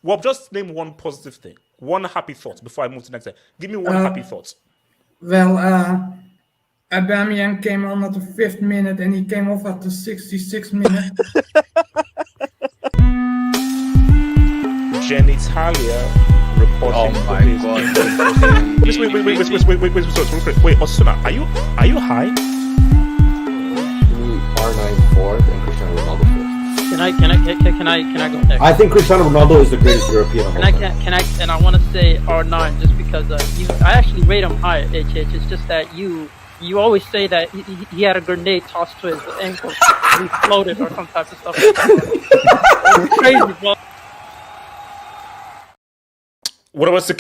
Well, just name one positive thing, one happy thought before I move to the next thing. Give me one happy thought. Well, Aubameyang came on at the 5th minute and he came off at the 66th minute. Genitalia reporting. Oh my god. Wait, Osuna, are you high? R9 fourth and Cristiano Ronaldo fifth. Can I go next? I think Cristiano Ronaldo is the greatest European of all time. And I want to say R9 just because I actually rate him high at HH. It's just that you always say that he had a grenade tossed to his ankle and he floated or some type of stuff. It's crazy, bro. What about the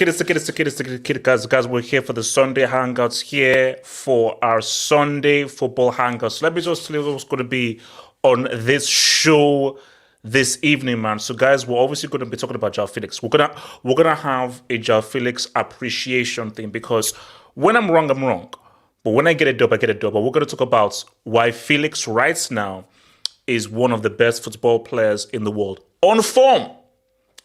kid? Guys, we're here for the Sunday Hangouts, here for our Sunday football Hangouts. Let me just tell you what's going to be on this show this evening, man. So, guys, we're obviously going to be talking about Joao Felix. We're gonna have a Joao Felix appreciation thing because when I'm wrong, I'm wrong. But when I get a dub, I get a dub. But we're going to talk about why Felix right now is one of the best football players in the world. On form.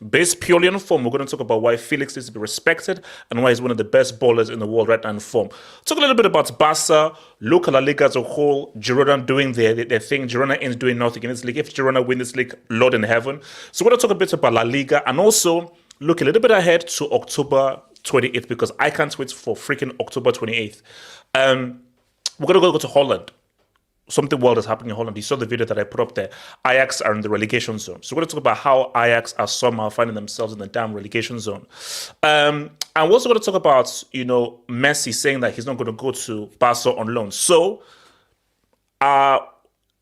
Based purely on form, we're going to talk about why Felix needs to be respected and why he's one of the best ballers in the world right now in form. Talk a little bit about Barca, look at La Liga as a whole, Girona doing their thing. Girona ain't doing nothing in this league. If Girona win this league, Lord in heaven. So we're going to talk a bit about La Liga and also look a little bit ahead to October 28th because I can't wait for freaking October 28th. We're going to go to Holland. Something wild is happening in Holland. You saw the video that I put up there. Ajax are in the relegation zone. So we're going to talk about how Ajax are somehow finding themselves in the damn relegation zone. And we're also going to talk about, Messi saying that he's not going to go to Barca on loan. So are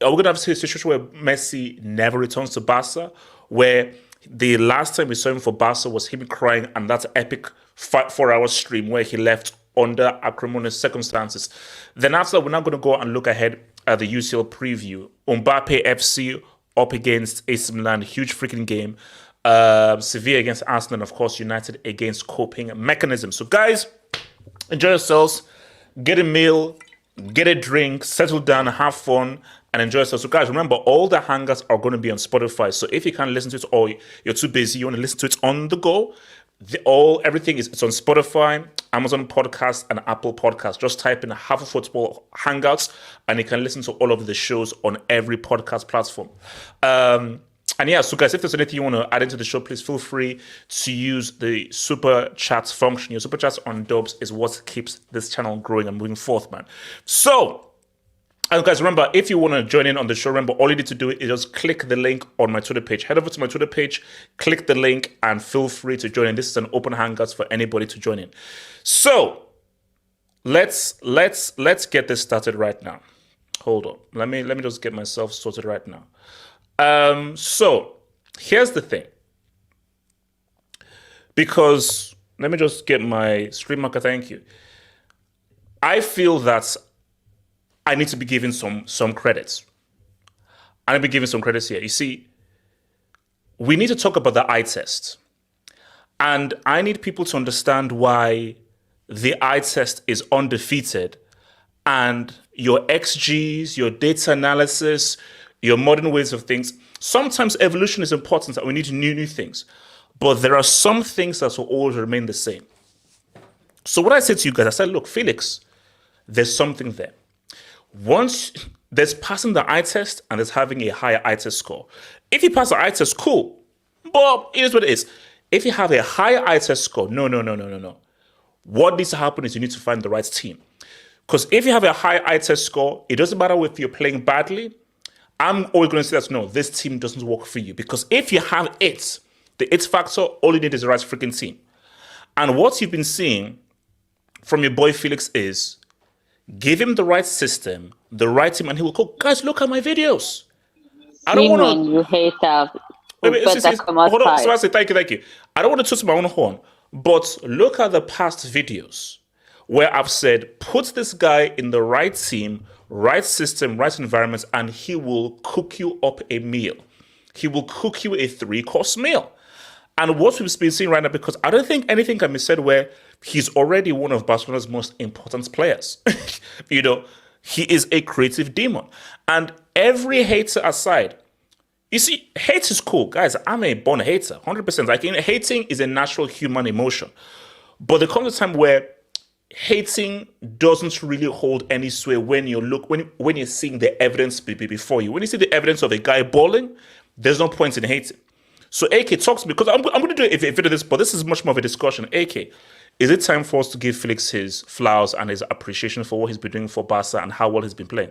we going to have a situation where Messi never returns to Barca, where the last time we saw him for Barca was him crying and that epic 4-hour stream where he left under acrimonious circumstances. Then after, we're now going to go and look ahead at the UCL preview. Mbappe FC up against AC Milan, huge freaking game. Sevilla against Arsenal, and of course United against Copenhagen. Mechanism. So guys, enjoy yourselves. Get a meal, get a drink, settle down, have fun, and enjoy yourselves. So guys, remember, all the hangouts are going to be on Spotify. So if you can't listen to it or you're too busy, you want to listen to it on the go, everything it's on Spotify, Amazon Podcast, and Apple Podcast. Just type in Half a Football Hangouts, and you can listen to all of the shows on every podcast platform. And yeah, so guys, if there's anything you want to add into the show, please feel free to use the super chats function. Your super chats on dubs is what keeps this channel growing and moving forth, man. So, and guys, remember, if you want to join in on the show, remember, all you need to do is just click the link on my Twitter page. Head over to my Twitter page, click the link, and feel free to join in. This is an open Hangouts for anybody to join in. So, let's get this started right now. Hold on. Let me just get myself sorted right now. So, here's the thing. Because, let me just get my stream marker, thank you. I feel that I need to be given some credits. I need to be given some credits here. You see, we need to talk about the eye test. And I need people to understand why the eye test is undefeated and your XGs, your data analysis, your modern ways of things. Sometimes evolution is important that we need new things. But there are some things that will always remain the same. So what I said to you guys, I said, look, Felix, there's something there. Once there's passing the eye test and there's having a higher eye test score. If you pass the eye test, cool. But it is what it is. If you have a higher eye test score, no. What needs to happen is you need to find the right team. Because if you have a high eye test score, it doesn't matter if you're playing badly. I'm always going to say that, no, this team doesn't work for you. Because if you have it, the it factor, all you need is the right freaking team. And what you've been seeing from your boy Felix is give him the right system, the right team, and he will go, guys, look at my videos. I don't want Women, to. you hate that. Wait, wait, Better come hold on, outside. Sebastian, thank you. I don't want to toot my own horn, but look at the past videos where I've said, put this guy in the right team, right system, right environment, and he will cook you up a meal. He will cook you a 3-course meal. And what we've been seeing right now, because I don't think anything can be said where he's already one of Barcelona's most important players. He is a creative demon. And every hater aside, you see, hate is cool. Guys, I'm a born hater, 100%. Like, hating is a natural human emotion. But there comes a time where hating doesn't really hold any sway when you're seeing the evidence before you. When you see the evidence of a guy balling, there's no point in hating. So AK talks to me, because I'm going to do a video of this, but this is much more of a discussion. AK, is it time for us to give Felix his flowers and his appreciation for what he's been doing for Barca and how well he's been playing?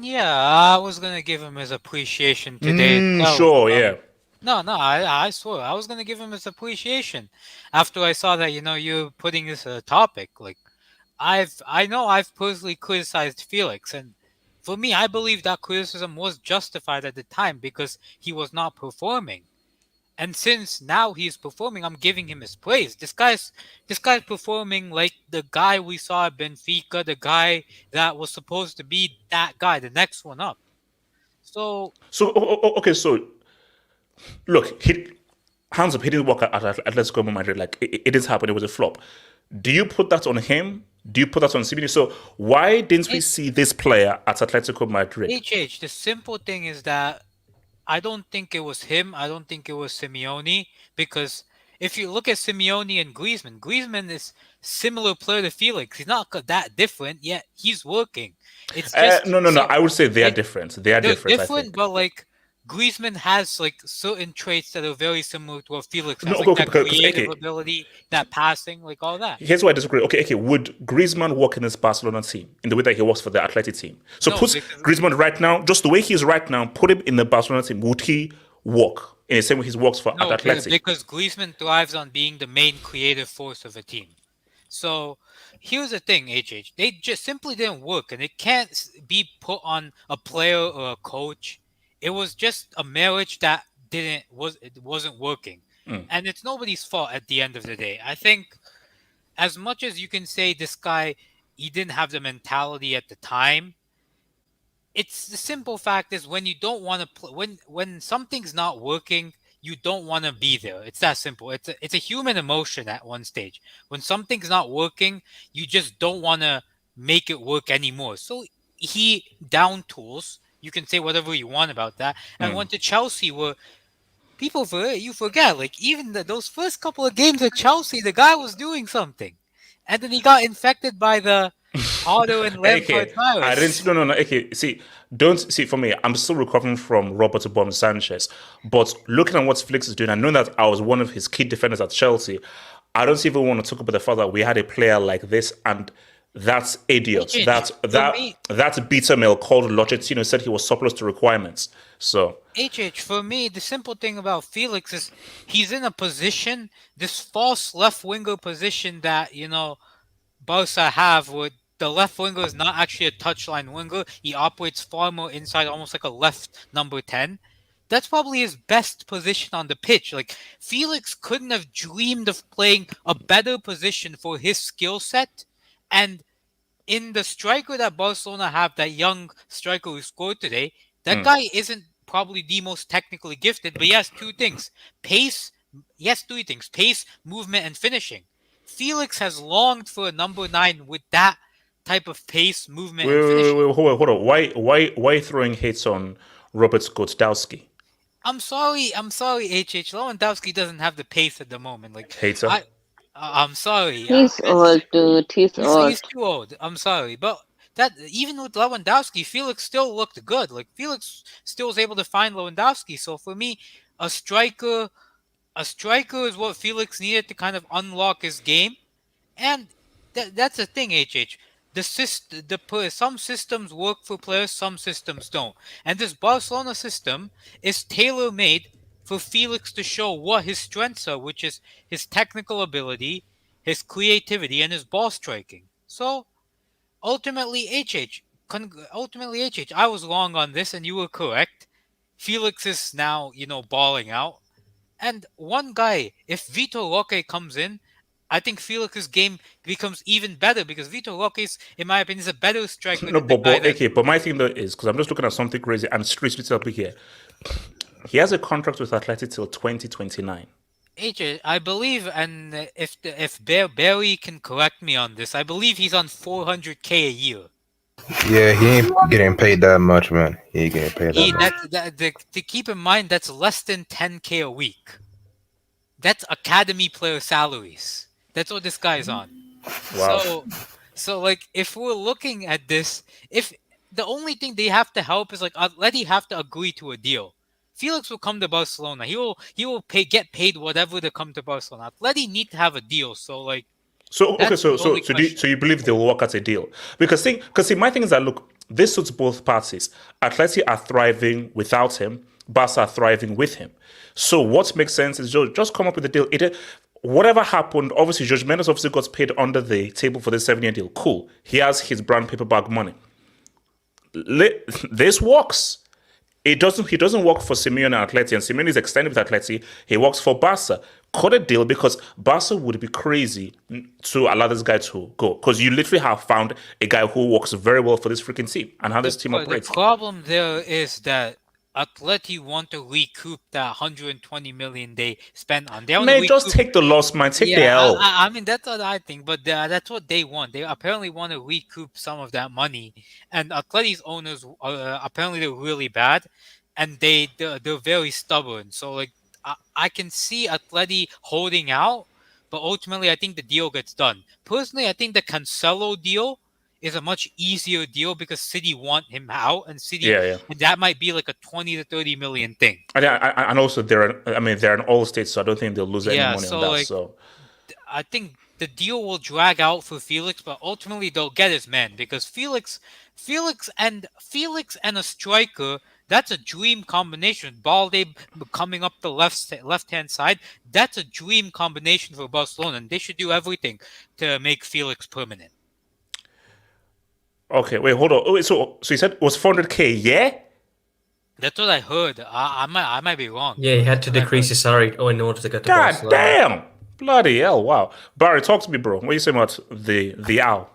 Yeah, I was gonna give him his appreciation today. Sure, yeah. No, I swear, I was gonna give him his appreciation after I saw that you're putting this as a topic. Like, I know I've personally criticized Felix, and for me, I believe that criticism was justified at the time because he was not performing. And since now he's performing, I'm giving him his praise. This guy's performing like the guy we saw at Benfica, the guy that was supposed to be that guy, the next one up. So okay, so look, hands up, he didn't work at Atletico Madrid. Like, it didn't happen. It was a flop. Do you put that on him? Do you put that on Simeone? So why didn't we see this player at Atletico Madrid? the simple thing is that I don't think it was him. I don't think it was Simeone, because if you look at Simeone and Griezmann is similar player to Felix. He's not that different, yet he's working. It's just no. I would say they are different. They are different. I think. But like Griezmann has like certain traits that are very similar to what Felix has, No, like okay, that because, creative ability, that passing, like all that. Here's why I disagree. Okay. Would Griezmann work in this Barcelona team in the way that he works for the Athletic team? So No, put because- Griezmann right now, just the way he is right now, put him in the Barcelona team. Would he work in the same way he works for No, Athletic? because Griezmann thrives on being the main creative force of a team. So here's the thing, HH. They just simply didn't work, and it can't be put on a player or a coach. It was just a marriage that wasn't working, and it's nobody's fault at the end of the day. I think, as much as you can say this guy, he didn't have the mentality at the time. It's the simple fact is when you don't want to when something's not working, you don't want to be there. It's that simple. It's a human emotion at one stage. When something's not working, you just don't want to make it work anymore. So he down tools. You can say whatever you want about that. And went to Chelsea, where you forget, like even those first couple of games at Chelsea, the guy was doing something, and then he got infected by the Otto and Lampard virus. I didn't. No. Okay, don't see. For me, I'm still recovering from Roberto Bom Sanchez, but looking at what Felix is doing, I know that I was one of his key defenders at Chelsea. I don't even want to talk about the fact that we had a player like this, and that's idiot. That beta male called Lochettino said he was surplus to requirements. So for me, the simple thing about Felix is he's in a position, this false left winger position that Barca have, where the left winger is not actually a touchline winger. He operates far more inside, almost like a left number 10. That's probably his best position on the pitch. Like, Felix couldn't have dreamed of playing a better position for his skill set. And in the striker that Barcelona have, that young striker who scored today, that guy isn't probably the most technically gifted, but he has two things. Pace, he has three things. Pace, movement, and finishing. Felix has longed for a number 9 with that type of pace, movement, and finishing. Wait, hold on. Why throwing hates on Robert Lewandowski? I'm sorry, HH. Lewandowski doesn't have the pace at the moment. Like, Hater? I'm sorry. He's old, dude. He's old. He's too old. I'm sorry, but that even with Lewandowski, Felix still looked good. Like, Felix still was able to find Lewandowski. So for me, a striker is what Felix needed to kind of unlock his game, and that's the thing, HH. Some systems work for players, some systems don't. And this Barcelona system is tailor-made for Felix to show what his strengths are, which is his technical ability, his creativity, and his ball striking. So ultimately, I was wrong on this, and you were correct. Felix is now, balling out. And one guy, if Vitor Roque comes in, I think Felix's game becomes even better because Vitor Roque is, in my opinion, is a better striker No, than the guy that... but my thing though is because I'm just looking at something crazy and straight up here. He has a contract with Athletic till 2029. AJ, I believe, and if Barry can correct me on this, I believe he's on 400K a year. Yeah, he ain't getting paid that much, man. He ain't getting paid that much. To keep in mind, that's less than 10K a week. That's academy player salaries. That's what this guy's on. Wow. So like, if we're looking at this, if the only thing they have to help is like, Atleti have to agree to a deal. Felix will come to Barcelona. He will get paid whatever to come to Barcelona. Atleti need to have a deal. So like, so you believe they will work out a deal? Because my thing is that look, this suits both parties. Atleti are thriving without him. Barca are thriving with him. So what makes sense is just come up with a deal. Whatever happened, obviously, Jorge Mendes obviously got paid under the table for the 7-year deal. Cool. He has his brand paper bag money. This works. He doesn't work for Simeone and Atleti, and Simeone is extended with Atleti. He works for Barca. Cut a deal because Barca would be crazy to allow this guy to go. Because you literally have found a guy who works very well for this freaking team and how this team operates. The problem there is that Atleti want to recoup that 120 million they spent on. They just take the loss, man. Take the L. I mean, that's what I think, but that's what they want. They apparently want to recoup some of that money, and Atleti's owners apparently they're really bad, and they're very stubborn. So like, I can see Atleti holding out, but ultimately I think the deal gets done. Personally, I think the Cancelo deal is a much easier deal because City want him out, and City, and that might be like a 20 to 30 million thing. And also they're an all state, so I don't think they'll lose any money on that. Like, so I think the deal will drag out for Felix, but ultimately they'll get his man because Felix and a striker, that's a dream combination. Balde coming up the left-hand side, that's a dream combination for Barcelona, and they should do everything to make Felix permanent. Okay, wait, hold on. So you said it was 400K, yeah? That's what I heard. I might be wrong. Yeah, he had to decrease his salary in order to get to Barcelona. God damn! Bloody hell, wow. Barry, talk to me, bro. What are you saying about the owl?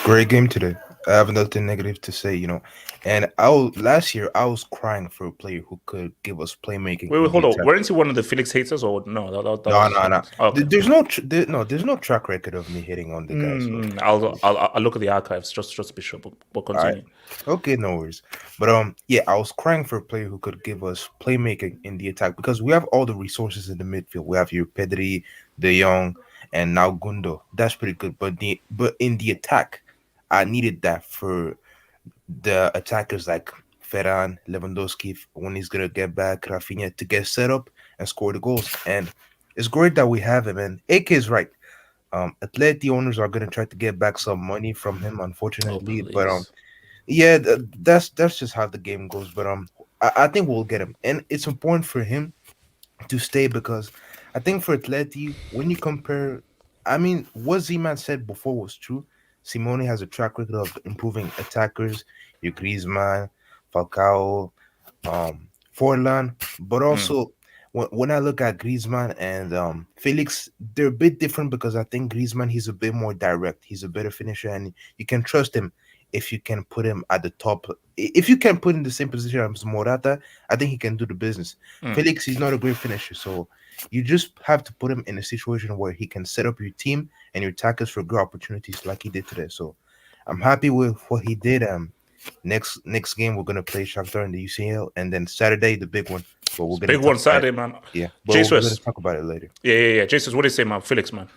Great game today. I have nothing negative to say, And last year I was crying for a player who could give us playmaking. Wait, hold on. Weren't you one of the Felix haters or no? No. Okay. There's no track record of me hitting on the guy. So. I'll look at the archives just to be sure. But continue. Right. Okay, no worries. But I was crying for a player who could give us playmaking in the attack because we have all the resources in the midfield. We have your Pedri, De Jong, and now Gundo. That's pretty good. But in the attack, I needed that for the attackers like Ferran, Lewandowski, when he's going to get back, Rafinha, to get set up and score the goals. And it's great that we have him. And AK is right. Atleti owners are going to try to get back some money from him, unfortunately. But that's just how the game goes. But I think we'll get him. And it's important for him to stay because I think for Atleti, when you compare, what Z-Man said before was true. Simone has a track record of improving attackers, your Griezmann, Falcao, Forlan, but also when I look at Griezmann and Felix, they're a bit different because I think Griezmann, he's a bit more direct. He's a better finisher, and you can trust him if you can put him at the top. If you can put him in the same position as Morata, I think he can do the business. Felix, he's not a great finisher, so you just have to put him in a situation where he can set up your team and your attackers for good opportunities like he did today. So I'm happy with what he did. Next game we're gonna play Shakhtar in the UCL, and then Saturday the big one. But we're gonna big one Saturday, man. Yeah, but we're gonna talk about it later. Yeah. Jesus, what do you say, man? Felix, man.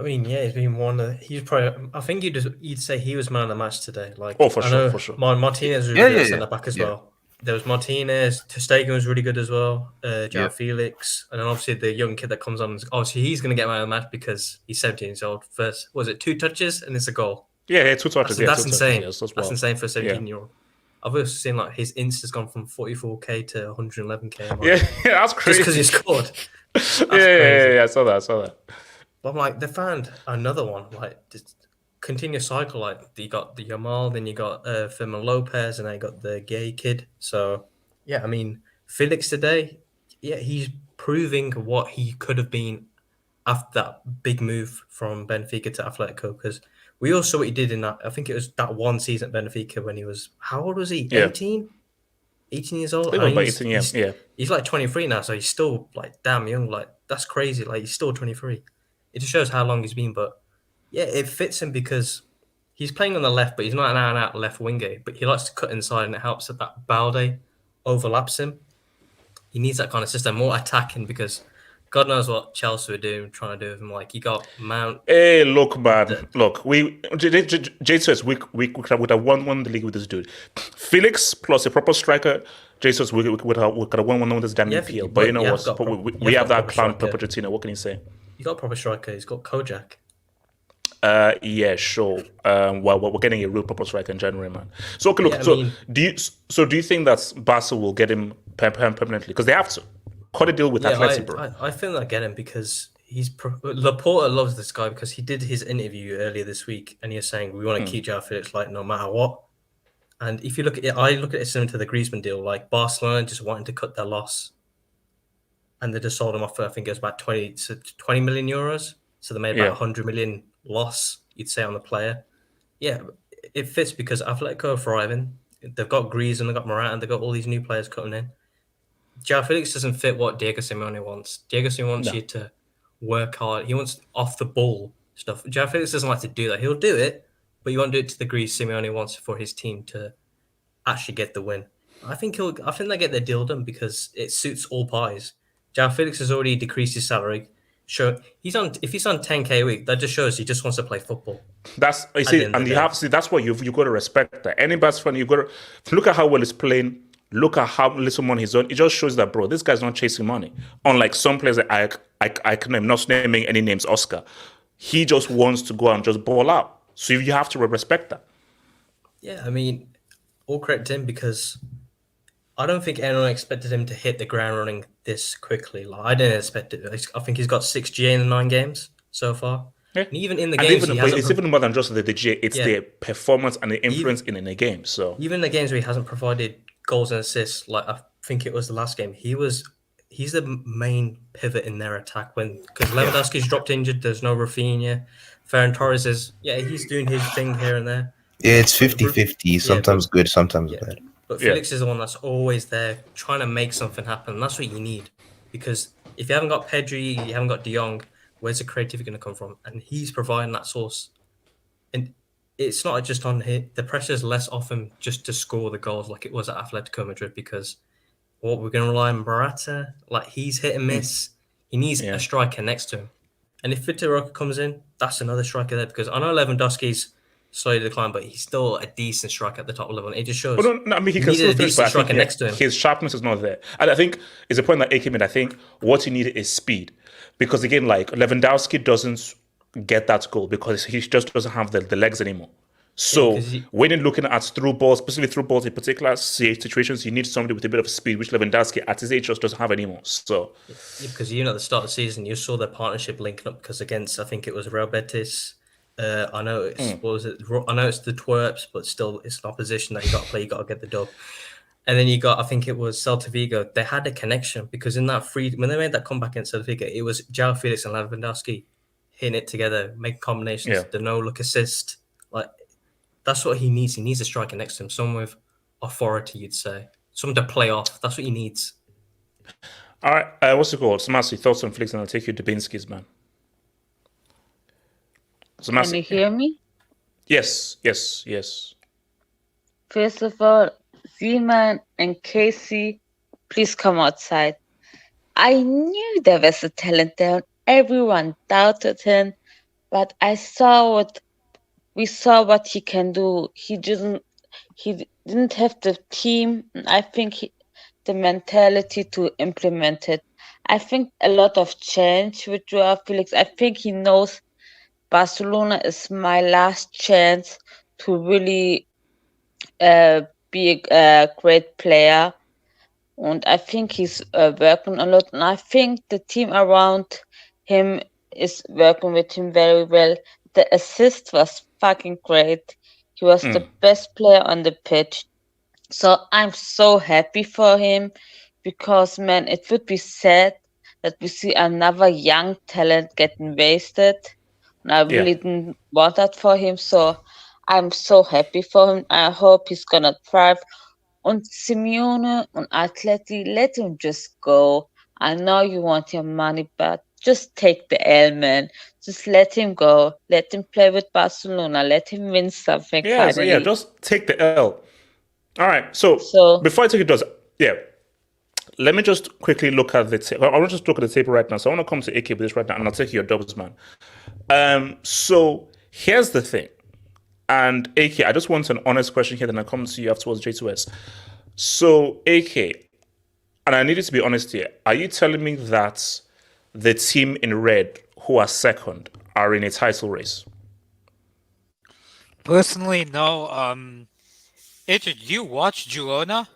He's been one. He's probably. I think you'd say he was man of the match today. Like, for sure. Martinez was really good at back as well. There was Martinez. Ter Stegen was really good as well. Joao Felix, and then obviously the young kid that comes on. Obviously, he's going to get man of the match because he's 17 years old. First, was it 2 touches and it's a goal? Yeah, 2 touches. That's 2 insane. Touches, that's insane for a 17-year-old. I've also seen like his Insta's gone from 44K to 111K. Yeah, that's crazy. Just because he scored. Yeah, I saw that. But I'm like, they found another one, like just continuous cycle. Like you got the Yamal, then you got Firmino Lopez, and then you got the gay kid. So yeah, I mean Felix today, yeah, he's proving what he could have been after that big move from Benfica to Atletico. Because we all saw what he did in that. I think it was that one season at Benfica when he was how old was he? Yeah. 18? 18 years old. I think I mean, about 18, yeah. He's like 23 now, so he's still like damn young. Like that's crazy. Like he's still 23. It just shows how long he's been. But yeah, it fits him because he's playing on the left, but he's not an out left winger. But he likes to cut inside, and it helps that Balde overlaps him. He needs that kind of system, more attacking because God knows what Chelsea were doing, trying to do with him. Like you got Mount. Hey, look, man. Look, Jesus, we could have won the league with this dude. Felix plus a proper striker. Jesus, we could have won with this damn EPL. But you know what? We have that clown Pochettino. What can you say? You got a proper striker. He's got Kojak. Yeah, sure. Well, we're getting a real proper striker in January, man. So okay, look. Yeah, do you think that Barca will get him permanently? Because they have to cut a deal with Athletic, bro. I think they'll get him because Laporta loves this guy because he did his interview earlier this week and he was saying we want to keep Joao Felix like no matter what. And if you look at it, I look at it similar to the Griezmann deal. Like Barcelona just wanting to cut their loss, and they just sold him off for I think it was about 20 million euros. So they made about 100 million loss, you'd say, on the player. Yeah, it fits because Atletico are thriving. They've got Griezmann, they've got Morata, and they've got all these new players coming in. Joao Felix doesn't fit what Diego Simeone wants. Diego Simeone wants you to work hard. He wants off the ball stuff. Joao Felix doesn't like to do that. He'll do it, but he won't do it to the degree Simeone wants for his team to actually get the win. I think they get their deal done because it suits all parties. Joao Felix has already decreased his salary. Sure, if he's on 10k a week, that just shows he just wants to play football. That's that's what you've got to respect that. Any Barca fan, you got to look at how well he's playing. Look at how little money he's on. It just shows that, bro, this guy's not chasing money. Unlike some players that I can name, not naming any names, Oscar. He just wants to go and just ball out. So you have to respect that. Yeah, I mean, all credit to him because I don't think anyone expected him to hit the ground running this quickly. Like, I didn't expect it. I think he's got 6 GA in the 9 games so far. Yeah. And even in the games, it's even more than just the GA. It's the performance and the influence in a game. So even the games where he hasn't provided goals and assists, like I think it was the last game, he's the main pivot in their attack because Lewandowski's dropped injured. There's no Rafinha. Ferran Torres he's doing his thing here and there. Yeah, it's 50-50. Sometimes good, sometimes bad. But Felix is the one that's always there trying to make something happen. And that's what you need. Because if you haven't got Pedri, you haven't got De Jong, where's the creativity going to come from? And he's providing that source. And it's not just on him. The pressure's less off him just to score the goals like it was at Atletico Madrid because we're going to rely on Morata. Like, he's hit and miss. He needs a striker next to him. And if Vitor Roque comes in, that's another striker there because I know Lewandowski's slowly decline, but he's still a decent striker at the top level. It just shows. Well, no, I mean, he can still finish, but I think next to him. His sharpness is not there. And I think it's a point that AK made. I think what he needed is speed. Because again, like Lewandowski doesn't get that goal because he just doesn't have the legs anymore. So when you're looking at through balls, specifically through balls in particular situations, you need somebody with a bit of speed, which Lewandowski at his age just doesn't have anymore. So because even at the start of the season, you saw their partnership linking up because against, I think it was Real Betis. I know it's the twerps, but still it's an opposition that you got to play. You got to get the dub. And then you got, I think it was Celta Vigo. They had a connection because in that when they made that comeback in Celta Vigo, it was Joao Felix and Lewandowski hitting it together, making combinations, the no-look assist. Like, that's what he needs. He needs a striker next to him, someone with authority, you'd say. Someone to play off. That's what he needs. All right. What's it called? Samasi, thoughts on Felix, and I'll take you to Binski's, man. Can you hear me? Yes. First of all, Zeman and Casey, please come outside. I knew there was a talent there. Everyone doubted him, but we saw what he can do. He didn't have the team. I think the mentality to implement it. I think a lot of change with Joao Felix. I think he knows Barcelona is my last chance to really be a great player. And I think he's working a lot. And I think the team around him is working with him very well. The assist was fucking great. He was the best player on the pitch. So I'm so happy for him because, man, it would be sad that we see another young talent getting wasted. And I really didn't want that for him. So I'm so happy for him. I hope he's gonna thrive. Und Simeone und Atleti, let him just go. I know you want your money, but just take the L, man. Just let him go. Let him play with Barcelona. Let him win something. Yeah, finally. just take the L. All right. So before I take it, let me just quickly look at the table. I want to just look at the table right now. So I want to come to AK with this right now, and I'll take your dubs, man. So here's the thing. And AK, I just want an honest question here, then I'll come to you afterwards, J2S. So, AK, and I need you to be honest here, are you telling me that the team in red, who are second, are in a title race? Personally, no. Do you watch Girona?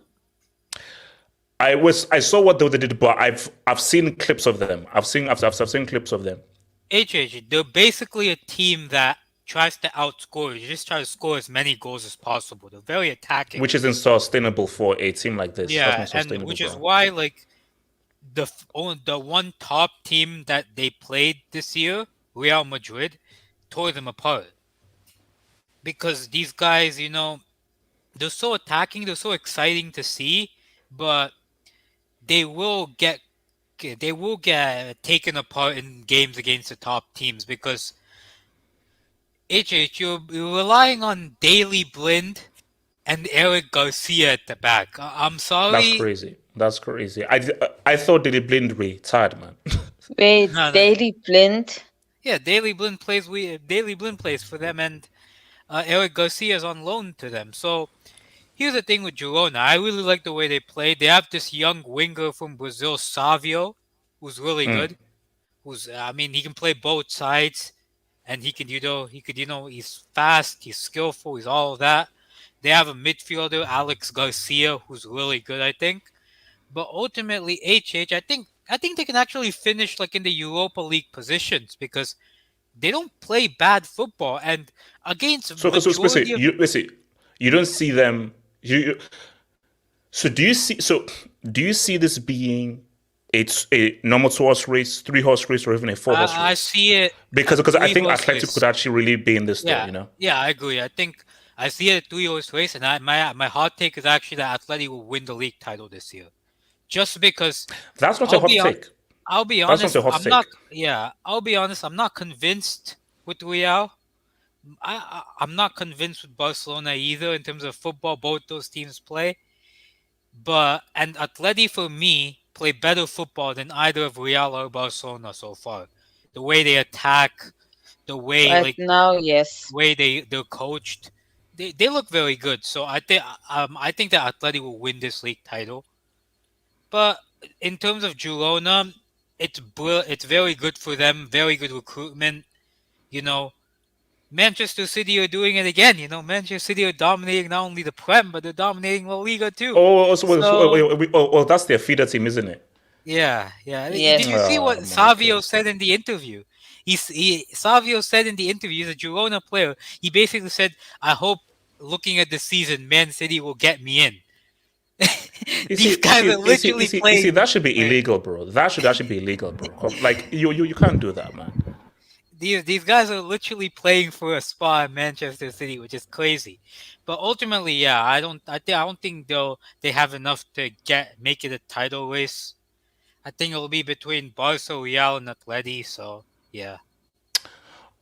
I saw what they did, but I've seen clips of them. I've seen clips of them. They're basically a team that tries to outscore. You just try to score as many goals as possible. They're very attacking, which isn't sustainable for a team like this. Yeah, and which is why like the one top team that they played this year, Real Madrid, tore them apart. Because these guys, you know, they're so attacking, they're so exciting to see, but they will get taken apart in games against the top teams because you're relying on Daley Blind and Eric Garcia at the back. I'm sorry. That's crazy. I thought Daley Blind retired, man. Wait, Daley Blind? Yeah, Daley Blind plays for them, and Eric Garcia is on loan to them. So here's the thing with Girona. I really like the way they play. They have this young winger from Brazil, Savio, who's really good. He can play both sides. And he's fast, he's skillful, he's all of that. They have a midfielder, Alex Garcia, who's really good, I think. But ultimately, I think they can actually finish like in the Europa League positions because they don't play bad football. And against you don't see them. Do you see this being it's a normal 2-horse race, 3-horse race, or even a 4-horse race? I see it because I think Athletic could actually really be in this. Yeah, you know. Yeah, I agree. I think I see it a 3-horse race, and my hot take is actually that Athletic will win the league title this year, just because. That's not a hot take. I'll be honest. That's not a hot take. I'll be honest. I'm not convinced with Real. I'm not convinced with Barcelona either in terms of football. Both those teams play, and Athletic for me play better football than either of Real or Barcelona so far. The way they attack, the way they're coached, they look very good. So I think that Athletic will win this league title. But in terms of Girona, it's very good for them. Very good recruitment. You know, Manchester City are doing it again. You know, Manchester City are dominating not only the Prem, but they're dominating La Liga too. That's their feeder team, isn't it? Yeah. Did you see what Savio said in the interview? Savio said in the interview, he's a Girona player. He basically said, "I hope, looking at the season, Man City will get me in." These guys are literally playing. See, that should be illegal, bro. That should actually be illegal, bro. Like you can't do that, man. These guys are literally playing for a spot in Manchester City, which is crazy. But ultimately, I don't think they have enough to make it a title race. I think it'll be between Barca, Real, and Atleti. So yeah.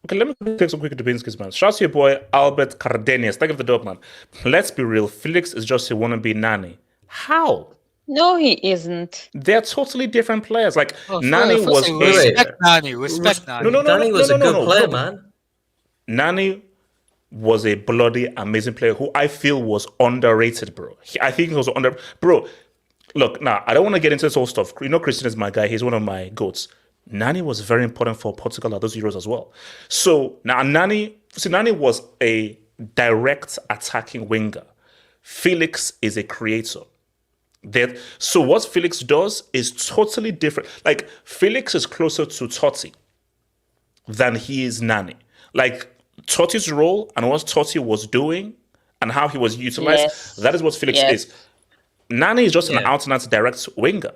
Okay, let me take some quick Dubinsky's, man. Shout out to your boy Albert Cardenas. Thank you for the dope, man. Let's be real. Felix is just a wannabe Nani. How? No, he isn't. They're totally different players. Like Nani was respect Nani. Respect Nani. Nani was a good player, man. Nani was a bloody amazing player who I feel was underrated, bro. I think he was bro. Look, now I don't want to get into this whole stuff. You know, Christian is my guy. He's one of my goats. Nani was very important for Portugal at those Euros as well. So now Nani was a direct attacking winger. Felix is a creator. So what Felix does is totally different. Like Felix is closer to Totti than he is Nani. Like Totti's role and what Totti was doing and how he was utilized, that is what Felix is. Nani is just an out-and-out direct winger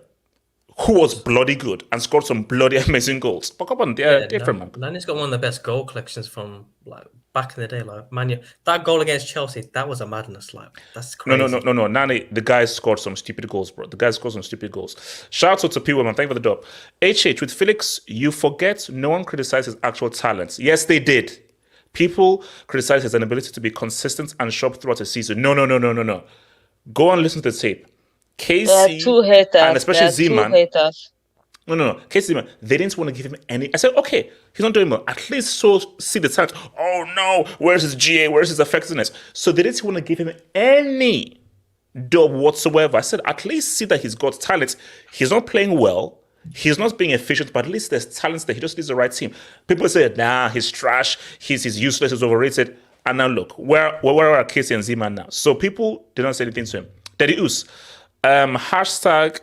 who was bloody good and scored some bloody amazing goals. But come on, they're different, man. Nani's got one of the best goal collections from like back in the day. Like Man, that goal against Chelsea, that was a madness. Like that's crazy. No. Nani, the guy scored some stupid goals, bro. The guy scored some stupid goals. Shout out to P man. Thank you for the dub. HH, with Felix, you forget no one criticized his actual talents. Yes, they did. People criticize his inability to be consistent and sharp throughout the season. No. Go and listen to the tape. KC There are two haters. and especially Z-Man. No. KC Z-Man, they didn't want to give him any. I said, okay, he's not doing well. At least see the talent. Oh no, where's his GA? Where's his effectiveness? So they didn't want to give him any dub whatsoever. I said, at least see that he's got talent. He's not playing well. He's not being efficient, but at least there's talents there. He just needs the right team. People say, nah, he's trash. He's useless. He's overrated. And now look, where are KC and Z-Man now? So people didn't say anything to him. Daddy Us. Hashtag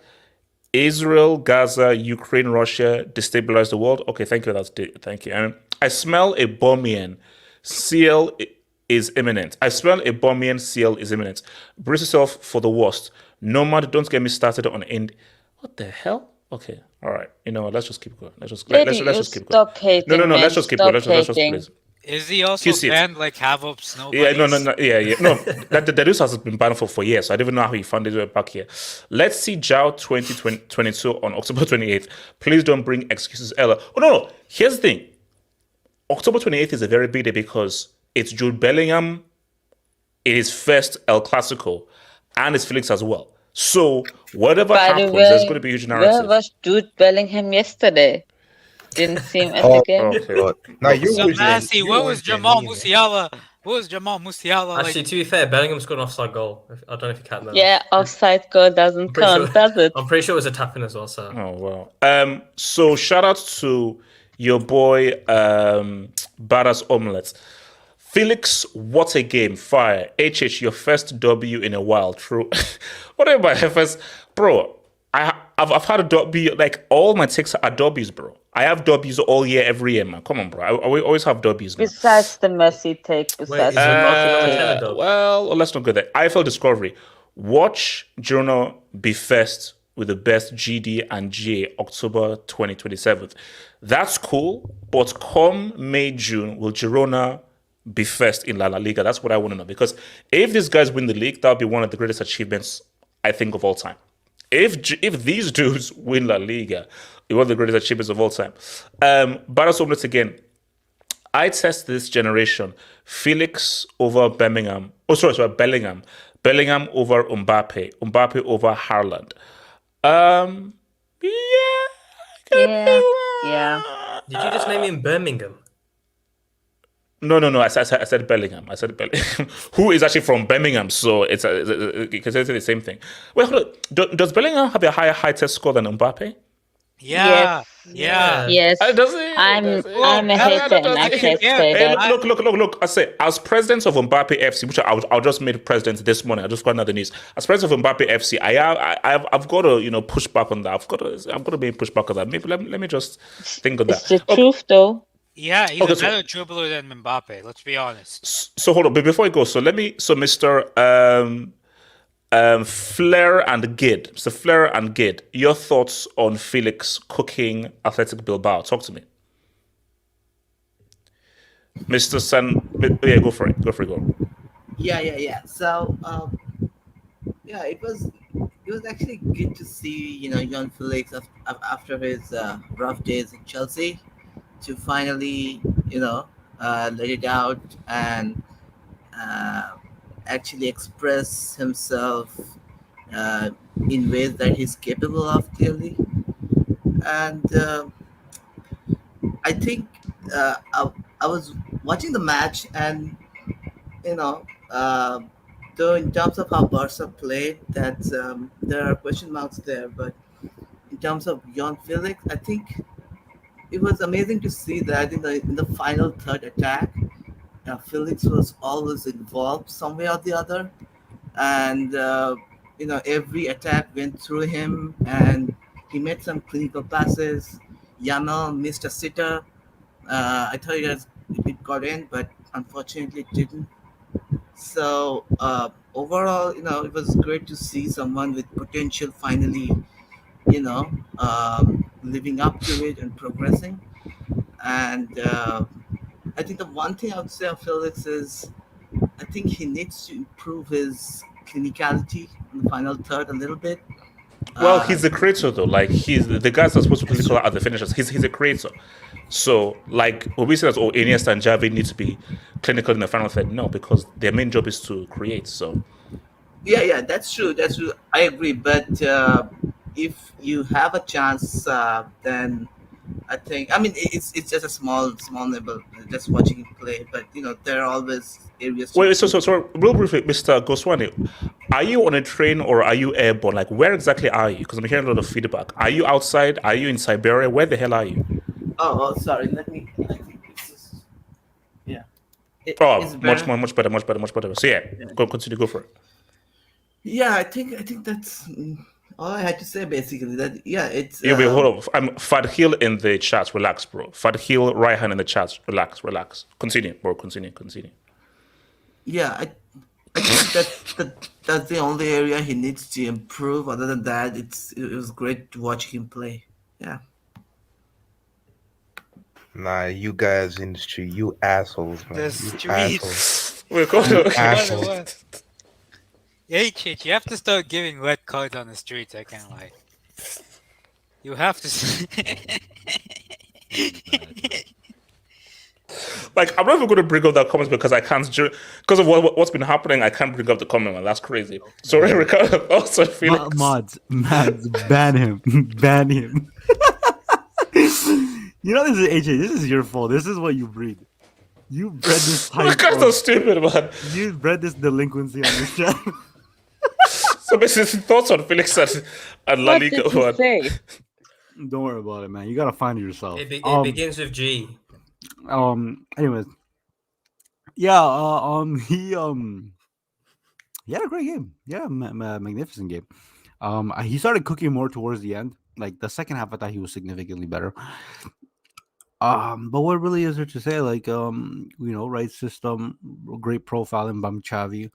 Israel, Gaza, Ukraine, Russia destabilize the world. Okay, thank you. Thank you. I smell a Bomian. CL is imminent. I smell a Bomian. CL is imminent. Brace yourself for the worst. Nomad, don't get me started on end. What the hell? Okay, all right. You know what? Let's just keep going. Let's just keep going. Stop hating. No. Let's just keep going. Let's just please. Is he also banned like Havok Snow? Yeah, no. Yeah. No, that news has been banned for years. So I don't even know how he found his way back here. Let's see Joao 2022 on October 28th. Please don't bring excuses, Ella. Oh, no. Here's the thing. October 28th is a very big day because it's Jude Bellingham, it is first El Clasico, and it's Felix as well. So whatever happens, there's going to be a huge narrative. Where was Jude Bellingham yesterday? Didn't see him at the game. Okay. Now you what was Jamal Musiala? What was Jamal Musiala? Actually, to be fair, Bellingham scored an offside goal. I don't know if you count that. Yeah, offside goal doesn't count, does it? I'm pretty sure it was a tap in as well. So. Oh wow. So shout out to your boy Badass Omelette. Felix, what a game. Fire. HH, your first W in a while. True. What about first? Bro, I've had a W. Like, all my takes are W's, bro. I have W's all year, every year, man. Come on, bro. I always have W's, man. Besides the Messi take. Well, let's not go there. IFL Discovery. Watch Girona be first with the best GD and GA October 2027. That's cool, but come May, June, will Girona be first in La Liga? That's what I want to know. Because if these guys win the league, that'll be one of the greatest achievements, I think, of all time. If these dudes win La Liga, it's one of the greatest achievements of all time. Barras Omelette again. I test this generation. Felix over Birmingham. Oh, sorry, Bellingham. Bellingham over Mbappe. Mbappe over Haaland. Yeah. Did you just name him Birmingham? No. I said Bellingham. Who is actually from Birmingham? So it's the same thing. Wait, hold on. Does Bellingham have a higher test score than Mbappe? Yeah. Yes. Does he? I'm a hater and I can't say that. Look. I say, as president of Mbappe FC, which I just made president this morning. I just got another news. As president of Mbappe FC, I've got to push back on that. I'm going to be pushed back on that. Maybe let me just think of that. It's the truth, though. Yeah, he's a better dribbler than Mbappe. Let's be honest. So hold on, but before I go, so Mr. Flair and Gid. Mr. Flair and Gid, your thoughts on Felix cooking Athletic Bilbao? Talk to me. Mr. San, yeah, go for it. Go. Yeah. So, it was actually good to see, Joao Felix after his rough days in Chelsea to finally, let it out and actually express himself in ways that he's capable of, clearly. And I think I was watching the match, and though in terms of how Barca played, that there are question marks there, but in terms of Joao Felix, I think it was amazing to see that in the final third attack, Felix was always involved some way or the other, and every attack went through him, and he made some clinical passes. Yamal missed a sitter, I thought it got in, but unfortunately it didn't. So overall, it was great to see someone with potential finally, living up to it and progressing. And I think the one thing I would say of Felix is I think he needs to improve his clinicality in the final third a little bit. Well, he's the creator though. Like he's the guys that are supposed to be clinical are the finishers. He's a creator. So like when we say that Iniesta and Xavi need to be clinical in the final third, no, because their main job is to create. So Yeah, that's true. That's true. I agree. But if you have a chance, then I think. I mean, it's just a small nibble just watching him play. But there are always areas. Wait, so real briefly, Mr. Goswani, are you on a train or are you airborne? Like, where exactly are you? Because I'm hearing a lot of feedback. Are you outside? Are you in Siberia? Where the hell are you? Oh, sorry. Let me. I think it's just, yeah. Oh, much better. So yeah, continue, go for it. Yeah, I think that's all I had to say basically. That it's. Yeah, wait, hold on. I'm Fadhil in the chat. Relax, bro. Fadhil, Raihan in the chat. Relax. Continue, bro. Continue. Yeah, I think that's the only area he needs to improve. Other than that, it was great to watch him play. Yeah. Nah, you guys in the street, you assholes, man. The You streets. assholes. We're going You to. assholes. HH, you have to start giving red cards on the streets. I can't lie. You have to. Like, I'm not even going to bring up that comment because I can't, because of what's been happening. I can't bring up the comment, man. That's crazy. Sorry, Ricardo. Also, Felix. Mods, ban him. Ban him. You know, this is AJ. This is your fault. This is what you breed. You bred this type Ricardo's so stupid, man. You bred this delinquency on this channel. So basically, thoughts on Felix and La Liga. What did you say? Don't worry about it, man. You gotta find it yourself. It begins with G. Anyways, yeah. He had a great game. Yeah, magnificent game. He started cooking more towards the end. Like the second half, I thought he was significantly better. But what really is there to say? Like, right system, great profile in Xavi.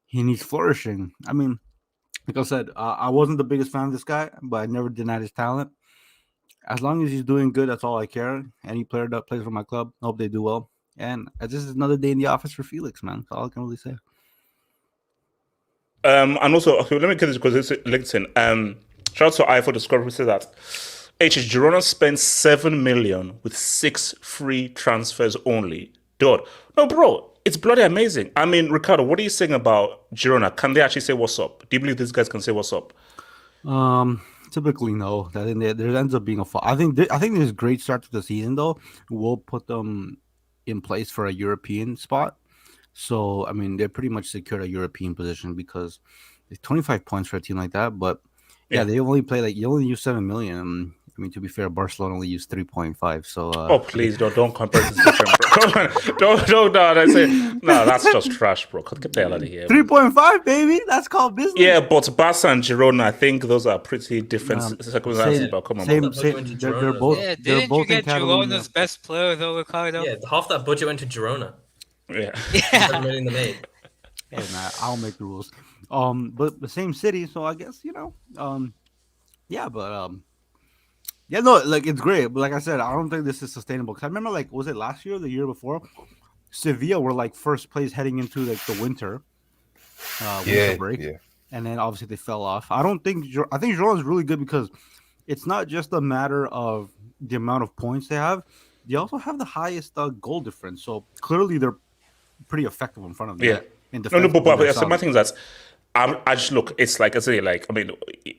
He needs flourishing. I mean, like I said, I wasn't the biggest fan of this guy, but I never denied his talent. As long as he's doing good, that's all I care. Any player that plays for my club, I hope they do well. And this is another day in the office for Felix, man. That's all I can really say. And also, okay, let me get this because it's LinkedIn. Shout out to I for the score who said that Girona spent 7 million with 6 free transfers only. Dude, no, bro, it's bloody amazing. I mean, Ricardo, what are you saying about Girona? Can they actually say what's up? Do you believe these guys can say what's up? Typically, no. I think there ends up being a fall. I think this is a great start to the season, though. We'll put them in place for a European spot. So, I mean, they pretty much secured a European position because it's 25 points for a team like that. But yeah, they only play you only use 7 million. I mean, to be fair, Barcelona only used 3.5. So, oh please don't compare this to don't. I say no. That's just trash, bro. Get the hell out of here. 3.5, baby. That's called business. Yeah, but Barca and Girona, I think those are pretty different circumstances. But come on, they're both. Yeah, they're didn't both you get Girona's best player though, Ricardo? Yeah, half that budget went to Girona. Yeah. 7 million they made. Hey, man, I'll make the rules. But the same city, so I guess yeah, but yeah, no, like it's great. But like I said, I don't think this is sustainable. Cause I remember, like, was it last year or the year before? Sevilla were like first place heading into like the winter break, and then obviously they fell off. I think Girona is really good because it's not just a matter of the amount of points they have; they also have the highest goal difference. So clearly, they're pretty effective in front of them. Yeah. But my thing is that I just look. It's like I say. Like I mean,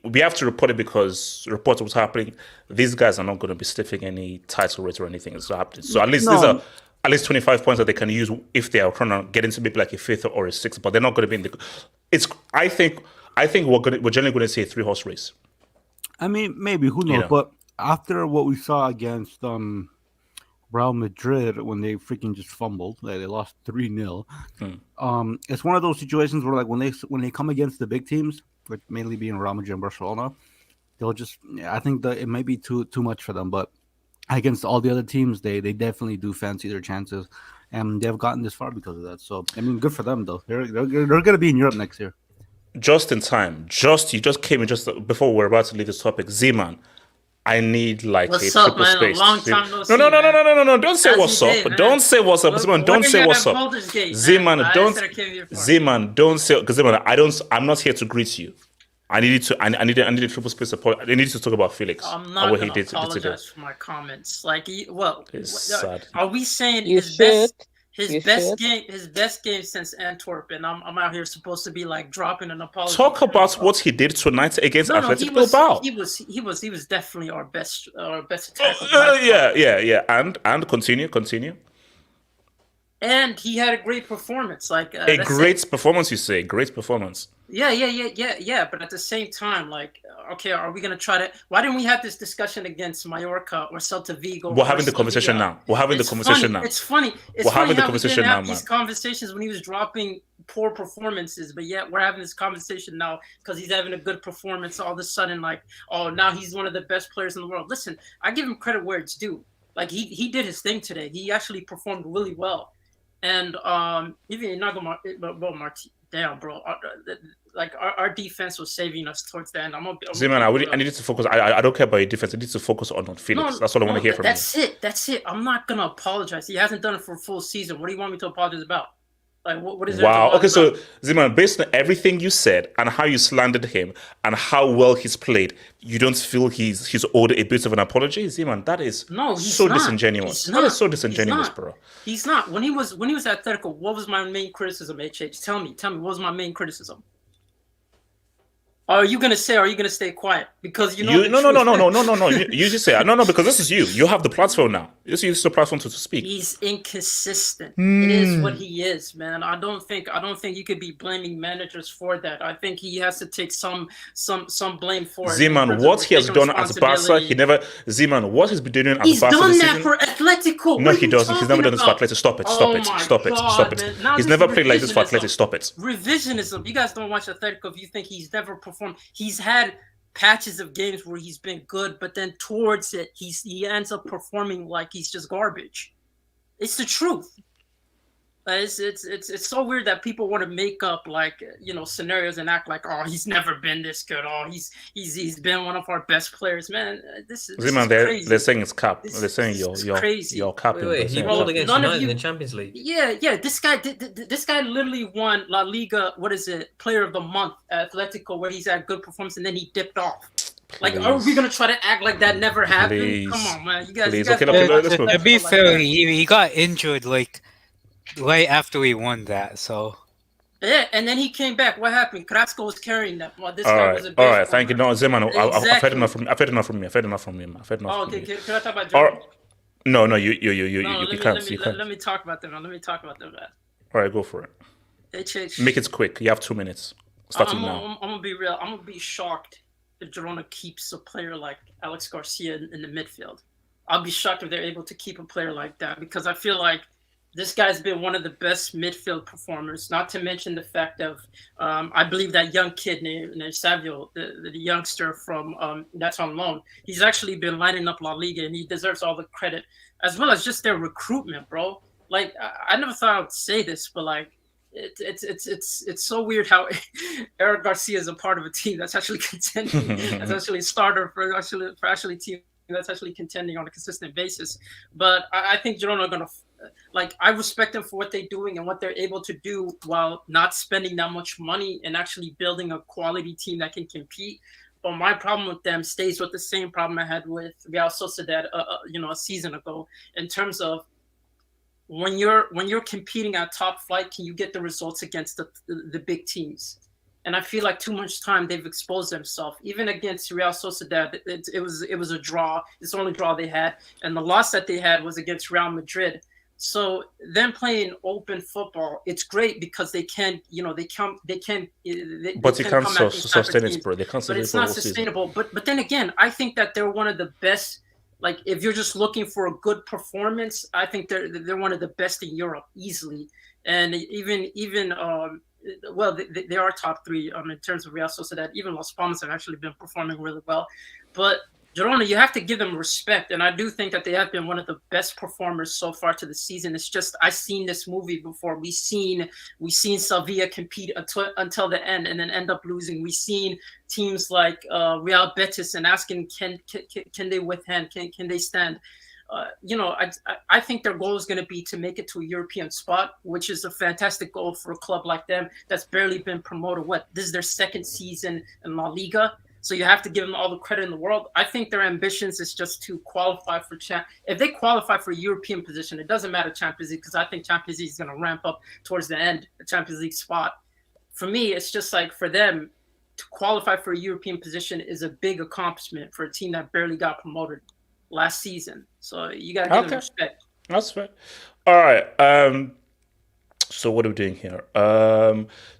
we have to report it because report what's happening. These guys are not going to be stiffing any title race or anything. It's not happening. So at least these are at least 25 points that they can use if they are trying to get into maybe like a 5th or a 6th. But they're not going to be in the. It's. I think we're generally going to see a 3-horse race. I mean, maybe who knows? But after what we saw against Real Madrid when they freaking just fumbled, they lost 3-0. It's one of those situations where like when they come against the big teams, which mainly being Real Madrid and Barcelona, they'll just I think that it might be too much for them. But against all the other teams, they definitely do fancy their chances, and they've gotten this far because of that. So I mean, good for them though. They're going to be in Europe next year. Just in time. You just came in just before we're about to leave this topic. Z-Man, I need like What's a up, triple man? space. Long time no see, No. Don't say How's what's your up. day, man? Don't say what's up. Z-Man, don't say what's up. Z-Man, don't. Z-Man, don't say, because Z-Man, I'm not here to greet you. I needed a triple space support. I needed to talk about Felix. I'm not what going he to did apologize today. for my comments. Like, well, It's sad. are we saying You his should. best game since Antwerp, and I'm out here supposed to be like dropping an apology? Talk about what he did tonight against Athletic he Bilbao. was definitely our best attacker. Yeah. And continue. And he had a great performance. Like A great performance, you say? Great performance. Yeah. But at the same time, like, okay, are we gonna try to? Why didn't we have this discussion against Mallorca or Celta Vigo? We're having the conversation now. We're having the conversation now. It's funny. We're having the conversation now, man. These conversations when he was dropping poor performances, but yet we're having this conversation now because he's having a good performance. All of a sudden, like, oh, now he's one of the best players in the world. Listen, I give him credit where it's due. Like he did his thing today. He actually performed really well. And even damn, bro. Like our defense was saving us towards the end. Z-Man, I needed to focus. I don't care about your defense. I need to focus on Felix. That's all I want to hear from you. That's it. I'm not gonna apologize. He hasn't done it for a full season. What do you want me to apologize about? Like, what is there? Wow. Okay, so Z-Man, based on everything you said and how you slandered him and how well he's played, you don't feel he's owed a bit of an apology, Z-Man? That is disingenuous. That is so disingenuous, bro. He's not. When he was at Atletico, what was my main criticism? HH, tell me, what was my main criticism? Are you gonna stay quiet? Because No. You just say no, because this is you. You have the platform now. This is the platform to speak. He's inconsistent. It is what he is, man. I don't think you could be blaming managers for that. I think he has to take some blame for it. Z-Man, what he has done at Barca, what he's been doing at Barca He's done this that season? for Atletico. No, he doesn't. He's never done this for Atletico. Stop it. He's never played like this for Atletico. Stop it. Revisionism. You guys don't watch Atletico if you think he's never performed. He's had patches of games where he's been good, but then towards it, he ends up performing like he's just garbage. It's the truth. It's so weird that people want to make up like scenarios and act like, oh, he's never been this good. Oh, he's been one of our best players, man. This is crazy. They're saying it's cap. They're saying you're capping. Wait, he rolled against United in the Champions League. Yeah. This guy literally won La Liga. What is it? Player of the Month at Atletico, where he's had good performance, and then he dipped off. Like, are we gonna try to act like that never happened? Come on, man. You guys. To be fair, he got injured like right after we won that, so. Yeah, and then he came back. What happened? Carrasco was carrying that. Well, this all guy right, was a all right. Thank you. No, Zeman, exactly. I've heard enough from you. I've heard enough from you. Oh, okay. Can I talk about Germany? No, you can't. Let me talk about them. Man. All right, go for it. HH. Make it quick. You have 2 minutes. Starting now. I'm gonna be real. I'm gonna be shocked if Girona keeps a player like Alex Garcia in the midfield. I'll be shocked if they're able to keep a player like that, because I feel like this guy's been one of the best midfield performers, not to mention the fact of, I believe that young kid named Savio, the youngster from that's on loan, he's actually been lining up La Liga, and he deserves all the credit, as well as just their recruitment, bro. Like, I never thought I would say this, but like, it's so weird how Eric Garcia is a part of a team that's actually contending, that's actually a starter for actually team that's actually contending on a consistent basis. But I think Girona are gonna, like, I respect them for what they're doing and what they're able to do while not spending that much money and actually building a quality team that can compete. But my problem with them stays with the same problem I had with Real Sociedad, a season ago, in terms of when you're competing at top flight, can you get the results against the big teams? And I feel like too much time they've exposed themselves. Even against Real Sociedad, it was a draw. It's the only draw they had, and the loss that they had was against Real Madrid. So them playing open football, it's great because they can, but you can't sustain it, bro. They can't sustain it. But it's not sustainable. But then again, I think that they're one of the best. Like, if you're just looking for a good performance, I think they're one of the best in Europe easily. And even they are top three in terms of Real Sociedad. Even Las Palmas have actually been performing really well. But Girona, you have to give them respect, and I do think that they have been one of the best performers so far to the season. It's just I've seen this movie before. We've seen Sevilla compete until the end and then end up losing. We've seen teams like Real Betis and asking can they withstand, can they stand. I think their goal is going to be to make it to a European spot, which is a fantastic goal for a club like them that's barely been promoted. This is their second season in La Liga. So you have to give them all the credit in the world. I think their ambitions is just to qualify for if they qualify for a European position, it doesn't matter Champions League, because I think Champions League is going to ramp up towards the end, the Champions League spot. For me, it's just like for them to qualify for a European position is a big accomplishment for a team that barely got promoted last season. So you got to give them respect. That's fair. All right. So what are we doing here?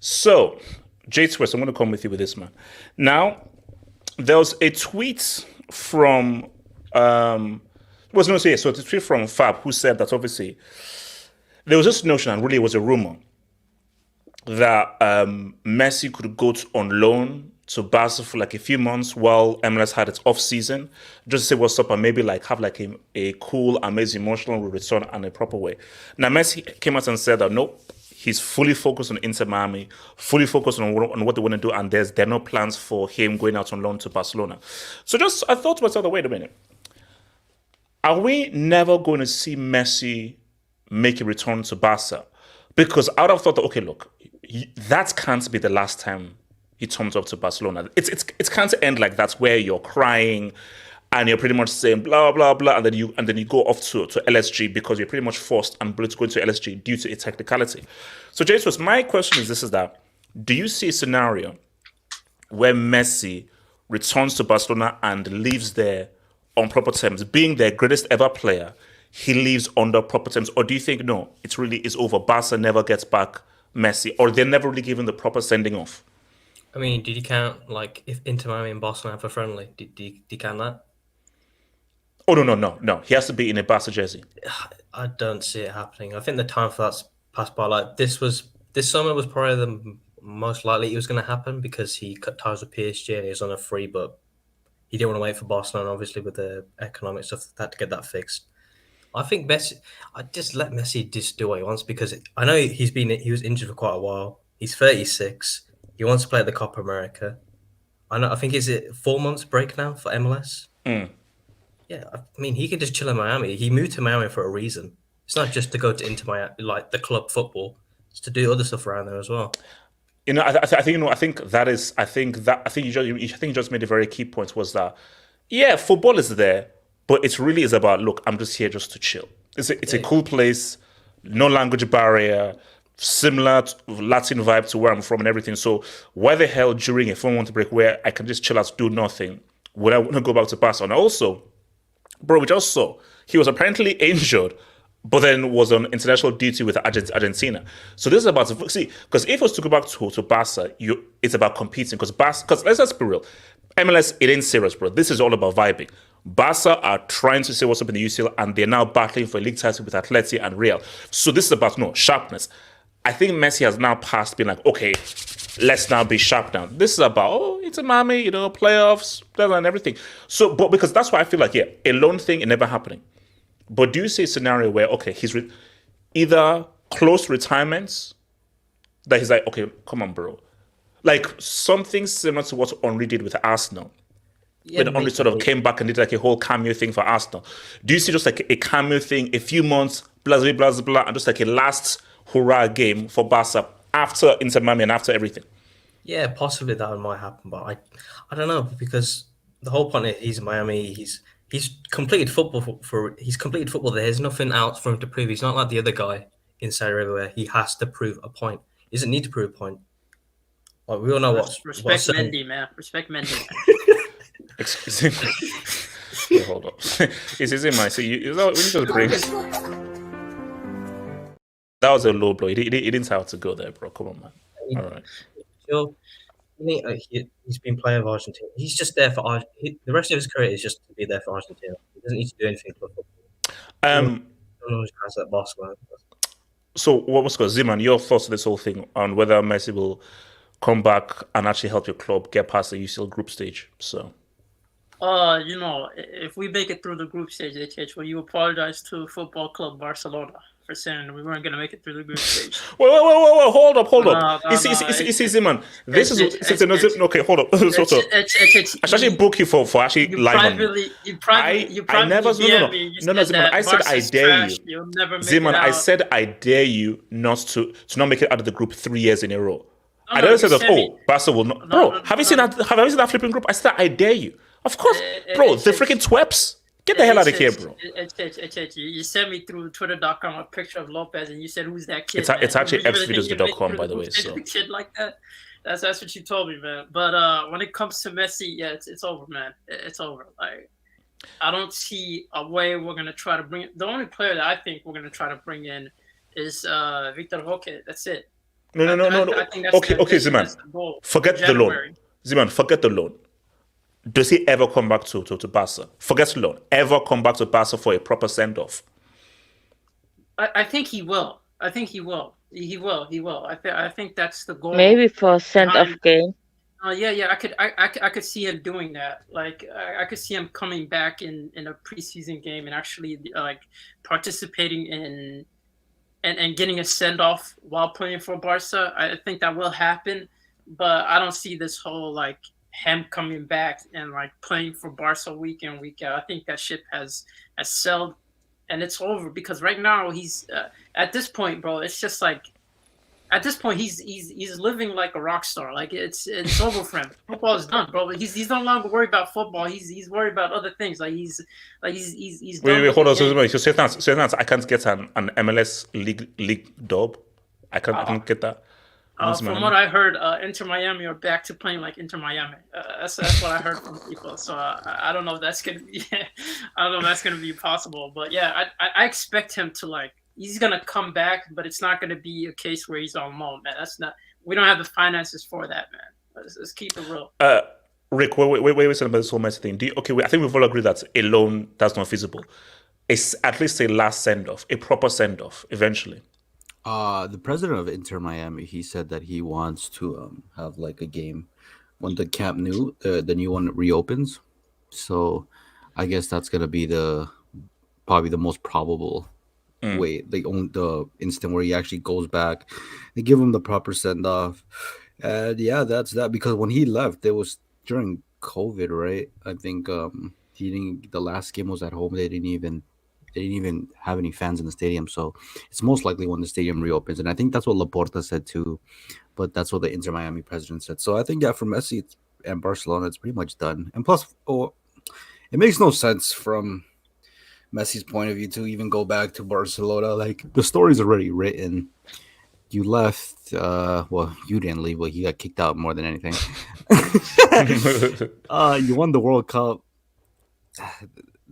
So J Swiss, I'm going to come with you with this, man. Now, there was a tweet from it's a tweet from Fab, who said that obviously there was this notion, and really it was a rumor, that Messi could go on loan to Barca for like a few months while MLS had its off season, just to say what's up and maybe like have like a cool, amazing emotional return and a proper way. Now Messi came out and said that nope, he's fully focused on Inter Miami, fully focused on what they want to do, and there are no plans for him going out on loan to Barcelona. So I thought to myself, wait a minute. Are we never going to see Messi make a return to Barca? Because I would have thought that, okay, look, that can't be the last time he turns up to Barcelona. It can't end like that, where you're crying and you're pretty much saying blah blah blah, and then you go off to LSG because you're pretty much forced and bullied to go into LSG due to a technicality. So Jesus, my question is that do you see a scenario where Messi returns to Barcelona and leaves there on proper terms, being their greatest ever player? He leaves under proper terms, or do you think no, it really is over? Barca never gets back Messi, or they're never really given the proper sending off? I mean, did you count like if Inter Miami and Barcelona have a friendly? Did you count that? Oh, no. He has to be in a Barca jersey. I don't see it happening. I think the time for that's passed by. Like this summer was probably the most likely it was going to happen because he cut ties with PSG and he was on a free, but he didn't want to wait for Barcelona, obviously, with the economic stuff that to get that fixed. I think Messi, I'd just let Messi just do what he wants because I know he was injured for quite a while. He's 36. He wants to play at the Copa America. I think is it 4 months break now for MLS? Yeah, I mean, he can just chill in Miami. He moved to Miami for a reason. It's not just to go to Inter Miami, like the club football. It's to do other stuff around there as well. I think you just made a very key point. Was that football is there, but it really is about look. I'm just here just to chill. It's a cool place, no language barrier, similar Latin vibe to where I'm from and everything. So why the hell during a 4-month break where I can just chill out, do nothing, would I want to go back to Barcelona? And also, bro, we just saw he was apparently injured, but then was on international duty with Argentina. So this is about because if it was to go back to Barca, it's about competing. Because let's just be real, MLS, it ain't serious, bro. This is all about vibing. Barca are trying to say what's up in the UCL, and they're now battling for a league title with Athletic and Real. So this is about sharpness. I think Messi has now passed being like, okay, let's now be sharp now. This is about, it's a Miami, playoffs, and everything. So, but because that's why I feel like, a loan thing, it never happening. But do you see a scenario where, okay, he's either close retirement, that he's like, okay, come on, bro. Like something similar to what Henry did with Arsenal. When Henry sort of came back and did like a whole cameo thing for Arsenal. Do you see just like a cameo thing, a few months, blah, blah, blah, blah, and just like a last hurrah game for Barca after Inter Miami and after everything? Yeah, possibly that might happen, but I don't know, because the whole point is he's in Miami. He's completed football he's completed football. There's nothing else for him to prove. He's not like the other guy in Serie where he has to prove a point. He doesn't need to prove a point. Like we all know respect Mendy, man. Respect Mendy. Excuse me. Yeah, hold on. It's easy, man. So we just bring. That was a low blow. He didn't have to go there, bro. Come on, man. All right. Sure. He's been playing for Argentina. He's just there for Argentina. The rest of his career is just to be there for Argentina. He doesn't need to do anything for football. So what was going Ziman, your thoughts on this whole thing on whether Messi will come back and actually help your club get past the UCL group stage? So If we make it through the group stage, HH, will you apologize to Football Club Barcelona for saying we weren't going to make it through the group stage? Wait, hold up. No, Zeman. This is okay. Hold up. I should actually book you for actually lying on me. You privately DM me. No, Zeman. I said I dare you. You'll never make Zeman, it out. I said I dare you not to not make it out of the group 3 years in a row. I No, never said you that. said me. Barca will not. Bro, have you seen that? Have you seen that flipping group? I said I dare you. Of course, bro. The freaking tweps. Get the hell out of here, bro. You sent me through Twitter.com a picture of Lopez, and you said, "Who's that kid?" It's actually You really think you make it fvideos.com, through by the the way. group stage So with a kid like that. That's what you told me, man. But when it comes to Messi, yeah, it's over, man. It's over. Like, I don't see a way we're gonna try to bring. The only player that I think we're gonna try to bring in is Victor Roque. That's it. No. I think that's Okay, that's Zeman. the goal. Forget the loan. Zeman, forget the loan. Does he ever come back to Barca? Forget the loan. Ever come back to Barca for a proper send-off? I think he will. I think he will. He will. I think that's the goal. Maybe for a send-off game. Yeah. I could see him doing that. Like I could see him coming back in a preseason game and actually like participating in and getting a send-off while playing for Barca. I think that will happen, but I don't see this whole like him coming back and like playing for Barca week in, week out. I think that ship has sailed and it's over because right now he's at this point, bro. It's just like at this point he's living like a rock star. Like it's over for him. Football is done, bro. He's no longer worried about football. He's worried about other things. He's wait, hold on. So say that I can't get an MLS league dub. I can't get that. From what I heard, Inter Miami are back to playing like Inter Miami. That's what I heard from people. So I don't know if that's gonna be. I don't know if that's gonna be possible. But yeah, I expect him to like. He's gonna come back, but it's not gonna be a case where he's on loan, man. That's not. We don't have the finances for that, man. Let's keep it real. Rick, wait about this whole Messi thing. I think we've all agreed that a loan that's not feasible. It's at least a last send-off, a proper send-off, eventually. The president of Inter Miami, he said that he wants to have like a game when the Camp Nou, the new one reopens. So I guess that's gonna be probably the most probable way. The instant where he actually goes back, they give him the proper send off. And yeah, that's that. Because when he left, it was during COVID, right? I think the last game was at home. They didn't even have any fans in the stadium, so it's most likely when the stadium reopens. And I think that's what Laporta said too, but that's what the Inter Miami president said. So I think for Messi and Barcelona, it's pretty much done. And plus, it makes no sense from Messi's point of view to even go back to Barcelona. Like the story's already written. You left. Well, you didn't leave, but you got kicked out more than anything. You won the World Cup.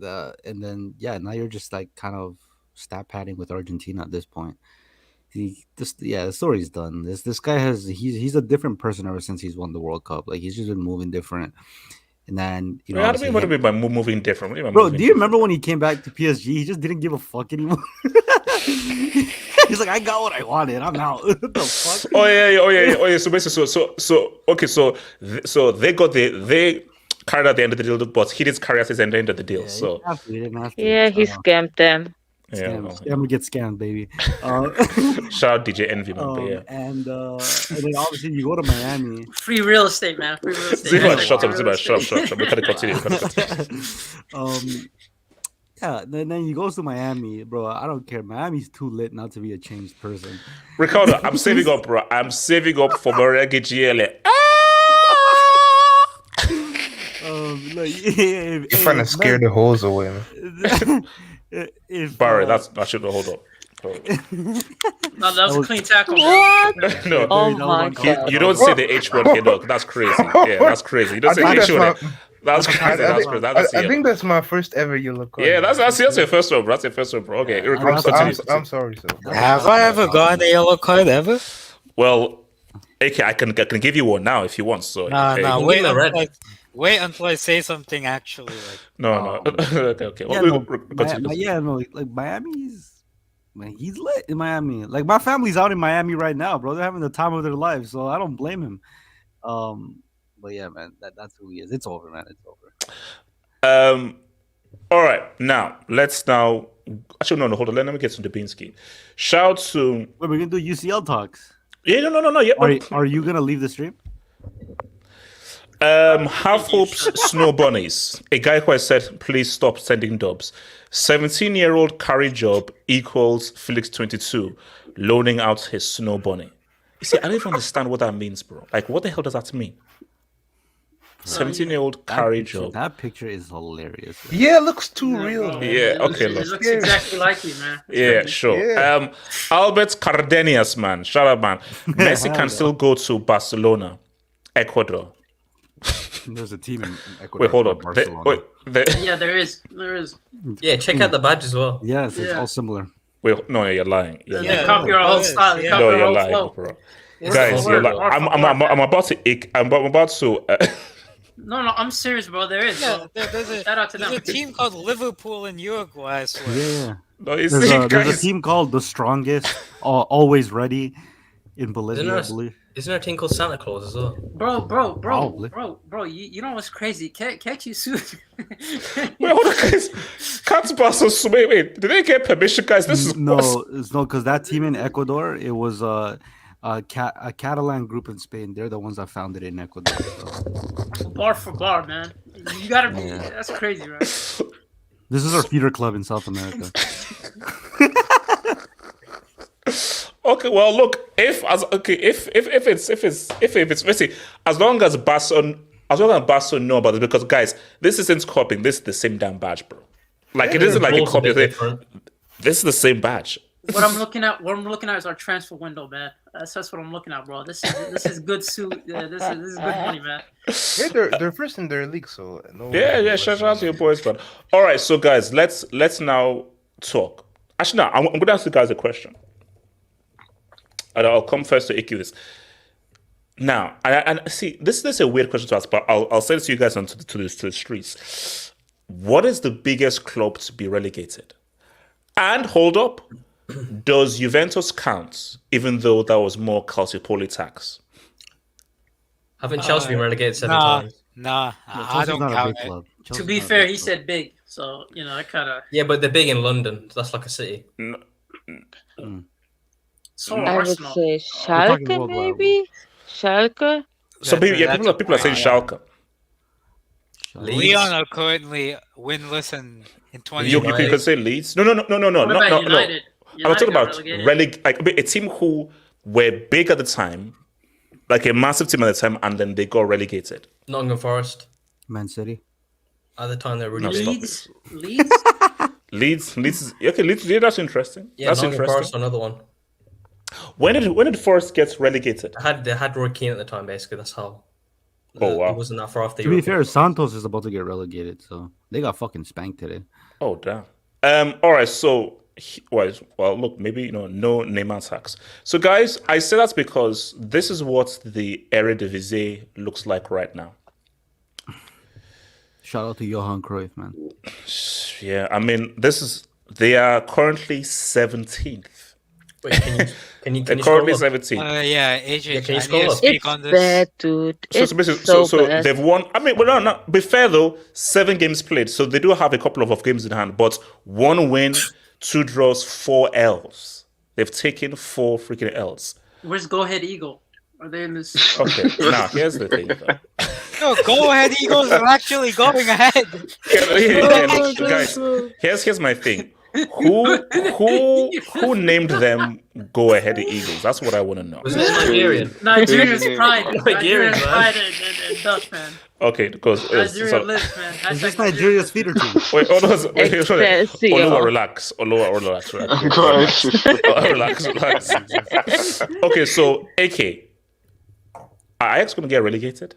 And then now you're just like kind of stat padding with Argentina at this point. The story's done. This guy he's a different person ever since he's won the World Cup. Like he's just been moving different. And then how do we want to be by moving different? Bro, do you remember when he came back to PSG? He just didn't give a fuck anymore. He's like, I got what I wanted. I'm out. What the fuck? Oh yeah. So basically, so they got they carried out the end of the deal, but he didn't carry out his end of the deal. So he scammed them. Scammer get scammed, baby. Shout out DJ Envy, man. And then obviously you go to Miami. Free real estate, man. Free real estate. Shut up. We gotta continue. Then he goes to Miami, bro. I don't care. Miami's too lit not to be a changed person. Ricardo, I'm saving up, bro. I'm saving up for Relegation. You're trying to scare the hoes away, man. Barry, that should hold up. No, that was a clean tackle. What? No. Oh my god. You don't say the H word, kid. That's crazy. Yeah, that's crazy. You don't say the H word. That's crazy. I think that's my first ever yellow card. Yeah, that's your first one, bro. That's your first one, bro. Okay, I'm sorry, sir. Have I ever gotten a yellow card ever? Well, AK, I can give you one now if you want. So wait until I say something actually. Like, no. Okay. Like Miami's, man, he's lit in Miami. Like my family's out in Miami right now, bro. They're having the time of their lives, so I don't blame him. But yeah, man, that's who he is. It's over, man. It's over. All right, now let's actually no, hold on. Let me get some Dubinsky. Shout to. Wait, we're gonna do UCL talks. Yeah, no. Yeah, Are you gonna leave the stream? Half hopes, snow bunnies. A guy who has said, "Please stop sending dubs." 17-year-old carry job equals Felix 22 loaning out his snow bunny. You see, I don't even understand what that means, bro. Like, what the hell does that mean? 17-year-old carry job. That picture is hilarious. Yeah, it looks too real. Yeah, okay, It looks exactly like you, man. Yeah, sure. Yeah. Albert Cardenias, man. Shut up, man. Messi can still go to Barcelona, Ecuador. There's a team in Ecuador. Wait, hold on. Barcelona. Yeah, there is. Yeah, check out the badge as well. Yes, it's all similar. Wait, no, you're lying. They copy our whole style. They copy No, our you're whole lying, flow. bro. It's Guys, the you're word, lying. word for I'm word. about to. No, I'm serious, bro. There is. Yeah, Bro. there's Shout out to them. a team called Liverpool in Uruguay, I swear. Yeah. No, There's a team called the Strongest, always ready in Bolivia, I believe. Isn't there a team called Santa Claus as well? Bro, you know what's crazy? Can't you sue? Wait, hold on, guys. Can't Barca wait. Did they get permission, guys? This is no, because that team in Ecuador, it was a Catalan group in Spain. They're the ones that founded it in Ecuador. So. Bar for bar, man. You gotta be. Yeah. That's crazy, right? This is our feeder club in South America. Okay, well, look, if it's Messi, as long as Barca know about it, because guys, this isn't copying. This is the same damn badge, bro. Like it isn't like a copy. This is the same badge. What I'm looking at is our transfer window, man. That's what I'm looking at, bro. This is good suit. Yeah, this is good money, man. Yeah, they're first in their league, so no. Yeah. Shout out to your boys, man. All right, so guys, let's now talk. Actually, no, I'm going to ask you guys a question. And I'll come first to AQ this. Now, and see, this is a weird question to ask, but I'll send it to you guys onto to the streets. What is the biggest club to be relegated? And hold up, does Juventus count, even though that was more Calciopoli tax? Haven't Chelsea been relegated 7 times? Nah, I don't count it. To be fair, he said big, so I kind of. Yeah, but they're big in London. So that's like a city. So I would Arsenal. say Schalke, maybe? Schalke? So people are saying Schalke. Leon are currently winless in 20. You can say Leeds. No. What about United? I'm talking about relegated? like a team who were big at the time, like a massive team at the time, and then they got relegated. Nottingham Forest. Man City. At the time, they were really big. Leeds. Leeds. Okay, Leeds. Yeah, that's interesting. Yeah, that's Nottingham interesting. Forest, another one. When did Forest get relegated? They had Roy Keane at the time, basically. That's how. Oh wow! It wasn't that far off the. To be fair, Santos is about to get relegated, so they got fucking spanked today. Oh damn. All right. So, well, look, maybe no Neymar tax. So, guys, I say that's because this is what the Eredevisie looks like right now. Shout out to Johan Cruyff, man. Yeah, I mean, they are currently 17th. Wait, can you They're currently 17th. Yeah, AJ, Yeah, can you I scroll need to up? speak It's on this. bad, dude. So bad. they've won. I mean, well, no. Be fair though, 7 games played, so they do have a couple of games in hand. But 1 win, 2 draws, 4 L's. They've taken 4 freaking L's. Where's Go Ahead Eagle? Are they in this? Okay, now here's the thing. Though. No, go ahead, Eagles are actually going ahead. Guys, here's my thing. Who named them Go Ahead Eagles? That's what I want to know. Was it Nigerian? Nigeria's pride. Nigerian, Nigeria's man. pride and Dutch, man. Okay, because Nigeria lives, man. It's just Nigeria's feeder team. Wait, Excelsior. relax. Relax. Okay, so AK, are Ajax going to get relegated?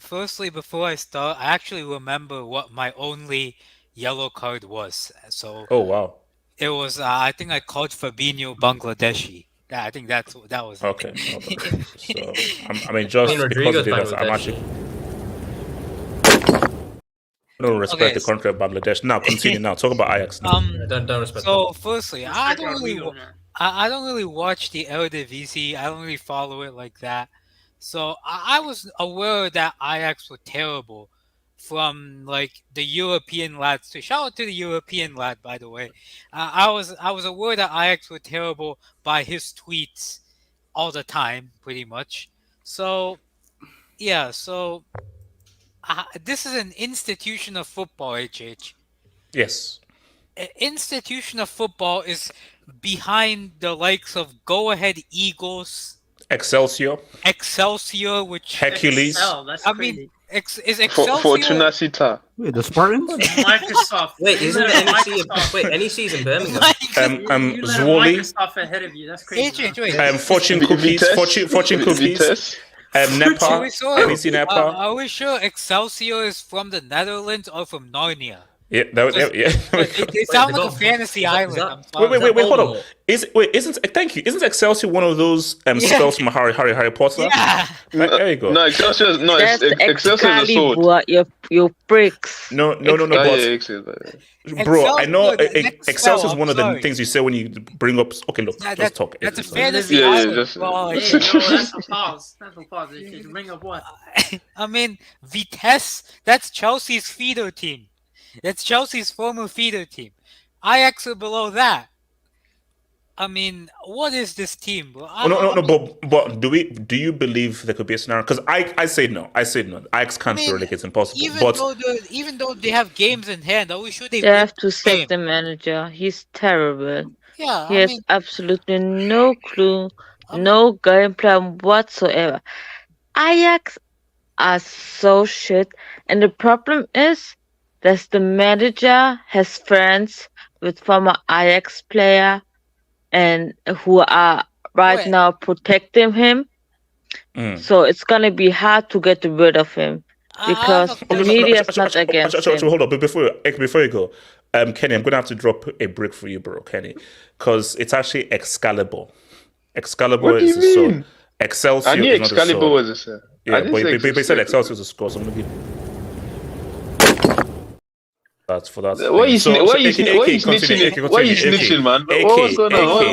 Firstly, before I start, I actually remember what my only yellow card was. So Oh wow. it was, I think I called Fabinho Bangladeshi. Yeah, I think that was it. Okay. So I mean, just Ian because of Rodrigo's it, I'm Bangladesh. actually. I don't respect Okay, the country of Bangladesh. Now continue. Now talk about Ajax. Now. Don't respect. So firstly, I don't really Rodrigo, man. I don't really watch the Eredevisie. I don't really follow it like that. So I was aware that Ajax were terrible from like the European lads too. Shout out to the European lad, by the way. I was aware that Ajax were terrible by his tweets all the time, pretty much. So yeah, so this is an institution of football, HH. Yes. An institution of football is behind the likes of Go Ahead Eagles, Excelsior, which Hercules. That's I crazy. mean, is Excelsior? Fortuna Cita. Wait, the Spartans? Microsoft. Wait, You isn't let there Microsoft- NEC's in Birmingham? You let Zwoli, Microsoft ahead of you. That's crazy. Fortune Cookies, Fortune Cookies, Vitesse. Nepa, Are we sure? ABC Nepa. Are we sure Excelsior is from the Netherlands or from Narnia? Yeah, They sound like a fantasy island. I'm sorry. Wait, hold on. Thank you. Isn't Excelsior one of those spells from Harry Potter? Yeah. There you go. No, Excelsior. No, That's Excelsior is a sword. Excalibur, you pricks. No. Bro, I know Excelsior is one of the things you say when you bring up. Okay, look, just talk. That's a fantasy Yeah, island. just- Well, Hey, no, that's a pause. That's a pause. Ring of what? I mean, Vitesse, that's Chelsea's feeder team. That's Chelsea's former feeder team. Ajax are below that. I mean, what is this team, bro? But do you believe there could be a scenario? Because I say no. Ajax can't be relegated. It's impossible. Even though they have games in hand, are we sure they They win have to the sack game? the manager. He's terrible. Yeah, He has absolutely no clue, no game plan whatsoever. Ajax are so shit. And the problem is that the manager has friends with former Ajax player and who are right now protecting him. So it's gonna be hard to get rid of him because the media is not against him. Hold on, but before you go, Kenny, I'm gonna have to drop a brick for you, bro, Kenny, because it's actually Excalibur. Excalibur What do is you a sword. mean? Excelsior I knew is not a Excalibur sword. was a sword. Yeah, I didn't say but he said Excelsior. Excelsior is a score, so I'm gonna give. That's for that. Why you So, snitching? Why you snitching, man? What's going on?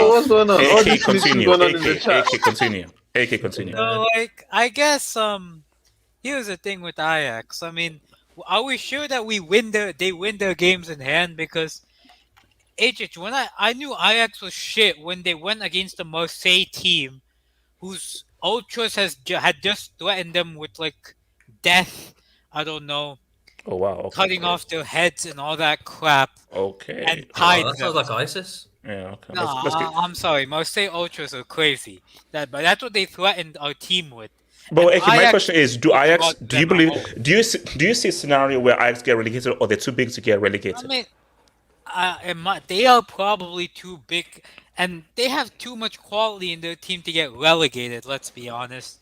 What's going on? All this snitching going on in the chat. Continue. So, like, I guess here's the thing with Ajax. I mean, are we sure that they win their games in hand? Because when I knew Ajax was shit when they went against the Marseille team, whose ultras had just threatened them with like death. I don't know. Oh wow! Okay, cutting off their heads and all that crap. Okay. And tied that sounds like ISIS. Yeah. Okay. No, I'm sorry. Marseille ultras are crazy. But that's what they threatened our team with. But my question is: Do you see a scenario where Ajax get relegated, or they're too big to get relegated? I mean, they are probably too big, and they have too much quality in their team to get relegated. Let's be honest.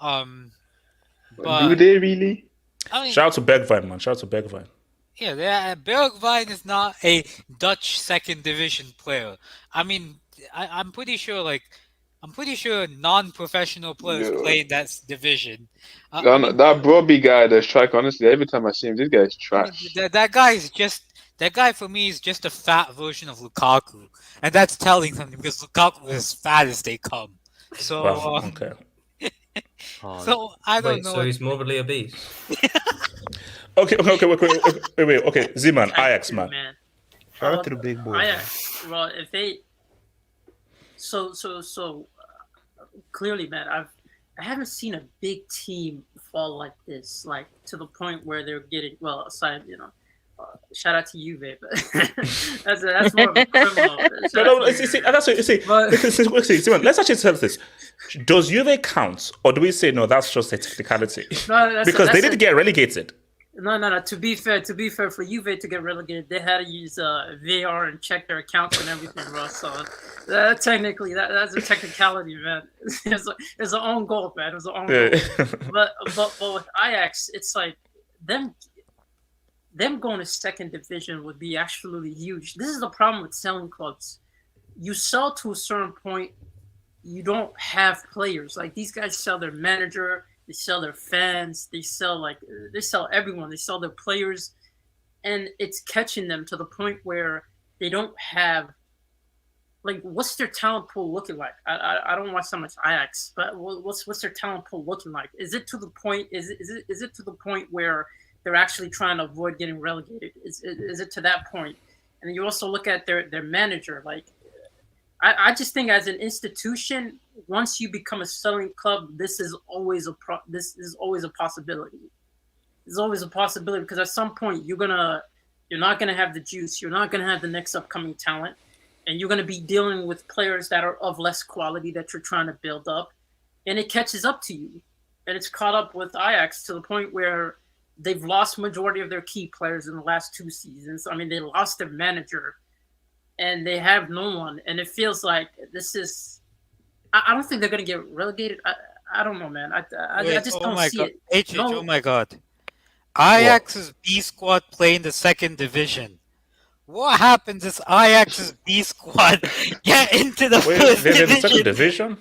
But, do they really? I mean, shout out to Bergwijn, man. Shout out to Bergwijn. Yeah, Bergwijn is not a Dutch second division player. I mean, I'm pretty sure non-professional players play in that division. That Bobby guy, the striker, honestly, every time I see him, this guy is trash. That guy for me is just a fat version of Lukaku, and that's telling something because Lukaku is as fat as they come. So okay. So I don't know. So he's morbidly obese. Okay. Wait. Okay, Z-Man, Ajax, man. Shout out to the big boy. Ajax. Well, if they, so clearly, man, I haven't seen a big team fall like this, like to the point where they're getting aside, shout out to Juve, but that's more of a criminal. That's what you see. Simon, let's actually tell this. Does Juve count, or do we say no? That's just a technicality. Because they didn't get relegated. No. To be fair, for Juve to get relegated, they had to use VAR and check their accounts and everything, bro. So technically, that's a technicality, man. It's an own goal, man. It was an own goal. But with Ajax, it's like them going to second division would be absolutely huge. This is the problem with selling clubs. You sell to a certain point, you don't have players. Like these guys sell their manager, they sell their fans, they sell everyone, they sell their players, and it's catching them to the point where they don't have what's their talent pool looking like? I don't watch so much Ajax, but what's their talent pool looking like? Is it to the point? Is it to the point where they're actually trying to avoid getting relegated? Is it to that point? And then you also look at their manager. Like, I just think as an institution, once you become a selling club, this is always a possibility. There's always a possibility because at some point you're not gonna have the juice. You're not gonna have the next upcoming talent, and you're gonna be dealing with players that are of less quality that you're trying to build up, and it catches up to you. And it's caught up with Ajax to the point where they've lost majority of their key players in the last 2 seasons. I mean, they lost their manager, and they have no one. And it feels like this is. I don't think they're gonna get relegated. I don't know, man. I just don't see it. HH, oh my God. Ajax's B squad play in the second division. What happens is Ajax's B squad get into the first they're division. in the second division?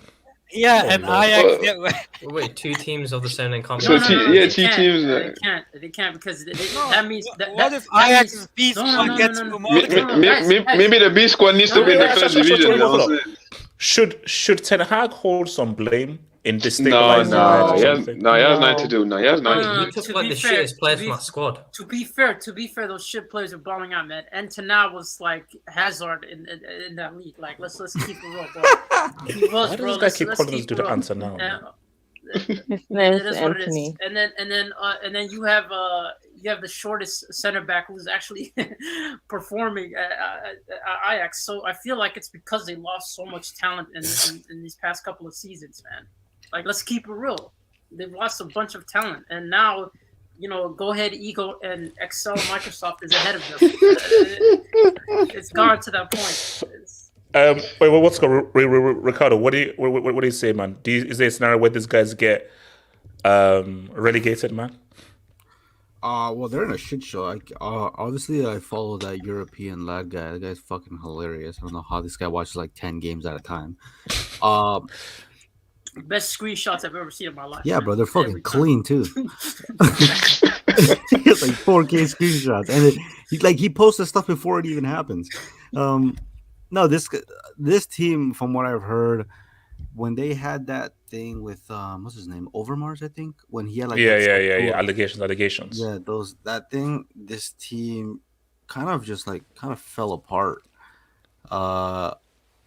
Yeah, and Ajax. Wait, 2 teams of the same name can't. So 2 teams. They can't because that means that. What if Ajax's B squad gets promoted? Maybe the B squad needs to be in the first division. Should Ten Hag hold some blame in this thing? No, he has nothing to do. No, he has nothing to do. He took like the shittest players from that squad. To be fair, those shit players are balling out, man. And Tana was like Hazard in that league. Like, let's keep it real, bro. He was, Why bro. does this guy keep calling us to the answer now? His name is Anthony. And then you have the shortest center back who's actually performing at Ajax. So I feel like it's because they lost so much talent in these past couple of seasons, man. Like, let's keep it real. They've lost a bunch of talent, and now, Go Ahead Eagle and Excel Microsoft is ahead of them. It's gone to that point. Wait, what's going on, Ricardo? What do you say, man? Is there a scenario where these guys get relegated, man? Well, they're in a shit show. Obviously, I follow that European lad guy. That guy's fucking hilarious. I don't know how this guy watches like 10 games at a time. Best screenshots I've ever seen in my life. Yeah, bro, they're fucking clean too. It's like 4K screenshots, and he posts the stuff before it even happens. No, this team, from what I've heard, when they had that thing with what's his name, Overmars, I think, when he had like allegations. Yeah, this team kind of fell apart.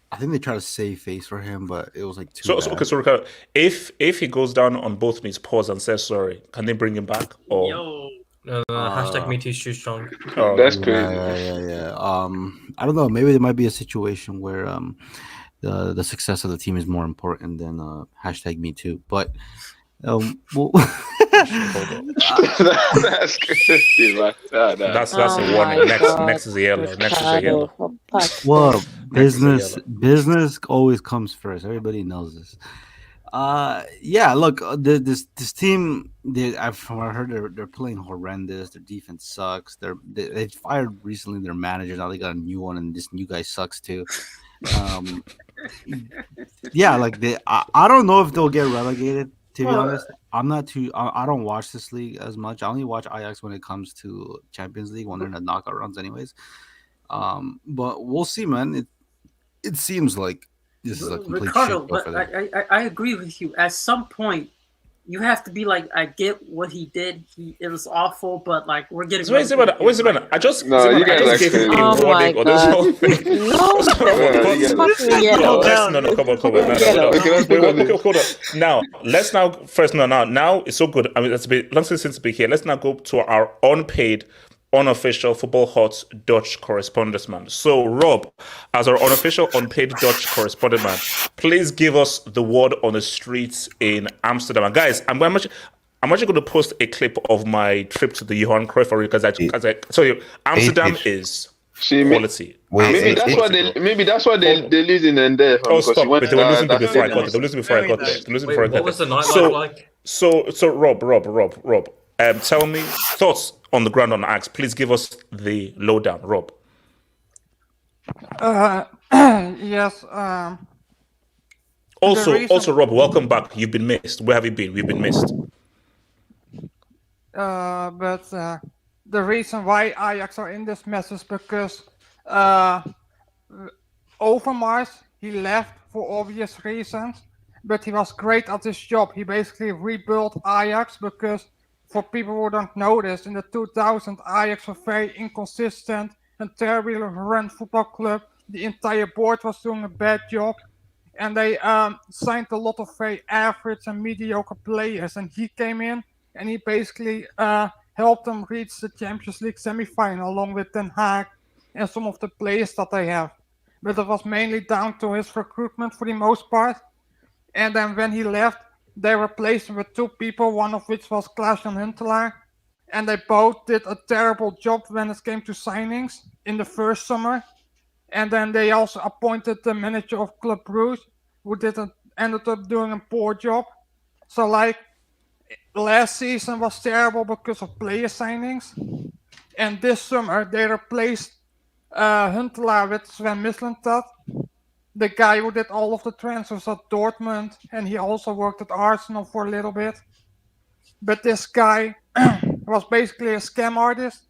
I think they tried to save face for him, but it was like too bad. So Ricardo, if he goes down on both knees, pause and says sorry, can they bring him back? Or No, hashtag me too strong. Oh, that's crazy. Yeah. I don't know. Maybe there might be a situation where the success of the team is more important than hashtag me too. But that's crazy, man. That's a warning. Next is a yellow. Well, business always comes first. Everybody knows this. Yeah. Look, this team. From what I heard, they're playing horrendous. Their defense sucks. They fired recently their manager. Now they got a new one, and this new guy sucks too. Yeah, I don't know if they'll get relegated. To be honest, I'm not too. I don't watch this league as much. I only watch Ajax when it comes to Champions League when they're in the knockout runs, anyways. But we'll see, man. It seems like this is a complete Ricardo, shit but for them. I agree with you. At some point, you have to be like, I get what he did. It was awful, but like we're getting. Wait a minute. I just gave him a warning on this whole thing. No, come on. Hold on. Now, let's first. Now it's so good. I mean, it's been long since it's been here. Let's now go to our unpaid, unofficial Football Hot's Dutch correspondent man. So, Rob, as our unofficial, unpaid Dutch correspondent man, please give us the word on the streets in Amsterdam. And guys, I'm actually going to post a clip of my trip to the Johan Cruyff Arena because I tell you, Amsterdam is quality. Maybe that's why they lose in there. Oh, stop! But they were losing before I got there. What was the nightlife like? So, Rob. Tell me thoughts on the ground on Ajax. Please give us the lowdown, Rob. Yes. Also, Rob, welcome back. You've been missed. Where have you been? We've been missed. But the reason why Ajax are in this mess is because Overmars, he left for obvious reasons, but he was great at his job. He basically rebuilt Ajax because for people who don't know this, in the 2000s, Ajax was very inconsistent and terribly run football club. The entire board was doing a bad job, and they signed a lot of very average and mediocre players. And he came in, and he basically helped them reach the Champions League semi-final along with Den Haag and some of the players that they have. But it was mainly down to his recruitment for the most part. And then when he left, they replaced him with 2 people, one of which was Klaas-Jan Huntelaar. And they both did a terrible job when it came to signings in the first summer. And then they also appointed the manager of Club Brugge, who ended up doing a poor job. So like last season was terrible because of player signings. And this summer they replaced Huntelaar with Sven Mislintat, the guy who did all of the transfers at Dortmund, and he also worked at Arsenal for a little bit. But this guy was basically a scam artist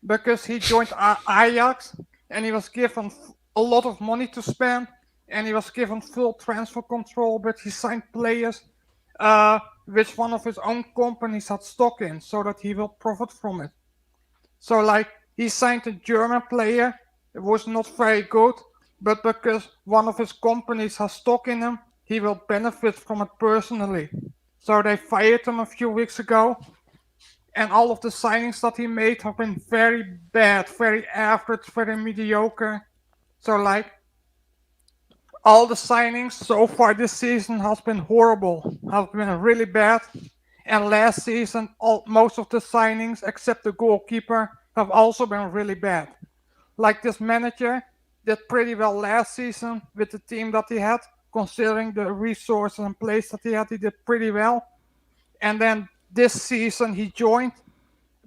because he joined Ajax and he was given a lot of money to spend and he was given full transfer control, but he signed players which one of his own companies had stock in so that he will profit from it. So like he signed a German player, it was not very good, but because one of his companies has stock in him, he will benefit from it personally. So they fired him a few weeks ago, and all of the signings that he made have been very bad, very average, very mediocre. So like all the signings so far this season has been horrible, have been really bad. And last season, most of the signings, except the goalkeeper, have also been really bad. Like this manager did pretty well last season with the team that he had, considering the resources and place that he had, he did pretty well. And then this season he joined,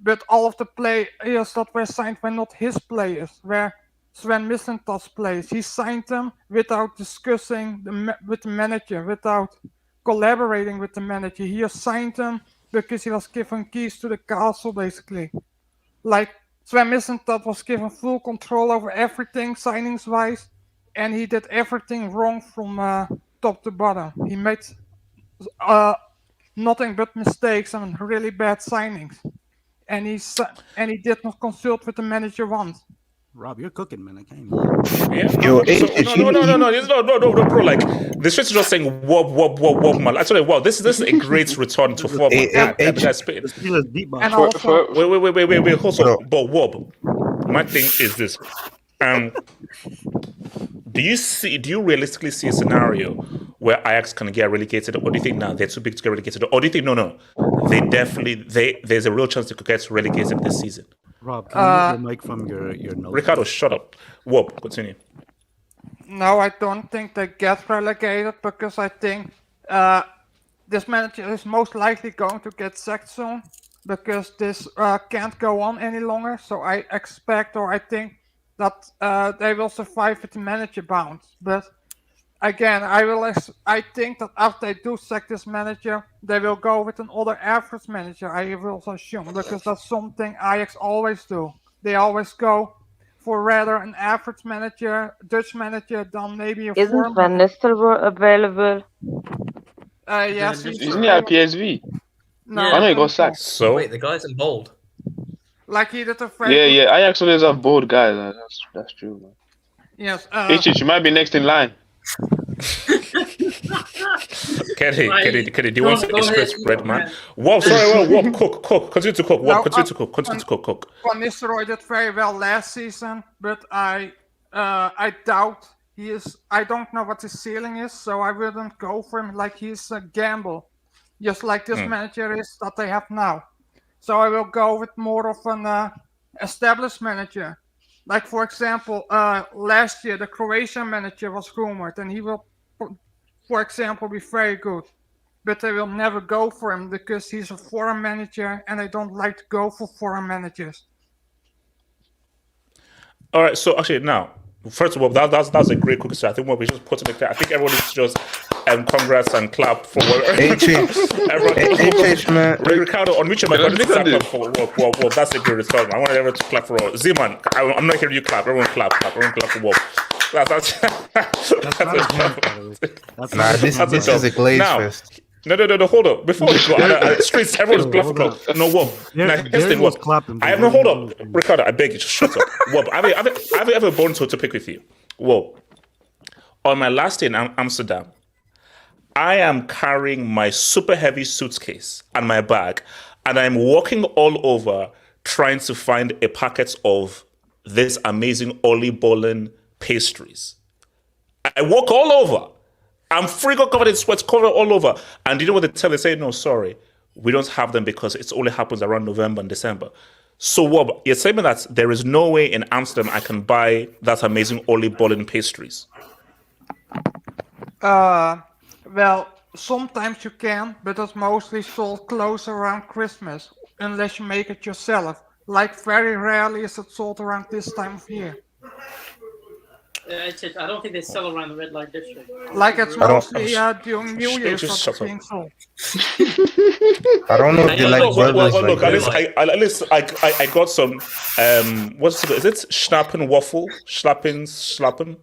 but all of the players that were signed were not his players, were Sven Mislintat's players. He signed them without discussing with the manager, without collaborating with the manager. He just signed them because he was given keys to the castle, basically. Like Sven Mislintat was given full control over everything signings-wise, and he did everything wrong from top to bottom. He made nothing but mistakes and really bad signings, and he did not consult with the manager once. Rob, you're cooking, man. I can't. No, bro. Like the streets just saying wob, man. Actually, wow, this is a great return to form. Wait, hold on. But wob, my thing is this. Do you realistically see a scenario where Ajax can get relegated, or do you think they're too big to get relegated, or do you think no, there's a real chance they could get relegated this season? Rob, can you move the mic from your nose? Ricardo, shut up. Wob, continue. No, I don't think they get relegated because I think this manager is most likely going to get sacked soon because this can't go on any longer. So I expect, or I think that they will survive with the manager bounce. But again, I think that after they do sack this manager, they will go with another average manager, I will also assume, because that's something Ajax always do. They always go for rather an average manager, Dutch manager, than maybe a Isn't Van Nistelrooy available? Yes. Isn't he at PSV? No, I know he got sacked. So wait, the guy's in bold. Like he did a very Yeah. Ajax always have bold guys. That's true, man. Yes. You might be next in line. Kenny, do you want to express bread, man? Whoa, cook. Continue to cook. Continue to cook. Van Nistelrooy did very well last season, but I doubt he is. I don't know what his ceiling is, so I wouldn't go for him. Like he's a gamble, just like this manager is that they have now. So I will go with more of an established manager. Like, for example, last year, the Croatian manager was rumored, and he will, for example, be very good. But they will never go for him because he's a foreign manager, and they don't like to go for foreign managers. All right, so actually now, first of all, that's a great cookie. So I think what we just put to make that. I think everyone needs to just congrats and clap for what everyone. Man. Ricardo, unmute your mic. Well, that's a great result. I want everyone to clap for Z-Man. I'm not hearing you clap. Everyone clap. Everyone clap for Wolf. This is a glaze fest. No, hold up. Before we go, streets, everyone's clapping. No, Wop. Now, here's the thing, Wop. I have no, hold up. Ricardo, I beg you, just shut up. Wop, I have ever born to pick with you. Wop. On my last day in Amsterdam, I am carrying my super heavy suitcase and my bag, and I'm walking all over trying to find a packet of this amazing Oli Bolin pastries. I walk all over. I'm freaking covered in sweat, covered all over. And you know what they tell? They say, no, sorry, we don't have them because it only happens around November and December. So what? You're saying that there is no way in Amsterdam I can buy that amazing Oli Bolin pastries? Well, sometimes you can, but it's mostly sold close around Christmas, unless you make it yourself. Like very rarely is it sold around this time of year. I don't think they sell around the red light district. Like it's mostly during New Year's that it's being sold. I don't know if they like burgers. Well, look, at least I got some. What's it? Is it Schnappen waffle? Schlappen.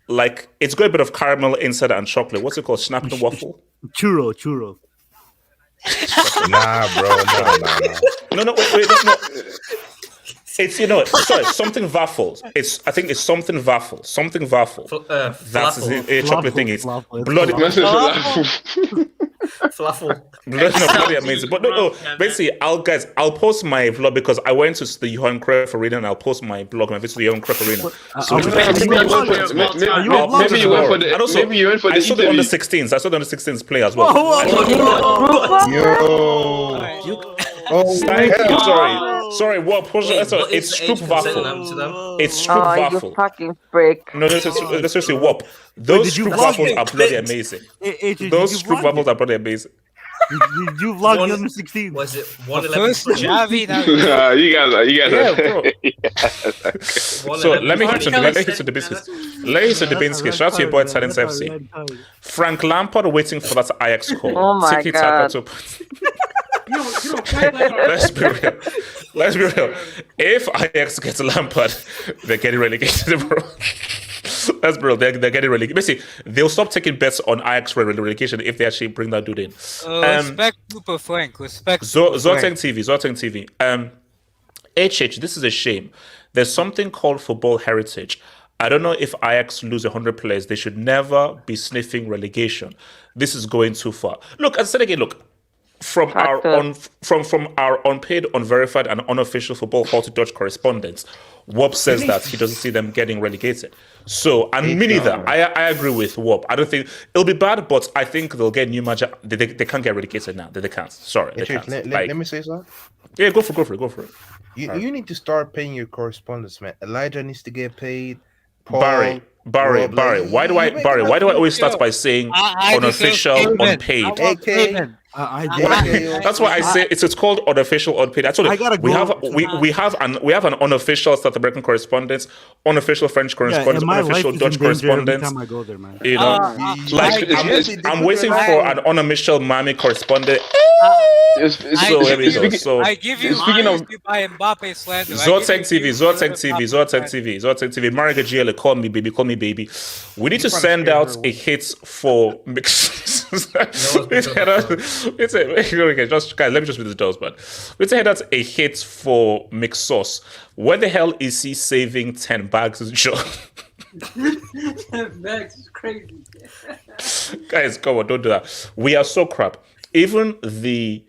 Like it's got a bit of caramel inside and chocolate. What's it called? Schnappen waffle. Churro. Nah, bro. No. Wait. No. It's something waffles. I think it's something waffle. That's a chocolate thing. It's bloody. Fluffle. Bloody amazing. But no. Basically, I'll post my vlog because I went to the Johan Cruyff Arena and I'll post my blog and I visit the Johan Cruyff Arena. So maybe you went for the. I saw the under 16s. I saw the under 16s play as well. Sorry. What? It's Stroop waffle. It's Stroop waffle. You fucking freak. No, let's just say Wop. Those Stroop waffles are bloody amazing. Those Stroop waffles are bloody amazing. Did you vlog the under 16? Was it 111? First Javi. You guys are. Yeah, bro. So let me hit the biscuits. Shout out to your boy Talents FC. Frank Lampard waiting for that Ajax call. Oh my God. Let's be real. If Ajax gets Lampard, they're getting relegated, bro. That's bro. They're getting relegated. Basically, they'll stop taking bets on Ajax relegation if they actually bring that dude in. Respect Super Frank. Respect Zoteng TV. HH, this is a shame. There's something called football heritage. I don't know if Ajax lose 100 players. They should never be sniffing relegation. This is going too far. Look, as I said again, from our unpaid, unverified, and unofficial football Hall to Dutch correspondents, Wop says that he doesn't see them getting relegated. So, and me neither. I agree with Wop. I don't think it'll be bad, but I think they'll get new manager. They can't get relegated now. They can't. Sorry, they can't. Let me say something. Yeah, go for it. You need to start paying your correspondents, man. Elijah needs to get paid. Paul, Barry. Why do I always start by saying unofficial, unpaid? That's why I say it's called unofficial, unpaid. I told you we have an unofficial South American correspondent, unofficial French correspondent, unofficial Dutch correspondent. Every time I go there, man. You know, I'm waiting for an unofficial Miami correspondent. I give you by Mbappe slander. Zoteng TV. Mariga GL, call me baby. We need to send out a hit for mix. Guys, let me just read the doors, man. Let's head out a hit for mix sauce. Where the hell is he saving 10 bags of Joe? 10 bags is crazy. Guys, come on, don't do that. We are so crap. Even the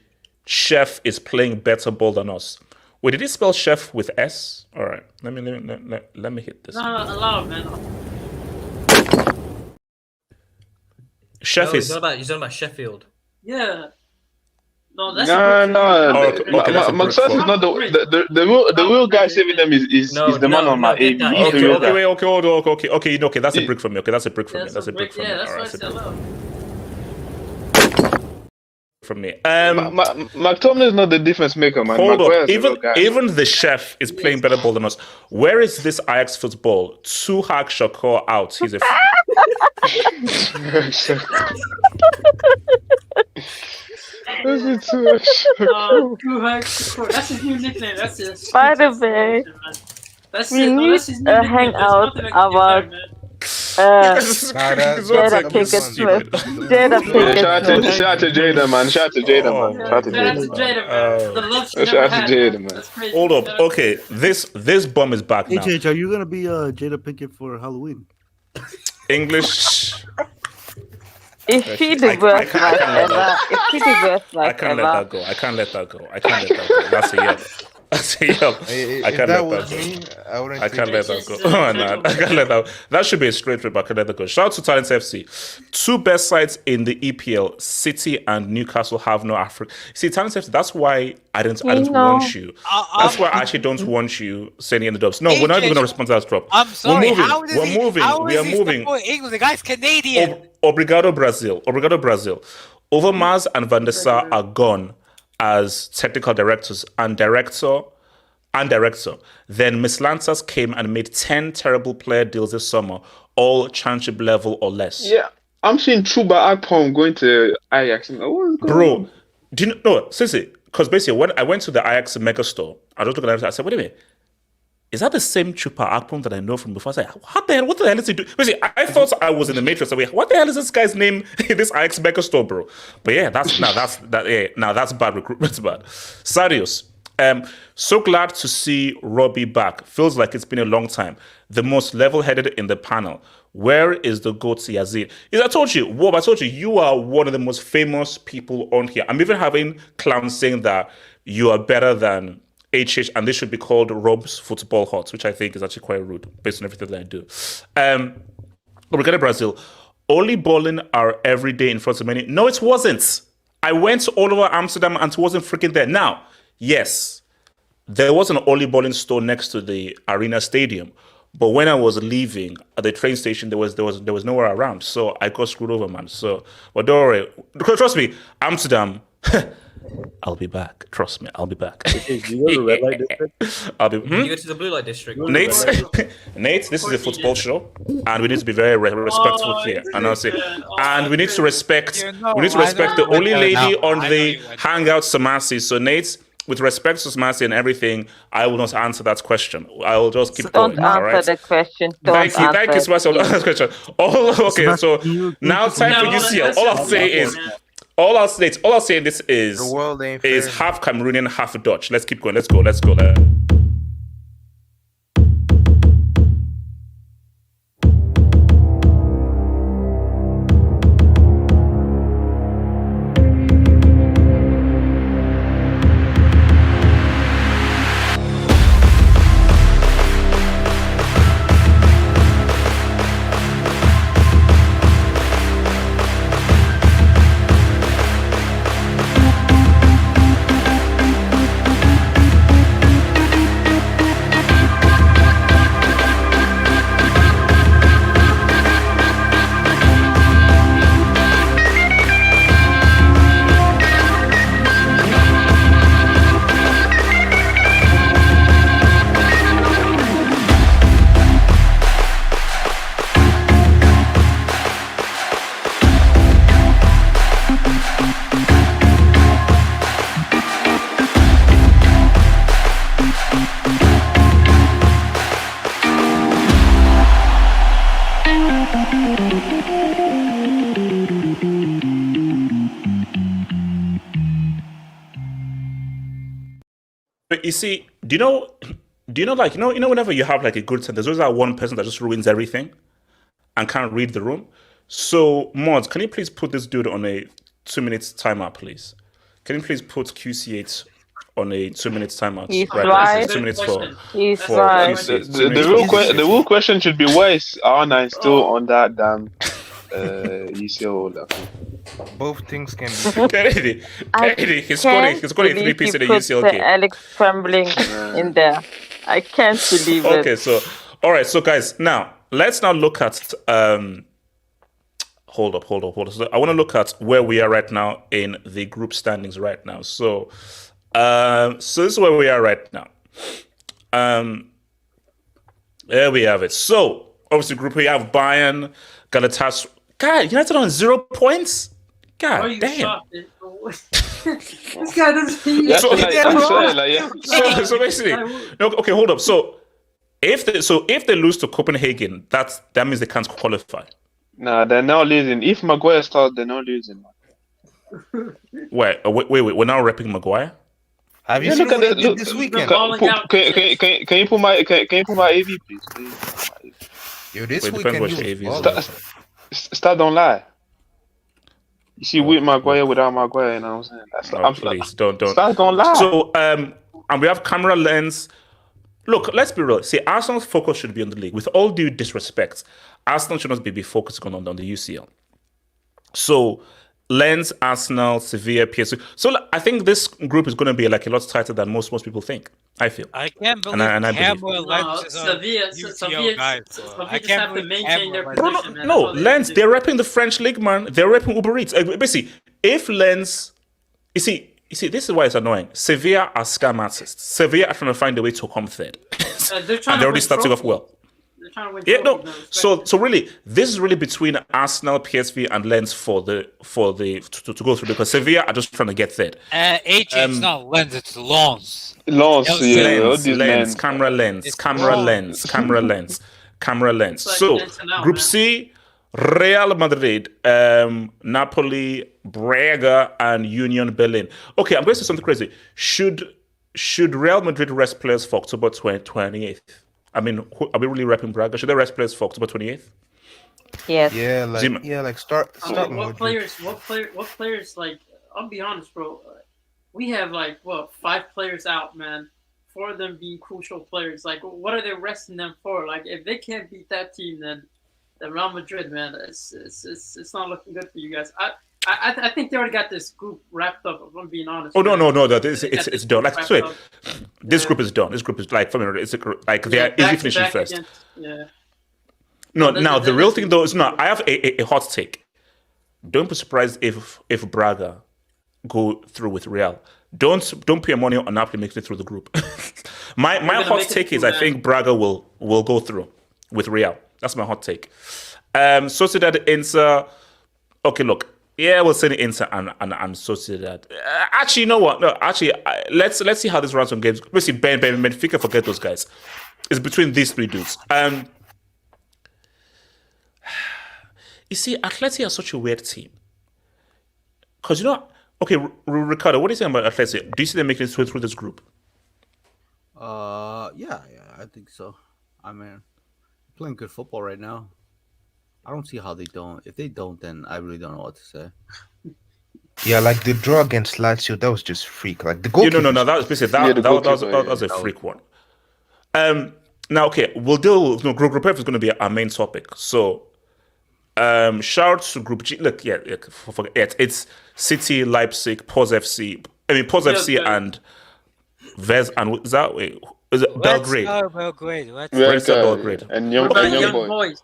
chef is playing better ball than us. Wait, did he spell chef with S? All right, let me hit this. No, allow it, man. Chef is. He's talking about Sheffield. Yeah. No, that's Maxence is not the real guy saving them is the man on my AB. Okay, that's a brick from me. Okay, that's a brick from me. That's a brick from me. That's why I said hello. From me. McTominay is not the difference maker, man. Hold on. Even the chef is playing better ball than us. Where is this Ajax football? Suhak Shakur out. He's a. That's his new nickname. That's his. By the way, we need a hangout about Jada Pinkett Smith. Jada Pinkett Smith. Shout out to Jada, man. Shout out to Jada, man. Shout out to That's Jada. Jada, man. The love she Shout never out to had. Jada, Man. man. That's crazy. Hold up. Okay, this bum is back now. HH, are you gonna be Jada Pinkett for Halloween? English. Is she the worst wife ever? Is she the worst I wife can't let ever? that go. I can't let that go. That's a yell. That's a yell. I can't let that go. I can't let that go. Oh, no, I can't let that. That should be a straight rip. I can't let that go. Shout out to Talent FC. 2 best sides in the EPL, City and Newcastle, have no Africa. See, Talent FC. That's why I don't want you. That's why I actually don't want you sending in the dubs. No, we're not even going to respond to that drop. I'm sorry. We're moving. We are moving. England. The guy's Canadian. Obrigado, Brazil. Overmars and Van der Sar are gone as technical directors and director. Then Miss Lantas came and made 10 terrible player deals this summer, all championship level or less. Yeah, I'm seeing Chuba Akpom going to Ajax. Bro, do you know? Seriously, because basically when I went to the Ajax mega store, I was looking at it. I said, "Wait a minute, is that the same Chupa Akpom that I know from before?" I said, "What the hell is he doing?" Basically, I thought I was in the Matrix. What the hell is this guy's name in this Ajax mega store, bro? But yeah, that's bad recruitment. It's bad. Sarius. So glad to see Robbie back. Feels like it's been a long time. The most level-headed in the panel. Where is the goat Yazid? I told you, Wob, you are one of the most famous people on here. I'm even having clowns saying that you are better than HH, and this should be called Rob's Football Hot, which I think is actually quite rude based on everything that I do. But regarding Brazil, Oli Bolin are every day in front of many. No, it wasn't. I went all over Amsterdam and it wasn't freaking there. Now, yes, there was an Oli Bolin store next to the Arena Stadium, but when I was leaving at the train station, there was nowhere around, so I got screwed over, man. So, but don't worry, trust me, Amsterdam. I'll be back. Trust me, I'll be back. You go to red light district? I'll be. You go to the blue light district. Nate, this is a football show, and we need to be very respectful here. And I'll say, and we need to respect. We need to respect the only lady on the Hangout, Samasi. So Nate, with respect to Samasi and everything, I will not answer that question. I will just keep going. Don't answer the question. Thank you, Samasi. I'll answer the question. Okay, so now time for UCL. All I'll say is. All I'll say in this is half Cameroonian, half Dutch. Let's keep going. Let's go. But you see, do you know, whenever you have like a good time, there's always that one person that just ruins everything and can't read the room. So, Mods, can you please put this dude on a 2-minute timer, please? Can you please put QC8 on a 2-minute timer? He's right. 2 minutes for the real question should be, why is R9 still on that damn UCL? Both things can be. He's scoring 3 pieces in the UCL game. Alex trembling in there. I can't believe it. Okay, so all right, so guys, now let's look at hold up. So I want to look at where we are right now in the group standings right now. So this is where we are right now. There we have it. So obviously, group we have Bayern, Galatasaray. God, United on 0 points. God damn. This guy doesn't. So basically, no. Okay, hold up. So If they lose to Copenhagen, that means they can't qualify. Nah, they're not losing. If Maguire starts, they're not losing. Wait. We're now repping Maguire. Have you Yeah, seen look what at he that. did this weekend? Can you put my AV, please? Yo, this Wait, weekend depends he what was AV balling. Start don't lie. You see, with Maguire, without Maguire, you know what I'm saying? Please don't. Start don't lie. So and we have camera lens. Look, let's be real. See, Arsenal's focus should be on the league. With all due disrespect, Arsenal should not be focusing on the UCL. So, Lens, Arsenal, Sevilla, PSG. So, I think this group is going to be like a lot tighter than most people think. I feel. I can't believe I believe. Sevilla just have to maintain their position. Man. No, Lens, they're repping the French league, man. They're repping Uber Eats. Basically, if Lens, you see, this is why it's annoying. Sevilla are scam artists. Sevilla are trying to find a way to come third, and they're already starting off well. They're trying to win Yeah, no. trophies, So really, this is really between Arsenal, PSV, and Lens to go through, because Sevilla are just trying to get third. It's not Lens, it's Lens. Lens, camera lens. So, Group C, Real Madrid, Napoli, Braga, and Union Berlin. Okay, I'm going to say something crazy. Should Real Madrid rest players for October 28th? I mean, are we really repping Braga? Should they rest players for October 28th? Yes. Yeah, start. What players? Like, I'll be honest, bro. We have 5 players out, man. 4 of them being crucial players. Like, what are they resting them for? Like, if they can't beat that team, then Real Madrid, man, it's not looking good for you guys. I think they already got this group wrapped up. If I'm being honest. Oh no! It's done. Like, sorry, this group is done. This group is like, it's like they're easy finishing first. No, now the real thing though is not. I have a hot take. Don't be surprised if Braga go through with Real. Don't put your money on Napoli making it through the group. my hot take is I think Braga will go through with Real. That's my hot take. Sociedad, Inter. Okay, look. Yeah, we'll say the Inter and Sociedad. Actually, you know what? No, actually, let's see how this runs on games. Basically, Benfica, forget those guys. It's between these 3 dudes. You see, Athletic are such a weird team. Because, okay, Ricardo, what do you think about Athletic? Do you see them making it through this group? Yeah, I think so. I mean, playing good football right now. I don't see how they don't. If they don't, then I really don't know what to say. Yeah, like the draw against Lazio, that was just freak. Like the goal. No, that was basically that was a freak one. Now, okay, we'll deal with Group F is going to be our main topic. So, shout to Group G. Look, it's City, Leipzig, POS FC. I mean, POS FC and Vez and is that way? Is it Belgrade? Belgrade. And young boys.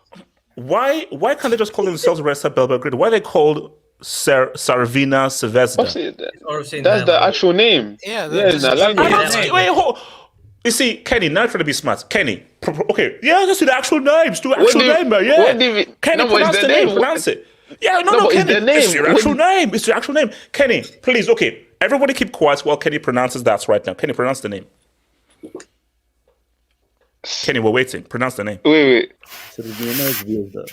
Why can't they just call themselves Red Star Belgrade? Why are they called Sarvina Svezda? That's the actual name. Wait, you see, Kenny, now trying to be smart. Kenny, okay, that's the actual names. Do actual name, man. Yeah, Kenny, pronounce the name. Pronounce it. Yeah, no, Kenny, it's your actual name. It's your actual name. Kenny, please, okay, everybody keep quiet while Kenny pronounces that right now. Kenny, pronounce the name. Kenny, we're waiting. Pronounce the name. Wait. Zvezda.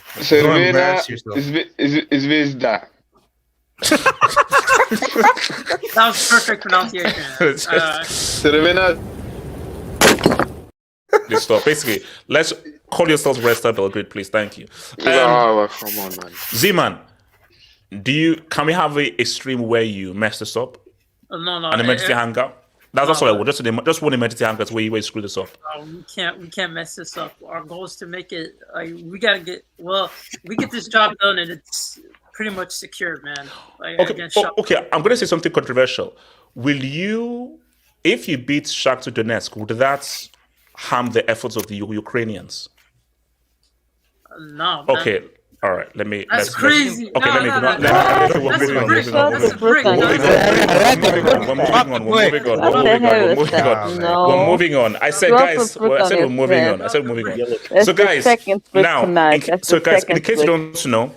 Zvezda. That was perfect pronunciation. Just stop. Basically, let's call yourselves Red Star Belgrade, please. Thank you. Come on, man. Z-Man, can we have a stream where you mess this up? No. An emergency hangout? That's all I want. Just one emergency hangout where you screw this up. We can't mess this up. Our goal is to make it. We get this job done, and it's pretty much secured, man. Okay. I'm gonna say something controversial. Will you, if you beat Shakhtar Donetsk, would that harm the efforts of the Ukrainians? No. Okay. All right, That's crazy. Okay, let me go. We're moving on. I said, guys, we're moving on. So, guys, now, in case you don't know,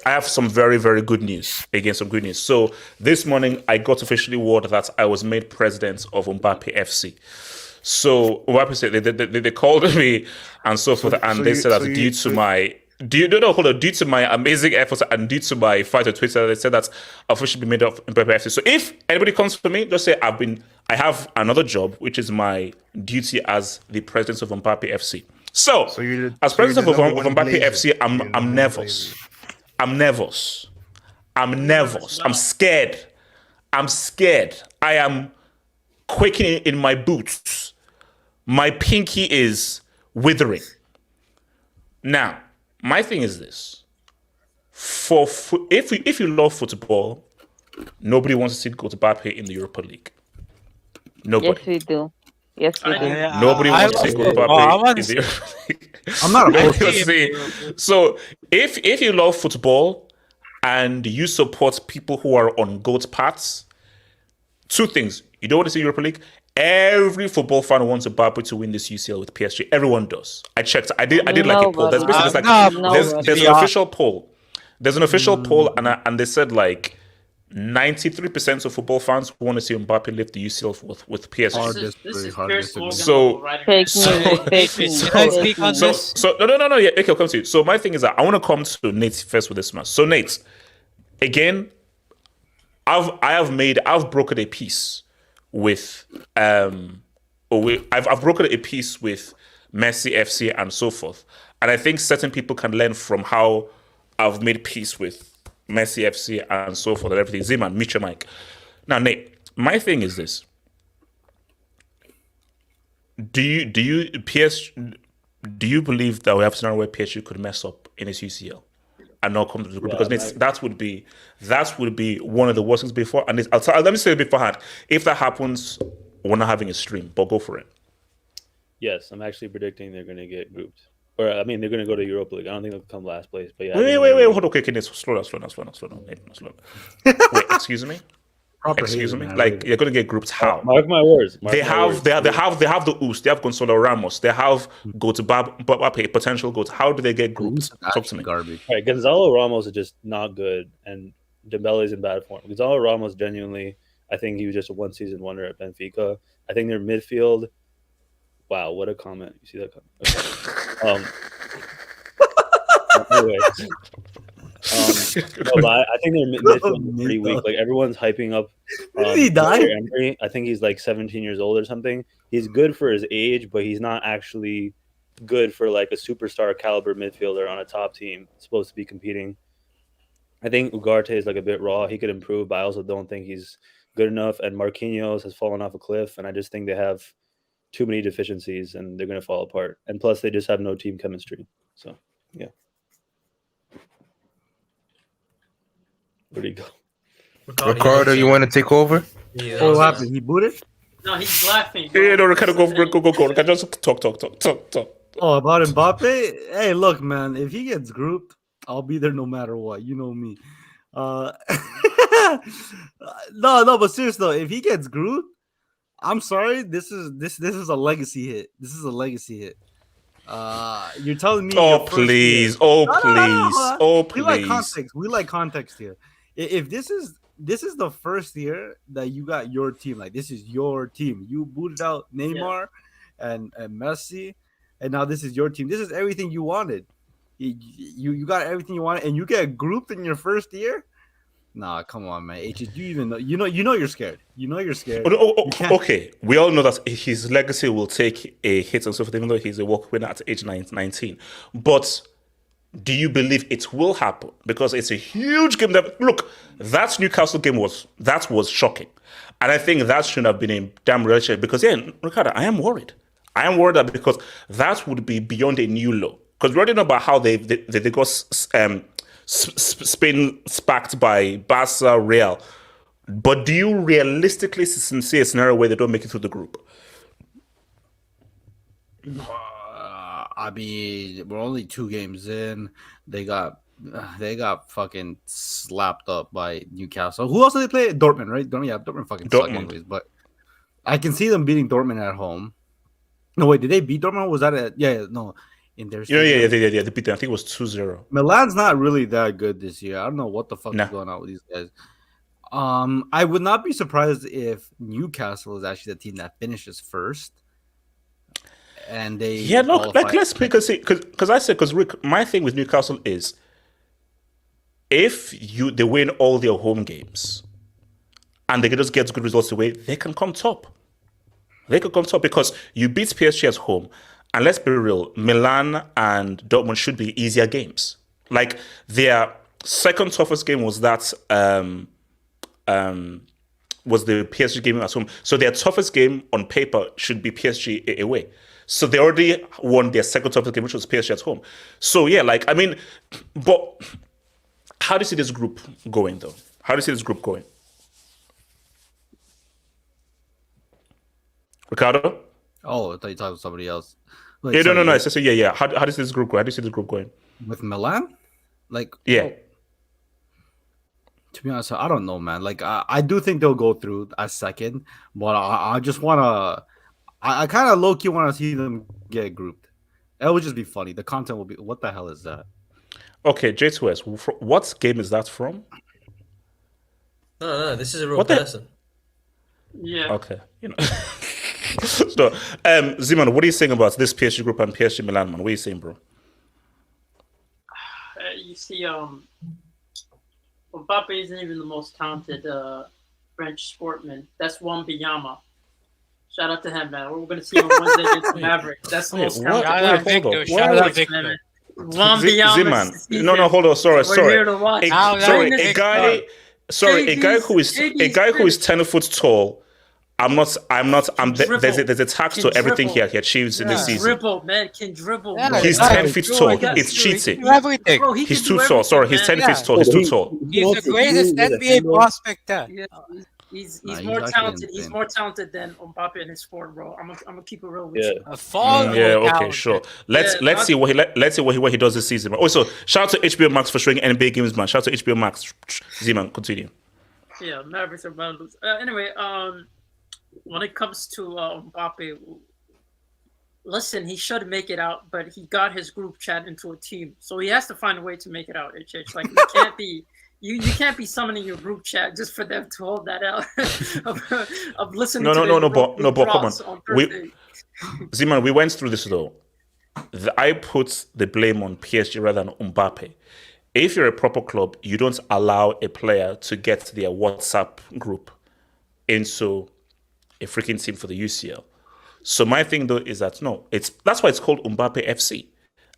I have some very, very good news. Again, some good news. So, this morning, I got officially word that I was made president of Mbappe FC. So Mbappe said they called me and so forth, and they said that due to my amazing efforts and due to my fight on Twitter, they said that officially be made of Mbappe FC. So if anybody comes for me, just say I have another job, which is my duty as the president of Mbappe FC. So as president of Mbappe FC, I'm nervous. I'm nervous. I'm scared. I am quaking in my boots. My pinky is withering. Now, my thing is this: if you love football, nobody wants to see go to Mbappe in the Europa League. Nobody. Yes, we do. Yes, we do. Nobody wants to see go to Mbappe in the Europa League. I'm not opposed to it. So if you love football and you support people who are on GOAT paths, two things: you don't want to see Europa League. Every football fan wants Mbappe to win this UCL with PSG. Everyone does. I checked. I did like a poll. There's an official poll. There's an official poll, and they said like 93% of football fans want to see Mbappe lift the UCL with PSG. No. Yeah, okay, I'll come to you. So my thing is that I want to come to Nate first with this match. So Nate, again, I've broken a piece with I've broken a piece with Messi FC and so forth, and I think certain people can learn from how I've made peace with Messi FC and so forth and everything. Ziman, meet your mic. Now, Nate, my thing is this: do you believe that we have a scenario where PSG could mess up in its UCL and not come to the group? Because Nate, that would be one of the worst things before. And let me say it beforehand: if that happens, we're not having a stream. But go for it. Yes, I'm actually predicting they're going to get grouped. Or, I mean, they're going to go to Europa League. I don't think they'll come last place. But yeah. Wait. Hold on. Okay, slow down. Wait, excuse me? Excuse me? Like, you're going to get grouped how? Mark my words. They have the Us. They have Gonzalo Ramos. They have Mbappe, potential goals. How do they get grouped? Talk to me. Garbage. All right, Gonzalo Ramos is just not good, and Dembele's in bad form. Gonzalo Ramos, genuinely, I think he was just a one-season wonder at Benfica. I think their midfield... Wow, what a comment. You see that comment? Okay. Anyway. But I think their midfield is pretty weak. Like, everyone's hyping up Did he die? Emery. I think he's like 17 years old or something. He's good for his age, but he's not actually good for like a superstar caliber midfielder on a top team. It's supposed to be competing. I think Ugarte is like a bit raw. He could improve, but I also don't think he's good enough. And Marquinhos has fallen off a cliff, and I just think they have too many deficiencies and they're going to fall apart. And plus, they just have no team chemistry. So, yeah. Where'd he go? Ricardo, you want to take over? Yeah, what happened? He booted? No, he's laughing. Yeah, no, Ricardo, go. Ricardo, just talk. Oh, about Mbappe? Hey, look, man, if he gets grouped, I'll be there no matter what. You know me. No, but seriously though, if he gets grouped, I'm sorry. This is a legacy hit. This is a legacy hit. You're telling me? Oh please! Oh please! We like context here. If this is the first year that you got your team, like this is your team. You booted out Neymar and Messi, and now this is your team. This is everything you wanted. You got everything you wanted, and you get grouped in your first year. Nah, come on, man. H, you even know? You know you're scared. You know you're scared. Okay, we all know that his legacy will take a hit and so forth, even though he's a walk winner at age 19. But do you believe it will happen? Because it's a huge game. Look, that Newcastle game was shocking, and I think that shouldn't have been a damn relationship. Because Ricardo, I am worried. That because that would be beyond a new low. Because we already know about how they got Spain sparked by Barca, Real. But do you realistically see a scenario where they don't make it through the group? I mean, we're only 2 games in. They got fucking slapped up by Newcastle. Who else did they play? Dortmund, right? Dortmund fucking suck anyways. But I can see them beating Dortmund at home. No, wait, did they beat Dortmund? Was that no. In their they beat them. I think it was 2-0. Milan's not really that good this year. I don't know what the fuck is going on with these guys. I would not be surprised if Newcastle is actually the team that finishes first. and they Yeah, look, like qualified. let's because Rick, my thing with Newcastle is if they win all their home games and they can just get good results away, they can come top. They could come top because you beat PSG at home, and let's be real, Milan and Dortmund should be easier games. Like their second toughest game was that was the PSG game at home. So their toughest game on paper should be PSG away. So they already won their second toughest game, which was PSG at home. So yeah, like I mean, but how do you see this group going though? How do you see this group going? Ricardo? Oh, I thought you talked to somebody else. Yeah, no. It's just, yeah. How does this group go? How do you see this group going? With Milan? Like, yeah. To be honest, I don't know, man. Like, I do think they'll go through as second, but I just want to... I kind of low-key want to see them get grouped. It would just be funny. The content will be... What the hell is that? Okay, J2S, what game is that from? No, this is a real person. Yeah. Okay, So, Zeman, what are you saying about this PSG group and PSG Milan, man? What are you saying, bro? You see, Mbappe isn't even the most talented French sportman. That's Wembanyama. Shout out to him, man. We're going to see him Wednesday against Mavericks. That's the most talented. Shout out Victor. Zeman. No, hold on. Sorry. A guy who is 10 foot tall. There's a tax to everything he achieves in this season. Dribble, man, can dribble. Yeah, he's 10 feet tall. It's cheating. Everything. Bro, he's too tall. Sorry, he's 10 feet tall. He's too tall. He's the greatest NBA prospect. Yeah, he's more talented. He's more talented than Mbappe in his form, bro. I'm gonna keep it real with you. Okay, sure. Let's see what he does this season. Also, shout out to HBO Max for showing NBA games, man. Shout out to HBO Max. Z-Man, continue. Yeah, Mavericks are bound to lose. Anyway, when it comes to Mbappe, listen, he should make it out, but he got his group chat into a team, so he has to find a way to make it out. HH, like you can't be. You can't be summoning your group chat just for them to hold that out of listening. But come on, Zeman, we went through this though. I put the blame on PSG rather than Mbappe. If you're a proper club, you don't allow a player to get their WhatsApp group into a freaking team for the UCL. So my thing though is that that's why it's called Mbappe FC.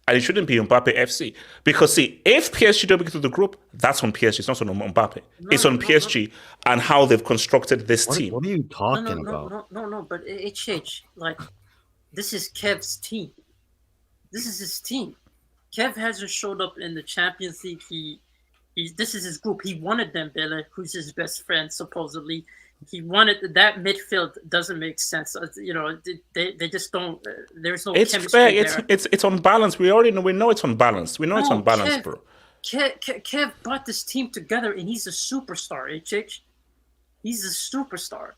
And it shouldn't be Mbappe FC. Because see, if PSG don't get to the group, that's on PSG. It's not on Mbappe. It's on PSG and how they've constructed this team. What are you talking about? No, but HH, like, this is Kev's team. This is his team. Kev hasn't showed up in the Champions League. This is his group. He wanted Dembele, who's his best friend, supposedly. He wanted that midfield. Doesn't make sense. They just don't. There's no chemistry there. It's on balance. We already know. We know it's on balance. We know it's on balance, bro. Kev brought this team together, and he's a superstar. HH, he's a superstar.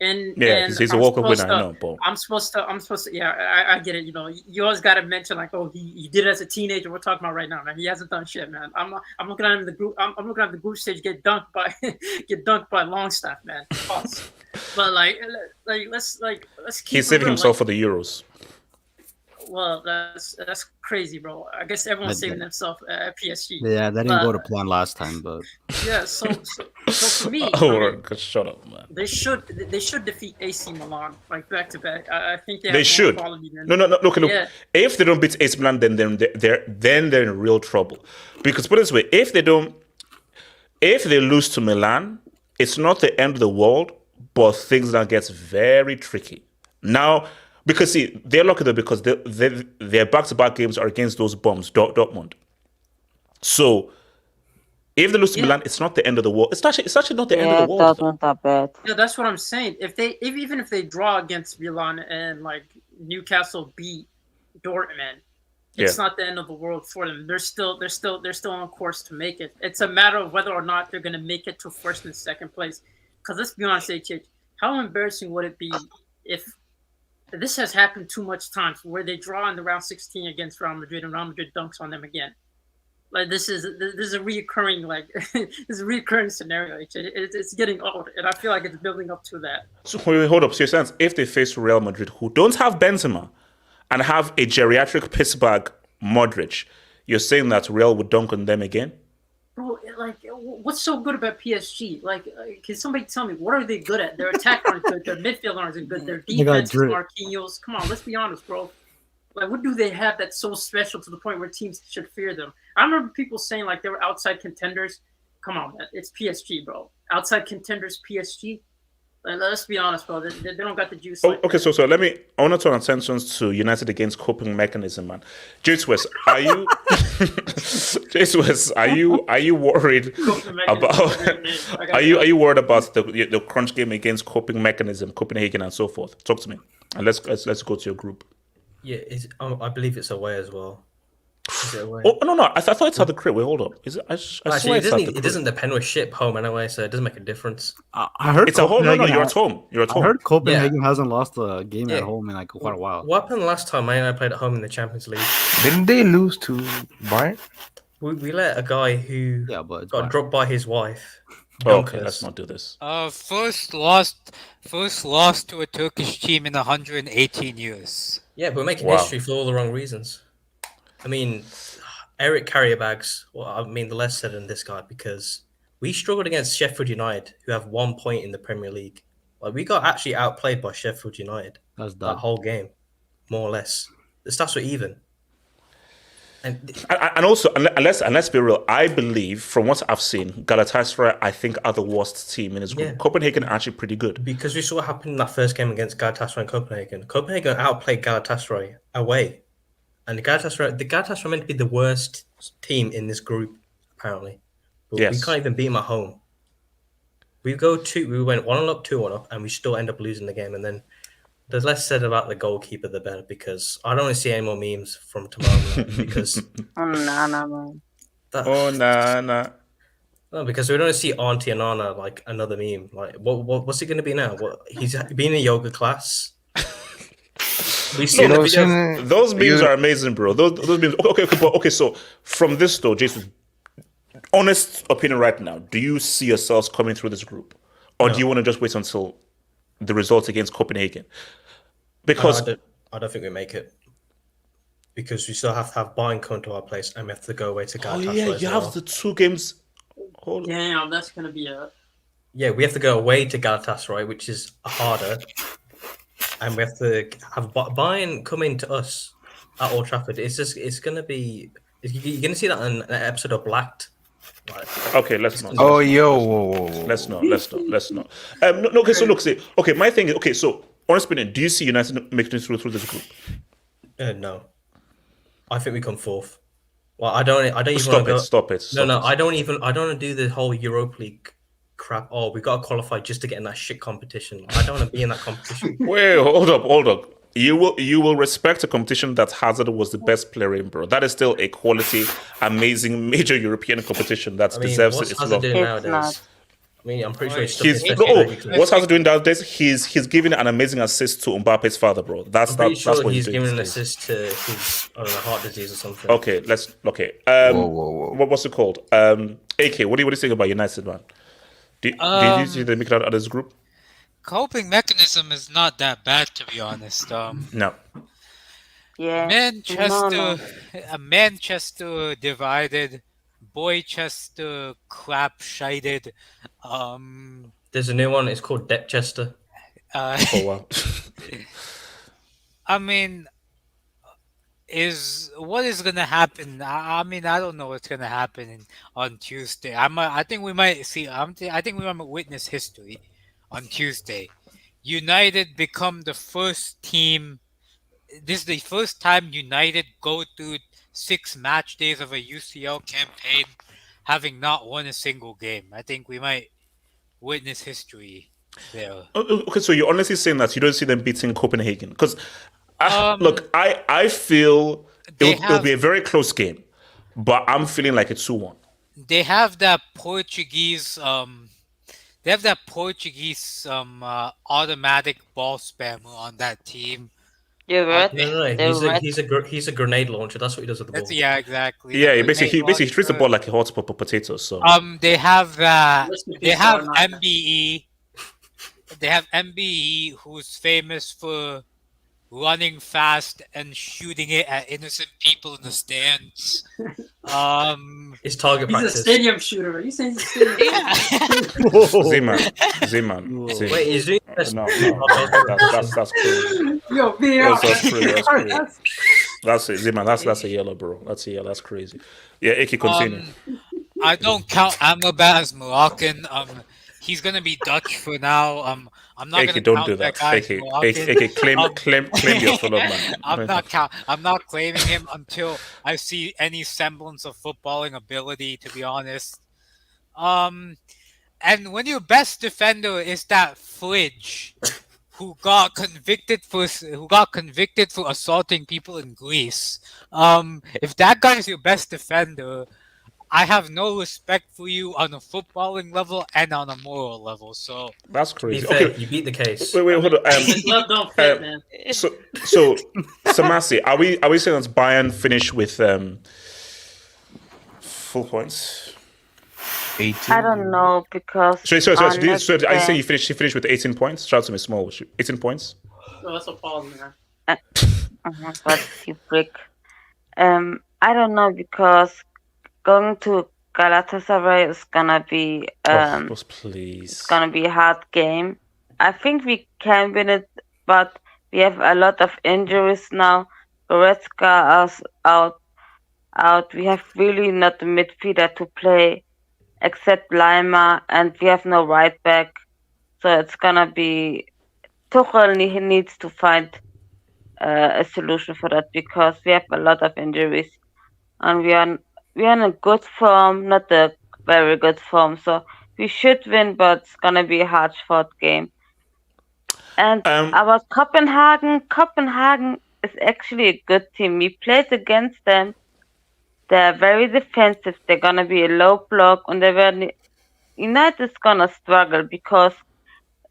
And he's a World Cup winner. I know, but I'm supposed to. Yeah, I get it. You always got to mention like, oh, he did it as a teenager. We're talking about right now, man. He hasn't done shit, man. I'm looking at him in the group. I'm looking at the group stage get dunked by Longstaff, man. Pause. But let's keep. He's saving himself for the Euros. Well, that's crazy, bro. I guess everyone's saving themselves at PSG. Yeah, that didn't go to plan last time, but yeah. So for me, shut up, man. They should defeat AC Milan like back to back. I think they should. No. Look. Yeah. If they don't beat AC Milan, then they're in real trouble. Because put it this way, if they lose to Milan, it's not the end of the world, but things now gets very tricky now. Because see, they're lucky though because their back-to-back games are against those bums, Dortmund. So if they lose to Milan, it's not the end of the world. It's actually not the end of the world. That's not that bad. Yeah, that's what I'm saying. Even if they draw against Milan and like Newcastle beat Dortmund, it's not the end of the world for them. They're still on course to make it. It's a matter of whether or not they're going to make it to first and second place. Because let's be honest, HH, how embarrassing would it be if this has happened too much times where they draw in the round 16 against Real Madrid and Real Madrid dunks on them again. Like this is a reoccurring scenario. It's getting old, and I feel like it's building up to that. So hold up, so you're saying if they face Real Madrid, who don't have Benzema, and have a geriatric piss bag Modric, you're saying that Real would dunk on them again? Bro, like, what's so good about PSG? Like, can somebody tell me, what are they good at? Their attack aren't good. Their midfield aren't good. Their defense is Marquinhos. Come on, let's be honest, bro. Like, what do they have that's so special to the point where teams should fear them? I remember people saying, like, they were outside contenders. Come on, man. It's PSG, bro. Outside contenders, PSG. Like, let's be honest, bro. They don't got the juice. I want to turn attention to United against coping mechanism, man. Jace West, are you are you worried about are you worried about the crunch game against coping mechanism, Copenhagen and so forth? Talk to me. And let's go to your group. Yeah, I believe it's away as well. Is it away? Oh no! I thought it's at the crib. Wait, hold up. Is it? Actually, it doesn't depend with ship home anyway, so it doesn't make a difference. I heard it's a home. No, you're at home. You're at home. I heard Copenhagen hasn't lost a game at home in like quite a while. What happened last time Man United played at home in the Champions League? Didn't they lose to Bayern? We let a guy who got dropped by his wife. Okay, let's not do this. First lost to a Turkish team in 118 years. Yeah, but we're making history for all the wrong reasons. I mean, Eric Carrierbags, the less said than this guy, because we struggled against Sheffield United, who have 1 point in the Premier League. Like, we got actually outplayed by Sheffield United that whole game, more or less. The stats were even. And also, let's be real, I believe, from what I've seen, Galatasaray, I think, are the worst team in this group. Copenhagen are actually pretty good. Because we saw what happened in that first game against Galatasaray and Copenhagen. Copenhagen outplayed Galatasaray away. And the Galatasaray are meant to be the worst team in this group, apparently. But we can't even beat them at home. We went 1-up, 2-1 up, and we still end up losing the game. And then the less said about the goalkeeper, the better, because I don't want to see any more memes from tomorrow night, because man. No, because we don't want to see Auntie Anana like another meme. Like, what's it going to be now? He's been in a yoga class. We see the videos. Those memes are amazing, bro. Those memes. Okay. So from this though, Jason, honest opinion right now, do you see yourselves coming through this group, or do you want to just wait until the results against Copenhagen? Because I don't think we make it, because we still have to have Bayern come to our place, and we have to go away to Galatasaray. You have the 2 games. Damn, that's gonna be a. Yeah, we have to go away to Galatasaray, which is harder. And we have to have Bayern come in to us at Old Trafford. It's going to be... You're going to see that in an episode of Blacked. Okay, let's not. Oh, whoa. Let's not. Okay, so look, okay, my thing is, okay, so, honest opinion, do you see United making it through this group? No. I think we come 4th. Well, I don't even Stop it. No, I don't want to do the whole Europa League crap. Oh, we got to qualify just to get in that shit competition. I don't want to be in that competition. Wait, hold up. You will respect a competition that Hazard was the best player in, bro. That is still a quality, amazing, major European competition that deserves its love. What's Hazard doing nowadays? I'm pretty sure what's Hazard doing nowadays? He's giving an amazing assist to Mbappe's father, bro. That's what he's doing. Giving an assist to his heart disease or something. Okay. Whoa. What's it called? AK, what do you think about United, man? Did you see they make it out of this group? Coping mechanism is not that bad, to be honest. No. Yeah. Manchester divided. Boychester crap shited. There's a new one. It's called Depchester. Wow. What is gonna happen? I don't know what's gonna happen on Tuesday. I think we might see. I think we might witness history on Tuesday. United become the first team. This is the first time United go through 6 match days of a UCL campaign, having not won a single game. I think we might witness history there. Okay, so you're honestly saying that you don't see them beating Copenhagen? Because look, I feel it'll be a very close game, but I'm feeling like it's 2-1. They have that Portuguese automatic ball spammer on that team. You're right. No. He's a grenade launcher. That's what he does with the ball. Yeah, exactly. Yeah, he basically treats the ball like a hot potato. So they have MBE. They have MBE, who's famous for running fast and shooting it at innocent people in the stands. It's target He's practice. a stadium shooter. Are you saying he's a stadium shooter? Z-Man. Wait, is he? No, that's crazy. Yo, VR. That's it, Z-Man. That's a yellow, bro. That's a yellow. That's crazy. Yeah, Iki, continue. I don't count Amrabat as Moroccan. He's gonna be Dutch for now. I'm not Iki, gonna don't count do that that. guy as Iki, Moroccan. claim your fellow man. I'm not claiming him until I see any semblance of footballing ability, to be honest. And when your best defender is that Fridge, who got convicted for assaulting people in Greece, if that guy is your best defender, I have no respect for you on a footballing level and on a moral level. So that's crazy. Be fair, Okay, you beat the case. Wait, hold on. The glove don't fit, man. So, Samasi, are we saying that Bayern finish with full points? 18. I don't know because. Sorry. Are you saying you finished with 18 points? Shout out to me, small. 18 points. No, that's a pause, man. But you break. I don't know because going to Galatasaray is gonna be please. It's gonna be a hard game. I think we can win it, but we have a lot of injuries now. Goretzka is out. We have really not the midfielder to play except Lima, and we have no right back. So it's gonna be Tuchel needs to find a solution for that because we have a lot of injuries, and we are in a good form, not a very good form. So we should win, but it's gonna be a hard-fought game. And about Copenhagen is actually a good team. We played against them. They're very defensive. They're gonna be a low block, and United's gonna struggle because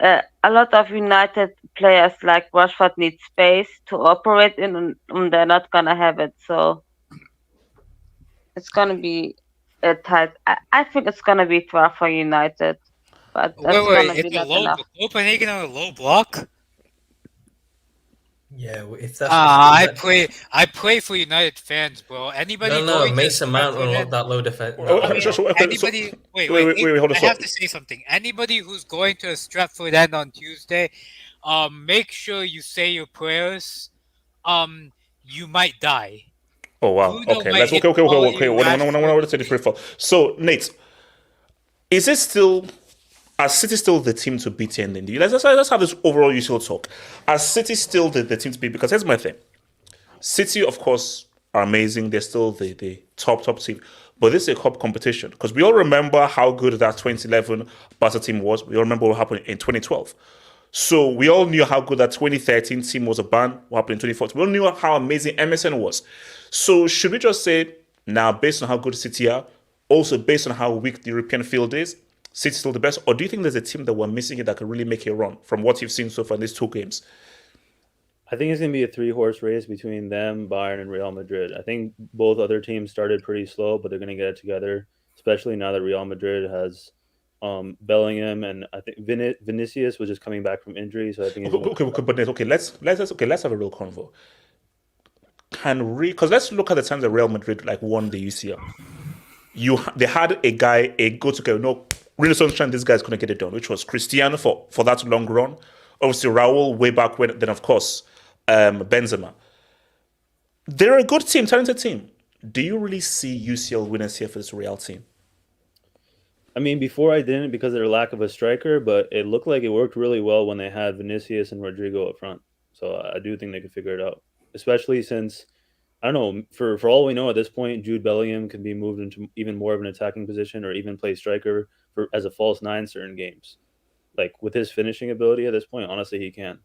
a lot of United players like Rashford need space to operate in, and they're not gonna have it. So it's gonna be a tight. I think it's gonna be tough for United, but that's gonna be not enough. Copenhagen on a low block. Yeah, if that's. I pray for United fans, bro. Anybody? No, Mason Mount unlocked that low defense. Anybody? Wait, hold on. I have to say something. Anybody who's going to Stratford End on Tuesday, make sure you say your prayers. You might die. Oh wow. Okay. Let's okay. What say this brief. So Nate, is it still? Are City still the team to beat in the Let's have this overall UCL talk. Are City still the team to beat? Because here's my thing. City, of course, are amazing. They're still the top team. But this is a cup competition. Because we all remember how good that 2011 Barca team was. We all remember what happened in 2012. So we all knew how good that 2013 team was a band. What happened in 2014. We all knew how amazing MSN was. So should we just say, now, based on how good City are, also based on how weak the European field is, City's still the best? Or do you think there's a team that we're missing it that could really make a run from what you've seen so far in these two games? I think it's going to be a 3-horse race between them, Bayern, and Real Madrid. I think both other teams started pretty slow, but they're going to get it together, especially now that Real Madrid has Bellingham, and I think Vinicius was just coming back from injury. So I think let's have a real convo. Because let's look at the times that Real Madrid won the UCL. They had a go-to-go. No, really sunshine. This guy's going to get it done, which was Cristiano for that long run. Obviously, Raul way back when. Then, of course, Benzema. They're a good team, talented team. Do you really see UCL winners here for this Real team? I mean, before I didn't because of their lack of a striker, but it looked like it worked really well when they had Vinicius and Rodrigo up front. So I do think they could figure it out, especially since, I don't know, for all we know at this point, Jude Bellingham can be moved into even more of an attacking position or even play striker as a false nine certain games. With his finishing ability at this point, honestly, he can.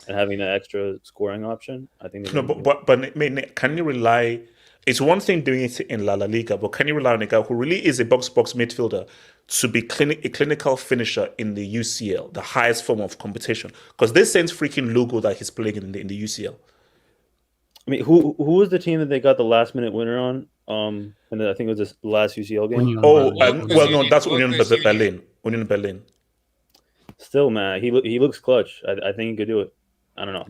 And having that extra scoring option, I think. No, but can you rely? It's one thing doing it in La Liga, but can you rely on a guy who really is a box-to-box midfielder to be a clinical finisher in the UCL, the highest form of competition? Because this same freaking logo that he's playing in the UCL. I mean, who was the team that they got the last-minute winner on? And I think it was the last UCL game. That's Union Berlin. Still, man, he looks clutch. I think he could do it. I don't know.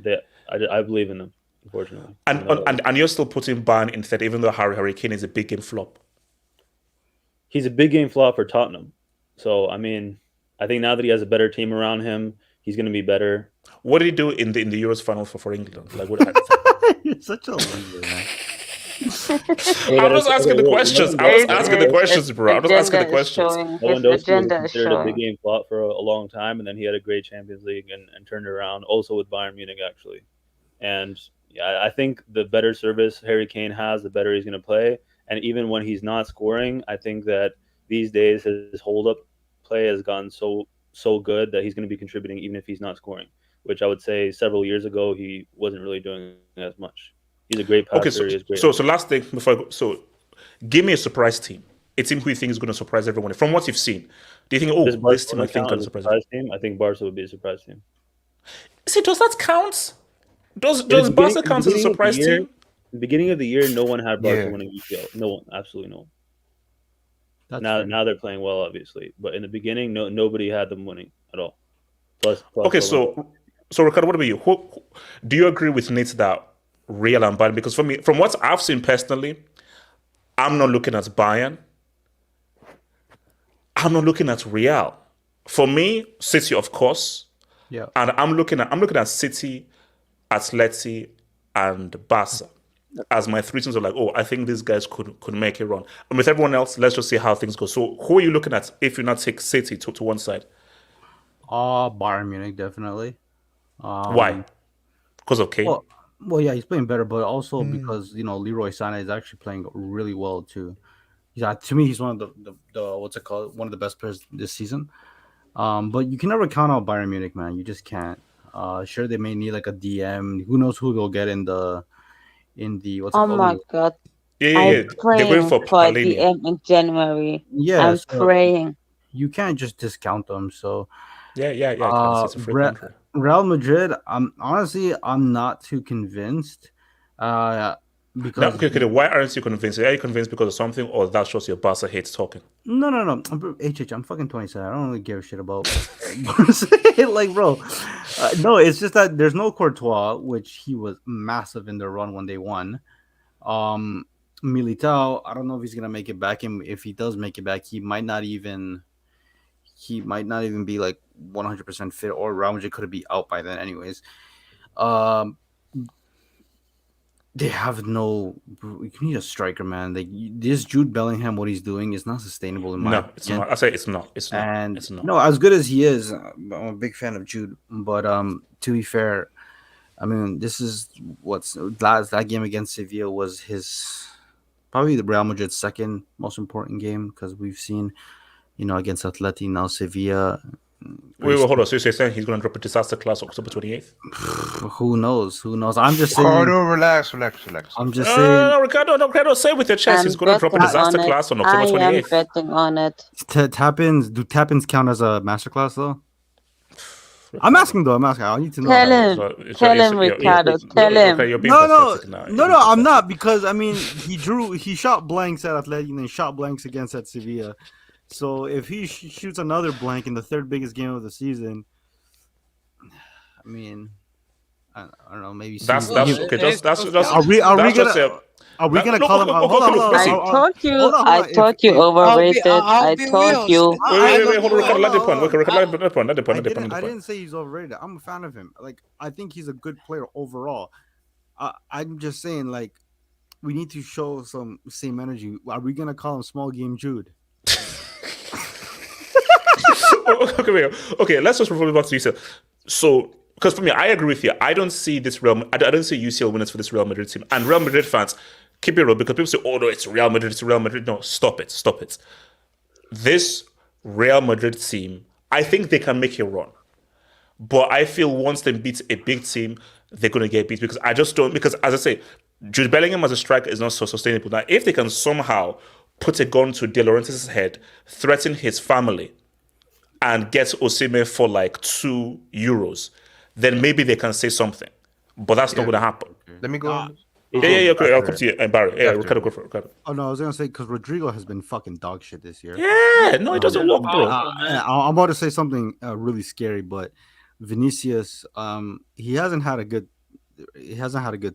I believe in them, unfortunately. And you're still putting Bayern in third, even though Harry Kane is a big game flop. He's a big game flop for Tottenham. So I mean, I think now that he has a better team around him, he's going to be better. What did he do in the Euros final for England? Like, what? You're such a loser, man. I was asking the questions. I was asking the questions, bro. I was asking the questions. Lewandowski was considered a big game flop for a long time, and then he had a great Champions League and turned it around. Also with Bayern Munich, actually. And yeah, I think the better service Harry Kane has, the better he's going to play. And even when he's not scoring, I think that these days his hold-up play has gone so good that he's going to be contributing even if he's not scoring. Which I would say several years ago he wasn't really doing as much. He's a great passer. Okay, so last thing before I go, so give me a surprise team. A team who you think is going to surprise everyone. From what you've seen, do you think, this team I think can surprise team? I think Barca would be a surprise team. See, does that count? Does Barca count as a surprise team? The beginning of the year, no one had Barca winning UCL. No one, absolutely no one. Now they're playing well, obviously, but in the beginning, nobody had them winning at all. Plus okay, so Ricardo, what about you? Do you agree with Nate that Real and Bayern? Because for me, from what I've seen personally, I'm not looking at Bayern. I'm not looking at Real. For me, City, of course. Yeah. And I'm looking at City, Atleti, and Barca as my three teams. Are like, I think these guys could make a run. And with everyone else, let's just see how things go. So who are you looking at if you not take City to one side? Bayern Munich, definitely. Why? Because of Kane? Well, yeah, he's playing better, but also because Leroy Sané is actually playing really well too. To me, he's one of the what's it called? One of the best players this season. But you can never count out Bayern Munich, man. You just can't. Sure, they may need like a DM. Who knows who they'll get in the what's it called? Oh my god! Yeah. I'm praying They're going for DM in January. Yeah, I'm praying. You can't just discount them. So yeah. It's a free country. Real Madrid, I'm not too convinced. Because why aren't you convinced? Are you convinced because of something, or that's just your Barca hates talking? No. I'm fucking 27. I don't really give a shit about like, bro. No, it's just that there's no Courtois, which he was massive in their run when they won. Militao, I don't know if he's gonna make it back. And if he does make it back, he might not even be like 100% fit, or Real Madrid could be out by then, anyways. They have no. You need a striker, man. Like this Jude Bellingham, what he's doing is not sustainable in my opinion. It's not. I say it's not. It's not. And it's not. No, as good as he is, I'm a big fan of Jude. But to be fair, I mean, this is that game against Sevilla was probably the Real Madrid's second most important game, because we've seen, against Athletic, now Sevilla. Wait, hold on. So you're saying he's going to drop a disaster class October 28th? Who knows? I'm just saying. Relax. I'm just saying. No, Ricardo, say it with your chest. He's going to drop a disaster class on October 28th. I am betting on it. Do tap-ins count as a masterclass, though? I'm asking. I need to know. Tell him, Ricardo. Tell him. No, I'm not, because I mean, he shot blanks at Athletic and then shot blanks against at Sevilla. So if he shoots another blank in the third biggest game of the season, I mean, I don't know. Maybe that's okay. That's are we gonna call him? I thought you overrated. I told you. Wait, hold on. Let the point. I didn't say he's overrated. I'm a fan of him. Like, I think he's a good player overall. I'm just saying, like, we need to show some same energy. Are we gonna call him Small Game Jude? Okay, let's just refer back to UCL. So, because for me, I agree with you. I don't see I don't see UCL winners for this Real Madrid team. And Real Madrid fans, keep it real, because people say, "Oh no, it's Real Madrid." No, stop it. This Real Madrid team, I think they can make a run, but I feel once they beat a big team, they're going to get beat, because I just don't. Because as I say, Jude Bellingham as a striker is not so sustainable. Now, if they can somehow put a gun to De Laurentiis' head, threaten his family, and get Osimhen for like €2, then maybe they can say something. But that's not going to happen. Let me go on. Yeah, okay, I'll come to you, Barry. Yeah, Ricardo, go for it. Ricardo. Oh, no, I was going to say, because Rodrigo has been fucking dog shit this year. Yeah, no, it doesn't work, bro. I'm about to say something really scary, but Vinicius, he hasn't had a good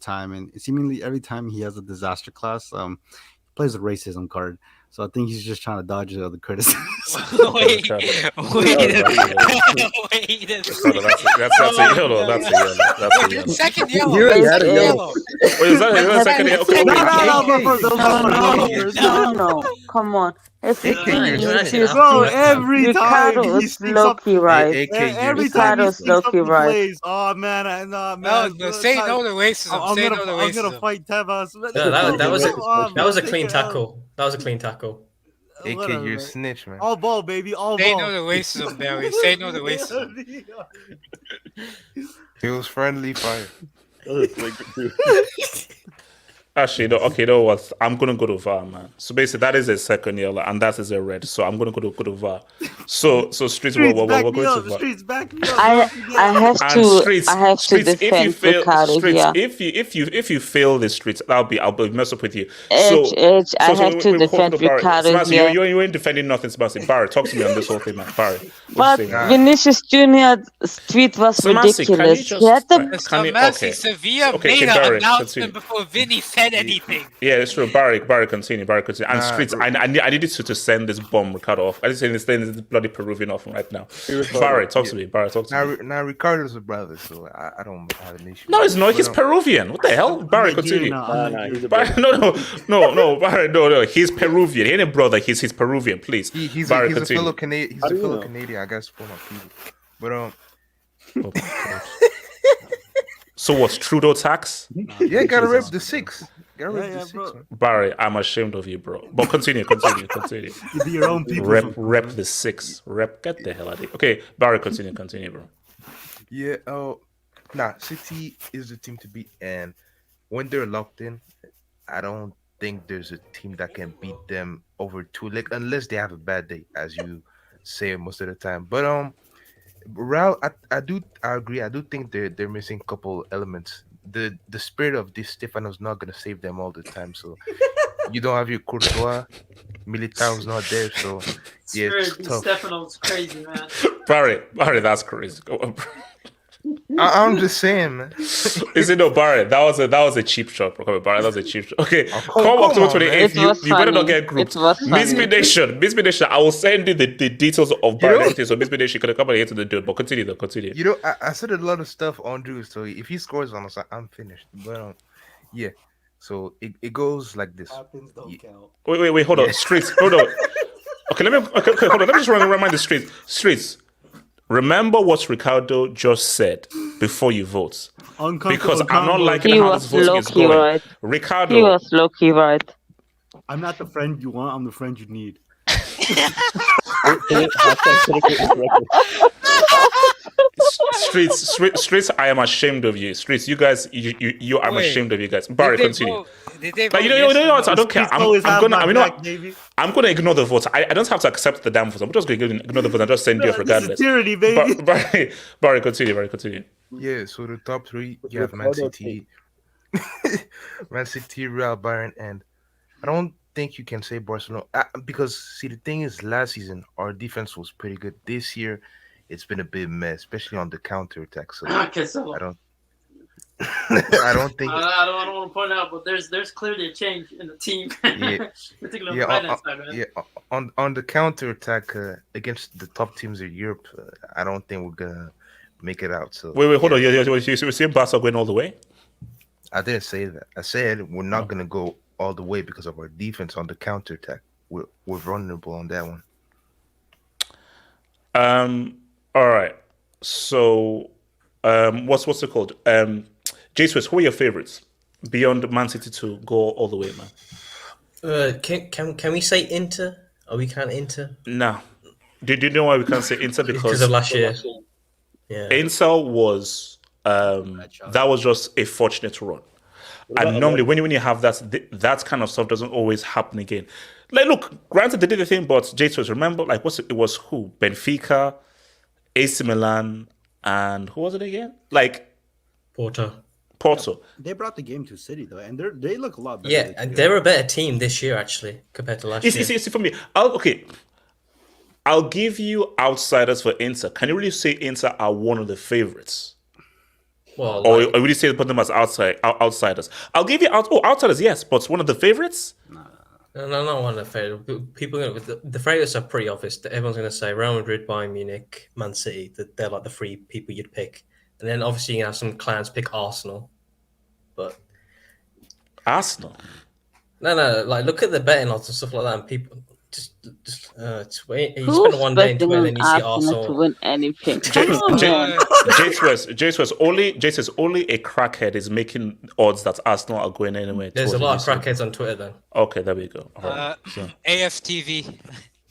time, and seemingly every time he has a disaster class, he plays a racism card. So I think he's just trying to dodge the criticism. Wait a second. That's a yellow. That's a yellow. That's a yellow. Second yellow. You already had a Second yellow. Wait, is that a second yellow? No, come on. If you Bro, every time Ricardo he is sneaks low up, key right. every time he Ricardo is sneaks low up key the right. plays. Oh man, No, say no to racism. I'm gonna fight Tebas. No, that was a clean tackle. That was a clean tackle. AK, Whatever, you're a man. snitch, man. All ball, baby, all Say ball. no to racism, Barry. Say no to racism. He was friendly fire. Actually, no. Okay, you know what? I'm gonna go to VAR, man. So basically, that is a second yellow, and that is a red. So I'm gonna go to VAR. So streets, we're going back to me up. VAR. Streets, back me up. I have And to streets, I have to streets, if you defend fail, Ricardo streets, here. if you fail the streets, I'll be mess up with you. Edge, I have to defend Ricardo Sebastian, here. you ain't defending nothing, Sebastian. Barry, talk to me on this whole thing, man. Barry, But Vinicius Junior street was Sebastian, can you ridiculous. just He had the can you, Messi Sevilla made an Barry, announcement continue. before Vinny said anything. Yeah, it's true. Barry, continue. And streets, I needed to send this bomb Ricardo off. I didn't send this bloody Peruvian off right now. Barry, talk to me. Barry, talk to me. Now Ricardo's a brother, so I don't have an issue. No, it's not. He's But, Peruvian. What the hell? Barry, continue. Barry, no, Barry, no. He's Peruvian. He ain't a brother. He's Peruvian. Please, he's Barry, a continue. fellow Canadian. He's a fellow Canadian, I guess, for my people. But Oh, God. So what's Trudeau tax? yeah, gotta rep the six. Gotta rep the six. Man. Barry, I'm ashamed of you, bro. But continue. You be your own people. Rep the six. Get the hell out of here. Okay, Barry, continue, bro. Yeah. City is the team to beat, and when they're locked in, I don't think there's a team that can beat them over two legs unless they have a bad day, as you say most of the time. But Real, I agree. I do think they're missing a couple elements. The spirit of this Stefano's not gonna save them all the time. So you don't have your Courtois, Militao's not there. So yeah, it's tough. Stefano's crazy, man. Barry, that's crazy. Go on, bro. I'm just saying, man. Is it no, Barry? That was a cheap shot, bro. Barry, that was a cheap shot. Okay, come October 28th. You better not get grouped. Misby Nation. I will send you the details of Barry. So Misby Nation could come and here to the dude. But continue. You know, I said a lot of stuff on Drew. So if he scores on us, I'm finished. But yeah. So it goes like this. Happens don't count. Wait. Hold on. Streets. Hold on. Okay, hold on. Let me just remind the streets. Remember what Ricardo just said before you vote. Because I'm not liking how this voting is going. Right. Ricardo. He was low-key right. I'm not the friend you want, I'm the friend you need. Streets, I am ashamed of you. Streets, you guys, I'm ashamed of you guys. Barry, continue. But you know what? I don't care. I'm gonna ignore the vote. I don't have to accept the damn vote. I'm just gonna ignore the vote and just send you off regardless. Tyranny, baby. Barry, continue. Yeah. So the top three, you have Man City, Real, Bayern, and I don't think you can say Barcelona because see the thing is, last season our defense was pretty good. This year, it's been a bit mess, especially on the counter attack. So I don't. I don't think. I don't want to point out, but there's clearly a change in the team, particularly on the side, man. Yeah, on the counter attack against the top teams of Europe, I don't think we're gonna make it out. So wait, hold on. You see Barca going all the way? I didn't say that. I said we're not gonna go all the way because of our defense on the counter attack. We're vulnerable on that one. All right. So, what's it called? Jesus, who are your favorites beyond Man City to go all the way, man? Can we say Inter? Or we can't Inter? No. Do you know why we can't say Inter? Because of last year. Yeah. Inter was that was just a fortunate run. And normally when you have that kind of stuff doesn't always happen again. Like, look, granted they did the thing, but Jesus, remember, like, it was who? Benfica, AC Milan, and who was it again? Like Porto. They brought the game to City though, and they look a lot better. Yeah, and they're a better team this year actually compared to last year. See, for me, I'll give you outsiders for Inter. Can you really say Inter are one of the favorites? Well, or would you say put them as outsiders? I'll give you outsiders, yes, but one of the favorites? No, not one of the favorites. People, the favorites are pretty obvious. Everyone's going to say Real Madrid, Bayern Munich, Man City. They're like the three people you'd pick. And then obviously you have some clans pick Arsenal. But Arsenal? No. Like look at the betting odds and stuff like that, and people just wait. You Who's spend one day in betting Twitter on and you see Arsenal to win anything? Jay says only a crackhead is making odds that Arsenal are going anywhere. There's a lot of crackheads on Twitter then. Okay, there we go. All right. AFTV.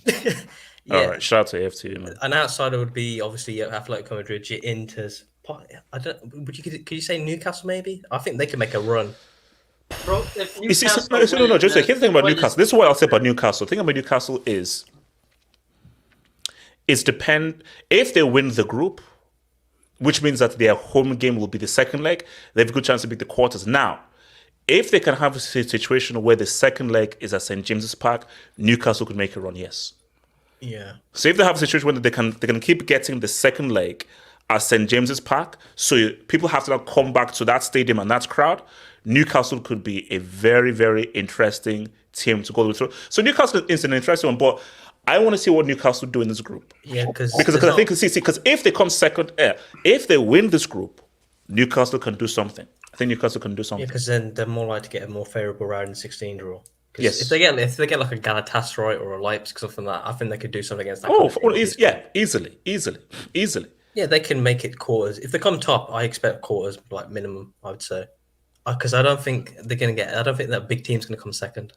Yeah. All right, shout out to AFTV, man. An outsider would be obviously your Athletic Madrid, your Inters. Could you say Newcastle maybe? I think they could make a run. Bro, if Newcastle no. Just here's the thing about Newcastle. This is what I'll say about Newcastle. The thing about Newcastle is if they win the group, which means that their home game will be the second leg, they have a good chance to beat the quarters. Now, if they can have a situation where the second leg is at St. James's Park, Newcastle could make a run, yes. Yeah. So if they have a situation where they can keep getting the second leg at St. James's Park, so people have to now come back to that stadium and that crowd, Newcastle could be a very, very interesting team to go through. So Newcastle is an interesting one, but I want to see what Newcastle do in this group. Yeah, because I think because if they come second, if they win this group, Newcastle can do something. I think Newcastle can do something. Yeah, because then they're more likely to get a more favourable round in 16 draw. Yes. If they get like a Galatasaray or a Leipzig, something like that, I think they could do something against that. Easily. Yeah, they can make it quarters. If they come top, I expect quarters, like minimum, I would say. Because I don't think that big team's going to come second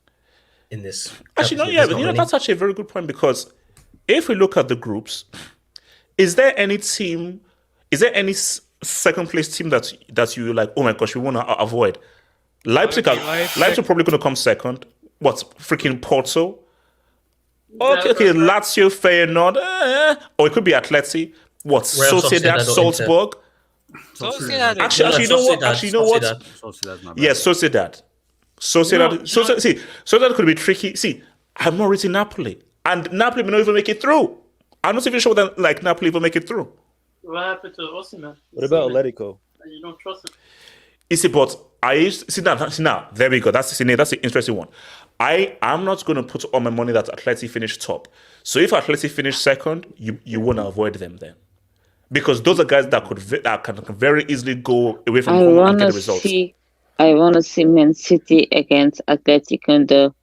in this. Actually, no, yeah, but that's actually a very good point, because if we look at the groups, is there any second place team that you like, oh my gosh, we want to avoid? Leipzig probably going to come second. What, freaking Porto? Okay, Lazio, Feyenoord, or it could be Atleti. What, Sociedad, Salzburg? Actually, you know what? Yes, Sociedad. Sociedad could be tricky. See, I'm not rating Napoli, and Napoli may not even make it through. I'm not even sure that Napoli will make it through. What happened to Osimhen? What about Atletico? You don't trust him. You see, but now there we go. That's the interesting one. I'm not going to put all my money that Atleti finish top. So if Atleti finish second, you want to avoid them then, because those are guys that can very easily go away from home and get the results. I want to see Man City against Athletic in the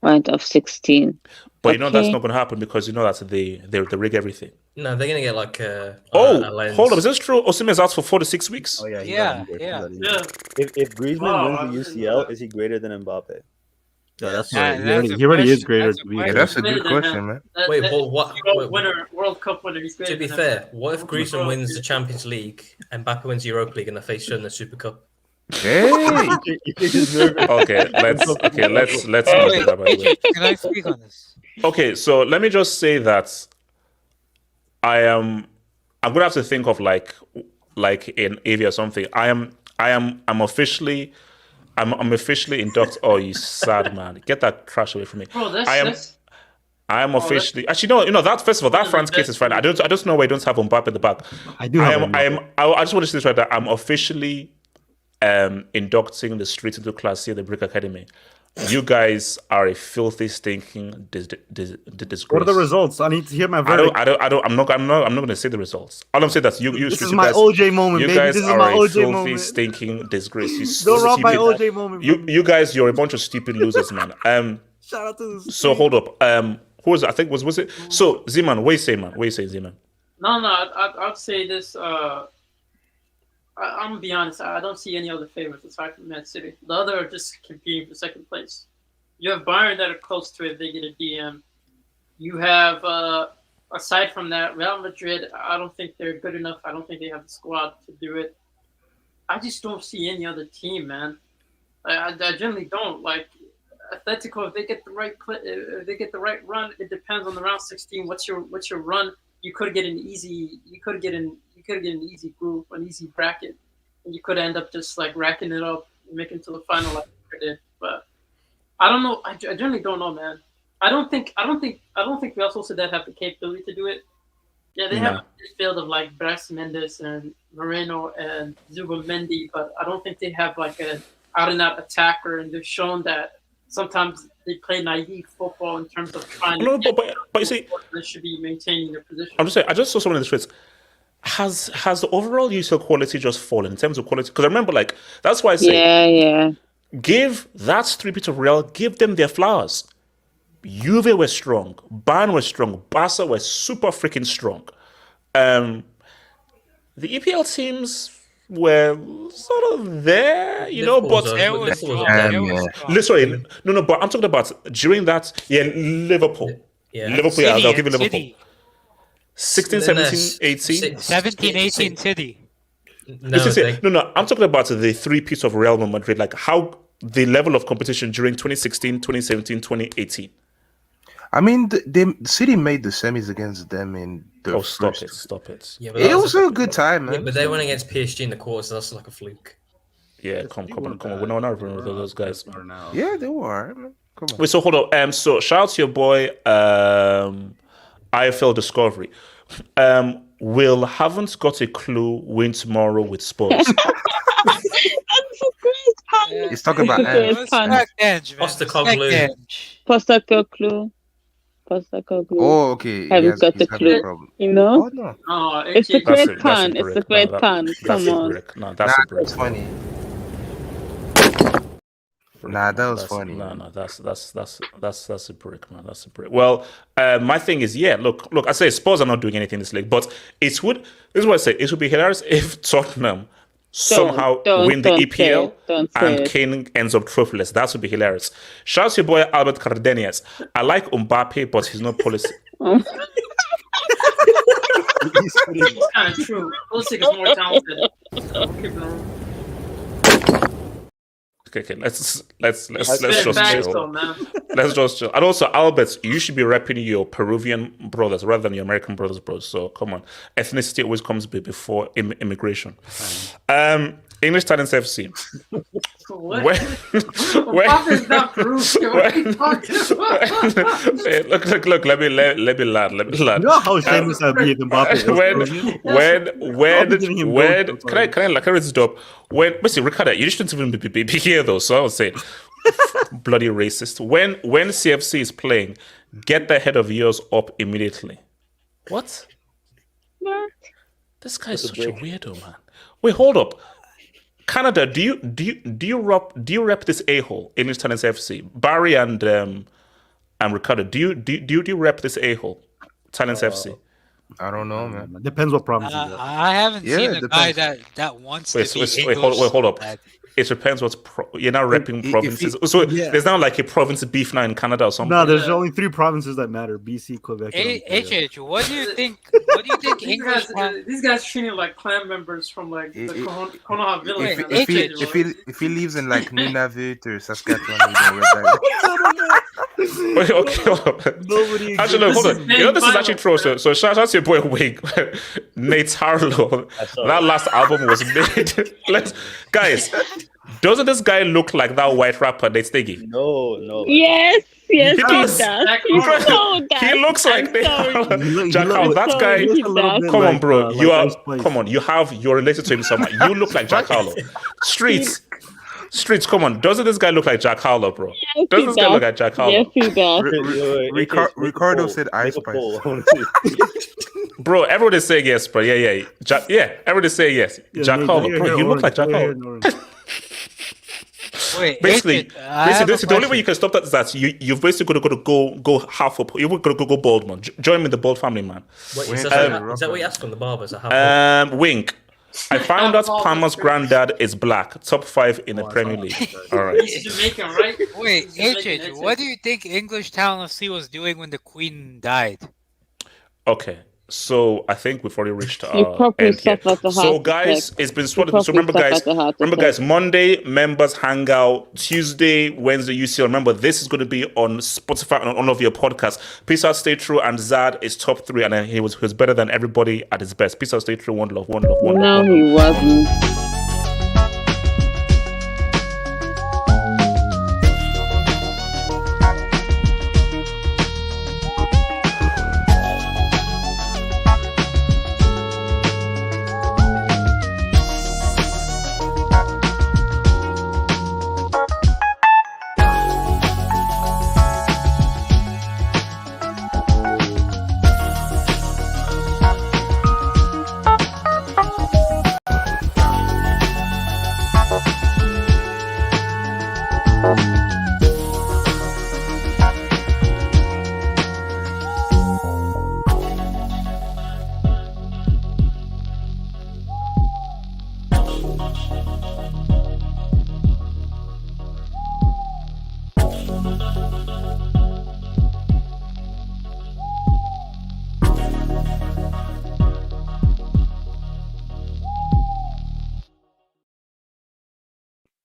round of 16. But that's not going to happen, because that they rig everything. No, they're going to get like hold up, is this true? Osimhen's out for 4 to 6 weeks. Oh yeah. Yeah. If Griezmann wins the UCL, is he greater than Mbappe? Yeah, that's right. He already is greater. That's a good question, man. Wait, what? World Cup winner. To be fair, what if Griezmann wins the Champions League and Mbappe wins the Europa League and they face in the Super Cup? Hey. Okay, let's not do that, by the way. Can I speak on this? Okay, so let me just say that I'm gonna have to think of like an AV or something. I'm officially inducted. Oh, you sad man! Get that trash away from me. Bro, I am officially. Actually, no. That first of all, that France case is fine. I just know why I don't have Mbappe at the back. I do. I just want to say this right there. I'm officially inducting the streets into Class C at the Brick Academy. You guys are a filthy, stinking disgrace. What are the results? I need to hear my verdict. I'm not going to say the results. All I'm saying that you. This is my OJ moment, baby. Guys this is are my a OJ filthy, moment. stinking disgrace. Don't rob my OJ moment. You guys, you're a bunch of stupid losers, man. Shout out to this. So hold up. Who was it? I think was it? So Zeman, what you say, man? What you say, Zeman? No. I'd say this. I'm gonna be honest. I don't see any other favorites aside from Man City. The other are just competing for second place. You have Bayern that are close to it. They get a DM. You have, aside from that, Real Madrid. I don't think they're good enough. I don't think they have the squad to do it. I just don't see any other team, man. I generally don't. Like Atletico, if they get the right run, it depends on the round 16. What's your run? You could get an easy group, an easy bracket, and you could end up just like racking it up and making it to the final like I did. But I don't know. I generally don't know, man. I don't think Real Sociedad have the capability to do it. Yeah, they have a midfield of like Bras Mendes and Moreno and Zubomendi, but I don't think they have like an out-and-out attacker, and they've shown that sometimes they play naive football in terms of trying to but you see, they should be maintaining their position. I'm just saying, I just saw someone in the streets. Has the overall UCL quality just fallen in terms of quality? Because I remember, like, that's why I say, give that three bits of Real, give them their flowers. Juve were strong, Bayern were strong, Barca were super freaking strong. The EPL teams were sort of there, you know, but sorry, no, but I'm talking about during that, Liverpool. Liverpool, I'll give you Liverpool. 16, 17, 18. 17, 18 City. No, I'm talking about the three-piece of Real Madrid, like how the level of competition during 2016, 2017, 2018. I mean, the City made the semis against them in the stop it. Yeah, it was a good time, man. Yeah, but they went against PSG in the quarters, so that's like a fluke. Yeah, come on. We're not remember those guys. Yeah, they were. Man. Come on. Wait, so hold on. So shout out to your boy, IFL Discovery. Will haven't got a clue win tomorrow with Spurs. That's a great pun. He's talking about Postecoglou. Oh, okay. Haven't got the clue. You know? Oh, no. Oh, it's a great pun. It's a great pun. Come on. No, that's a brick. Funny. Nah, that was funny. No, that's a brick, man. That's a brick. Well, my thing is, look. I say Spurs are not doing anything in this league, but this is what I say. It would be hilarious if Tottenham somehow win the EPL and Kane ends up trophyless. That would be hilarious. Shout out to your boy Albert Cardenas. I like Mbappe, but he's not policy. It's kind of true. Pulisic is more talented. Okay, let's just chill. Let's just chill. And also, Albert, you should be repping your Peruvian brothers rather than your American brothers, bro. So come on, ethnicity always comes before immigration. English Talents FC. What? Is not Peruvian? What are you talking about? Look. Let me land. You know how famous I'd be if Mbappe can I read this up? When Messi, Ricardo, you shouldn't even be here though. So I would say, bloody racist. When CFC is playing, get the head of yours up immediately. What? This guy is such a weirdo, man. Wait, hold up. Canada, do you rep this a-hole in Talents FC? Barry and Ricardo, do you rep this a-hole? Talents FC? I don't know, man. It depends what province. I haven't seen a guy that wants to be wait, hold up. It depends what's you're now repping provinces. There's now like a province beef now in Canada or something. No, there's only 3 provinces that matter: BC, Quebec. HH, what do you think? English? These guys treating like clan members from like the Konoha village. If he lives in like Nunavut or Saskatchewan, he don't rep that. Wait, okay. Nobody. Actually, look, hold on. You know this is actually true. So shout out to your boy Wig, Nate Harlow. That last album was made. Guys. Doesn't this guy look like that white rapper Nate Steggy? No. Yes, he does. He looks like Jack Harlow. That guy. Come on, bro. You're related to him somehow. You look like Jack Harlow. Streets, come on. Doesn't this guy look like Jack Harlow, bro? Yes, doesn't this guy look like Jack Harlow? Yes, he does. Ricardo said Ice Spice. Bro, everybody say yes, bro. Yeah. Everybody say yes. Jack Harlow, bro. You look like Jack Harlow. Wait, basically, the only way you can stop that is that you've basically got to go half up. You've got to go bald, man. Join me in the bald family, man. Wait, is that what you asked from the barbers? Wink. I found out Palmer's granddad is black. Top 5 in the Premier League. All right. He's Jamaican, right? Wait, HH, what do you think English Talent FC was doing when the Queen died? Okay. So I think we've already reached our end here. So guys, it's been sorted. So remember guys, Monday members hangout, Tuesday, Wednesday UCL. Remember, this is going to be on Spotify and on all of your podcasts. Peace out, stay true, and Zad is top 3, and he was better than everybody at his best. Peace out, stay true, one love. No, he wasn't.